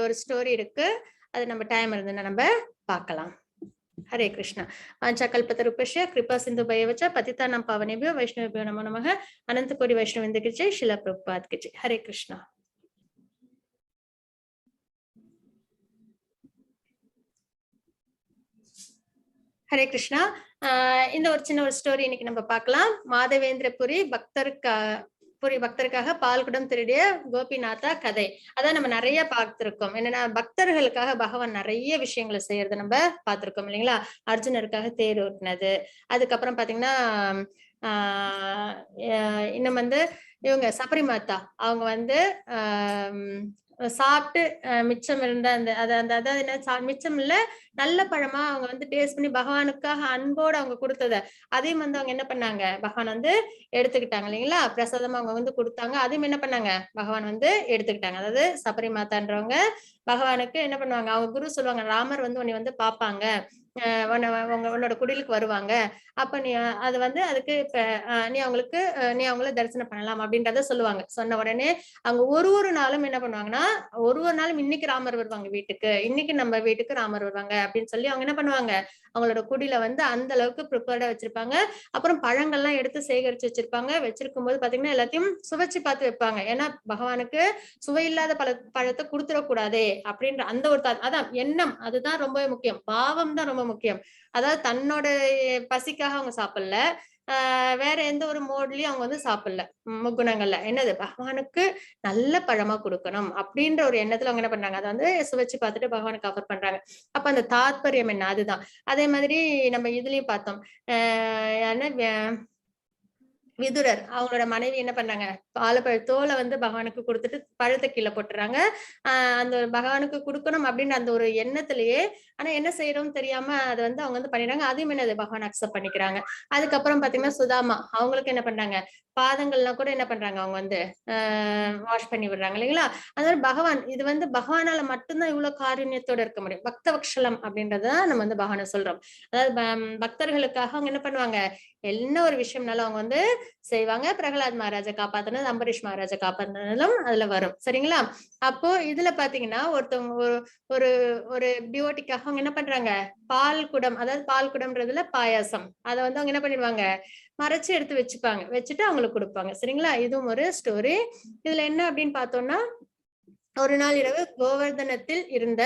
ஒரு ஸ்டோரி இருக்கு, அது நம்ம டைம் இருந்ததுன்னா நம்ம பார்க்கலாம். ஹரே கிருஷ்ணா. வாஞ்சாகல்பதருபஸ்ய கிருபா சிந்து பயவச்ச பதிதானாம் பாவனேபியோ வைஷ்ணவேபியோ நமோ நமः. அனந்த கோடி வைஷ்ணவேந்திர ஜெய், ஷிலா பிரபுபாத் கி ஜெய். ஹரே கிருஷ்ணா. ஹரே கிருஷ்ணா. இந்த ஒரு சின்ன ஒரு ஸ்டோரி இன்னைக்கு நம்ம பார்க்கலாம். மாதவேந்திரபுரி பக்தருக்காக பால்குடம் திருடிய கோபிநாதா கதை. அதான் நம்ம நிறைய பார்த்திருக்கோம். என்னன்னா, பக்தர்களுக்காக பகவான் நிறைய விஷயங்களை செய்யறத நம்ம பார்த்திருக்கோம் இல்லைங்களா. அர்ஜுனருக்காக தேர் ஓட்டினது, அதுக்கப்புறம் பாத்தீங்கன்னா இன்னும் வந்து இவங்க சபரி மாதா, அவங்க வந்து சாப்பிட்டு மிச்சம் இருந்த அதாவது என்ன, மிச்சம் இல்ல நல்ல பழமா அவங்க வந்து டேஸ்ட் பண்ணி பகவானுக்காக அன்போடு அவங்க கொடுத்தத அதையும் வந்து அவங்க என்ன பண்ணாங்க, பகவான் வந்து எடுத்துக்கிட்டாங்க இல்லைங்களா. பிரசாதமா அவங்க வந்து கொடுத்தாங்க, அதையும் என்ன பண்ணாங்க, பகவான் வந்து எடுத்துக்கிட்டாங்க. அதாவது சபரி மாதான்றவங்க பகவானுக்கு என்ன பண்ணுவாங்க, அவங்க குரு சொல்லுவாங்க, ராமர் வந்து உன்னை வந்து பாப்பாங்க, உன்னோட குடிலுக்கு வருவாங்க, அப்ப நீ அது வந்து அதுக்கு நீ அவங்கள தரிசனம் பண்ணலாம் அப்படின்றத சொல்லுவாங்க. சொன்ன உடனே அவங்க ஒரு நாளும் என்ன பண்ணுவாங்கன்னா, ஒரு நாளும் இன்னைக்கு ராமர் வருவாங்க வீட்டுக்கு, இன்னைக்கு நம்ம வீட்டுக்கு ராமர் வருவாங்க அப்படின்னு சொல்லி அவங்க என்ன பண்ணுவாங்க, அவங்களோட குடில வந்து அந்த அளவுக்கு ப்ரிப்பேர்டா வச்சிருப்பாங்க. அப்புறம் பழங்கள்லாம் எடுத்து சேகரிச்சு வச்சிருப்பாங்க. வச்சிருக்கும் போது பாத்தீங்கன்னா எல்லாத்தையும் சுவைச்சு பார்த்து வைப்பாங்க. ஏன்னா பகவானுக்கு சுவையில்லாத பழத்தை கொடுத்துடக்கூடாதே அப்படின்ற அந்த ஒரு அதான் எண்ணம், அதுதான் ரொம்ப முக்கியம். பாவம் தான் ரொம்ப முக்கியம். அதாவது தன்னோட பசிக்காக அவங்க சாப்பிடல, வேற எந்த ஒரு மோட்லயும் அவங்க வந்து சாப்பிடல. முக்குணங்கள்ல என்னது, பகவானுக்கு நல்ல பழமா கொடுக்கணும் அப்படின்ற ஒரு எண்ணத்துல அவங்க என்ன பண்றாங்க, அதை வந்து சுவைச்சு பார்த்துட்டு பகவானுக்கு ஆஃபர் பண்றாங்க. அப்ப அந்த தாத்பரியம் என்ன, அதுதான். அதே மாதிரி நம்ம இதுலயும் பார்த்தோம், விதுரர் அவங்களோட மனைவி என்ன பண்ணாங்க, வாழைப்பழ தோலை வந்து பகவானுக்கு கொடுத்துட்டு பழத்தை கீழே போட்டுறாங்க. அந்த பகவானுக்கு கொடுக்கணும் அப்படின்னு அந்த ஒரு எண்ணத்திலேயே, ஆனா என்ன செய்யறோம்னு தெரியாம அதை வந்து அவங்க வந்து பண்ணிடுறாங்க. அதையும் என்ன பகவான் அக்செப்ட் பண்ணிக்கிறாங்க. அதுக்கப்புறம் பாத்தீங்கன்னா சுதாமா அவங்களுக்கு என்ன பண்றாங்க, பாதங்கள்லாம் கூட என்ன பண்றாங்க, அவங்க வந்து வாஷ் பண்ணி விடுறாங்க இல்லைங்களா. அதனால பகவான் இது வந்து பகவானால மட்டும்தான் இவ்வளவு காருண்யத்தோட இருக்க முடியும். பக்தவக்ஷலம் அப்படின்றதான் நம்ம வந்து பகவானை சொல்றோம். அதாவது பக்தர்களுக்காக அவங்க என்ன பண்ணுவாங்க, என்ன ஒரு விஷயம்னாலும் அவங்க வந்து செய்வாங்க. பிரகலாத் மகாராஜை காப்பாத்தினது, அம்பரீஷ் மகாராஜை காப்பாத்தினதும் அதுல வரும். சரிங்களா. அப்போ இதுல பாத்தீங்கன்னா ஒருத்தவங்க ஒரு ஒரு டிவோட்டிக்காக அவங்க என்ன பண்றாங்க, பால் குடம், அதாவது பால் குடம்ன்றதுல பாயாசம், அதை வந்து அவங்க என்ன பண்ணிடுவாங்க, மறைச்சு எடுத்து வச்சுப்பாங்க, வச்சுட்டு அவங்களுக்கு கொடுப்பாங்க. சரிங்களா. இதுவும் ஒரு ஸ்டோரி. இதுல என்ன அப்படின்னு பார்த்தோம்னா, ஒரு நாள் இரவு கோவர்தனத்தில் இருந்த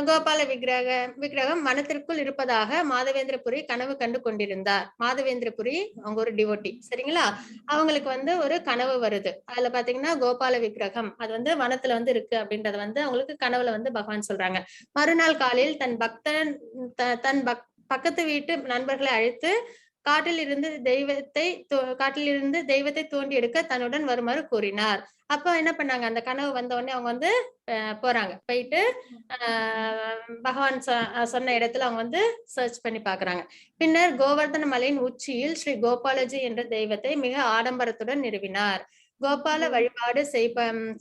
கோபால விக்கிரகம் மனத்திற்குள் இருப்பதாக மாதவேந்திரபுரி கனவு கண்டு கொண்டிருந்தார். மாதவேந்திரபுரி அவங்க ஒரு டிவோட்டி. சரிங்களா. அவங்களுக்கு வந்து ஒரு கனவு வருது. அதுல பாத்தீங்கன்னா கோபால விக்கிரகம் அது வந்து வனத்துல வந்து இருக்கு அப்படின்றத வந்து அவங்களுக்கு கனவுல வந்து பகவான் சொல்றாங்க. மறுநாள் காலையில் தன் பக்கத்து வீட்டு நண்பர்களை அழைத்து காட்டில் இருந்து தெய்வத்தை தோண்டி எடுக்க தன்னுடன் வருமாறு கூறினார். அப்ப என்ன பண்ணாங்க, அந்த கனவு வந்த உடனே அவங்க வந்து போறாங்க. போயிட்டு பகவான் சொன்ன இடத்துல அவங்க வந்து சர்ச் பண்ணி பாக்குறாங்க. பின்னர் கோவர்தன மலையின் உச்சியில் ஸ்ரீ கோபாலஜி என்ற தெய்வத்தை மிக ஆடம்பரத்துடன் நிறுவினார். கோபால வழிபாடு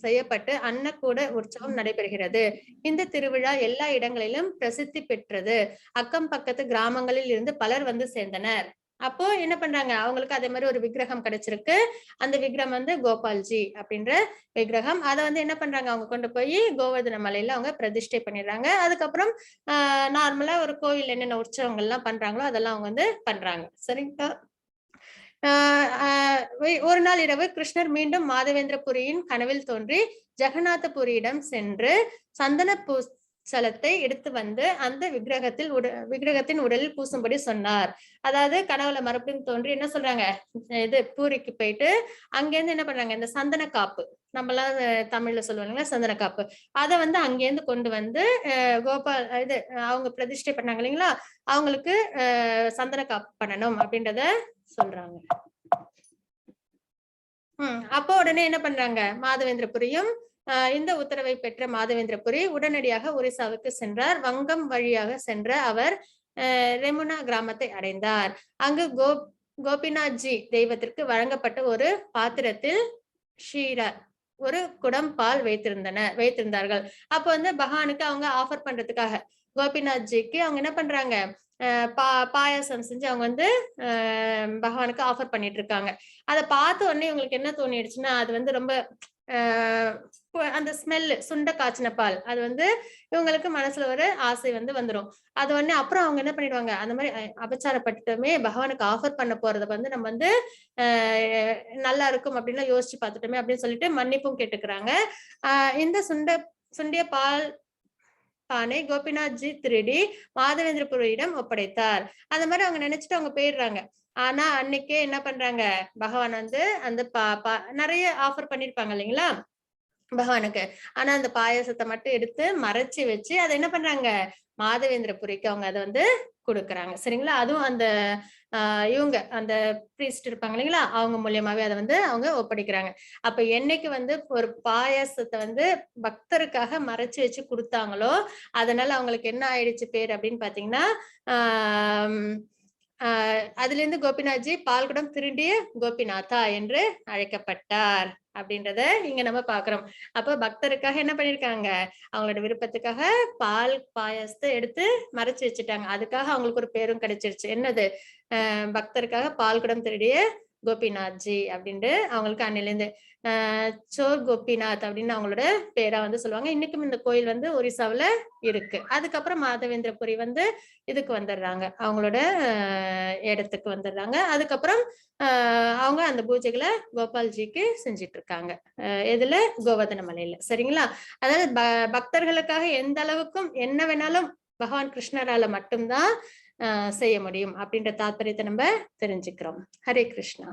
செய்யப்பட்டு அன்னக்கூட உற்சவம் நடைபெறுகிறது. இந்த திருவிழா எல்லா இடங்களிலும் பிரசித்தி பெற்றது. அக்கம் பக்கத்து கிராமங்களில் இருந்து பலர் வந்து சேர்ந்தனர். அப்போ என்ன பண்றாங்க, அவங்களுக்கு அதே மாதிரி ஒரு விக்கிரகம் கிடைச்சிருக்கு. அந்த விக்கிரகம் வந்து கோபால்ஜி அப்படின்ற விக்கிரகம். அதை வந்து என்ன பண்றாங்க, அவங்க கொண்டு போய் கோவர்தன மலையில அவங்க பிரதிஷ்டை பண்ணிடுறாங்க. அதுக்கப்புறம் நார்மலா ஒரு கோவில் என்னென்ன உற்சவங்கள் எல்லாம் பண்றாங்களோ அதெல்லாம் அவங்க வந்து பண்றாங்க. சரிங்களா. ஒரு நாள் இரவு கிருஷ்ணர் மீண்டும் மாதவேந்திரபுரியின் கனவில் தோன்றி ஜெகநாதபுரியிடம் சென்று சந்தன பூசலத்தை எடுத்து வந்து அந்த விக்கிரகத்தின் உடலில் பூசும்படி சொன்னார். அதாவது கனவுல மறுபடியும் தோன்றி என்ன சொல்றாங்க, இது பூரிக்கு போயிட்டு அங்கேருந்து என்ன பண்றாங்க, இந்த சந்தன காப்பு நம்மளாம் தமிழ்ல சொல்லுவாங்க சந்தன காப்பு, அதை வந்து அங்கேருந்து கொண்டு வந்து கோபால் இது அவங்க பிரதிஷ்டை பண்ணாங்க இல்லைங்களா, அவங்களுக்கு சந்தன காப்பு பண்ணணும் அப்படின்றத சொல்றாங்க. அப்போ உடனே என்ன பண்றாங்க, மாதவேந்திரபுரியும் இந்த உத்தரவை பெற்ற மாதவேந்திரபுரி உடனடியாக ஒரிசாவுக்கு சென்றார். வங்கம் வழியாக சென்ற அவர் ரெமுனா கிராமத்தை அடைந்தார். அங்கு கோபிநாத்ஜி தெய்வத்திற்கு வழங்கப்பட்ட ஒரு பாத்திரத்தில் ஷீரா ஒரு குடம் பால் வைத்திருந்தார்கள். அப்ப வந்து பகவானுக்கு அவங்க ஆஃபர் பண்றதுக்காக கோபிநாத்ஜிக்கு அவங்க என்ன பண்றாங்க, பாயாசம் செஞ்சு அவங்க வந்து பகவானுக்கு ஆஃபர் பண்ணிட்டு இருக்காங்க. அதை பார்த்த உடனே இவங்களுக்கு என்ன தோணிடுச்சுன்னா, அது வந்து ரொம்ப அந்த ஸ்மெல் சுண்ட காய்ச்சின பால், அது வந்து இவங்களுக்கு மனசுல ஒரு ஆசை வந்து வந்துடும். அது உடனே அப்புறம் அவங்க என்ன பண்ணிடுவாங்க, அந்த மாதிரி அபச்சாரப்பட்டுமே பகவானுக்கு ஆஃபர் பண்ண போறத வந்து நம்ம வந்து நல்லா இருக்கும் அப்படின்னு யோசிச்சு பார்த்துட்டோமே அப்படின்னு சொல்லிட்டு மன்னிப்பும் கேட்டுக்கிறாங்க. இந்த சுண்டிய பால் பானை கோபிநாத்ஜி திருடி மாதவேந்திரபுரியிடம் ஒப்படைத்தார். அந்த மாதிரி அவங்க நினைச்சிட்டு அவங்க போயிடுறாங்க. ஆனா அன்னைக்கே என்ன பண்றாங்க, பகவான் வந்து அந்த நிறைய ஆஃபர் பண்ணிருப்பாங்க இல்லைங்களா பகவானுக்கு. ஆனா அந்த பாயாசத்தை மட்டும் எடுத்து மறைச்சு வச்சு அதை என்ன பண்றாங்க, மாதவேந்திரபுரிக்கு அவங்க அதை வந்து கொடுக்குறாங்க. சரிங்களா. அதுவும் அந்த இவங்க அந்த பிரீஸ்ட் இருப்பாங்க இல்லைங்களா, அவங்க மூலியமாவே அதை வந்து அவங்க ஒப்படைக்கிறாங்க. அப்ப என்னைக்கு வந்து ஒரு பாயாசத்தை வந்து பக்தருக்காக மறைச்சு வச்சு கொடுத்தாங்களோ அதனால அவங்களுக்கு என்ன ஆயிடுச்சு பேர் அப்படின்னு பாத்தீங்கன்னா, அதுல இருந்து கோபிநாத்ஜி பால்குடம் திருடிய கோபிநாதா என்று அழைக்கப்பட்டார் அப்படின்றத இங்க நம்ம பாக்குறோம். அப்ப பக்தருக்காக என்ன பண்ணிருக்காங்க, அவங்களோட விருப்பத்துக்காக பால் பாயாசத்தை எடுத்து மறைச்சு வச்சுட்டாங்க. அதுக்காக அவங்களுக்கு ஒரு பேரும் கிடைச்சிருச்சு. என்னது, பக்தருக்காக பால்குடம் திருடிய கோபிநாத்ஜி அப்படின்ட்டு அவங்களுக்கு அன்னிலிருந்து சோர் கோபிநாத் அப்படின்னு அவங்களோட பேரா வந்து சொல்லுவாங்க. இன்னைக்கும் இந்த கோயில் வந்து ஒரிசாவுல இருக்கு. அதுக்கப்புறம் மாதவேந்திரபுரி வந்து இதுக்கு வந்துடுறாங்க, அவங்களோட இடத்துக்கு வந்துடுறாங்க. அதுக்கப்புறம் அவங்க அந்த பூஜைகளை கோபால்ஜிக்கு செஞ்சிட்டு இருக்காங்க. இதுல கோவர்தன மலையில. சரிங்களா. அதாவது பக்தர்களுக்காக எந்த அளவுக்கும் என்ன வேணாலும் பகவான் கிருஷ்ணரால மட்டும்தான் செய்ய முடியும் அப்படின்ற தாத்பரியத்தை நம்ம தெரிஞ்சுக்கிறோம். ஹரே கிருஷ்ணா.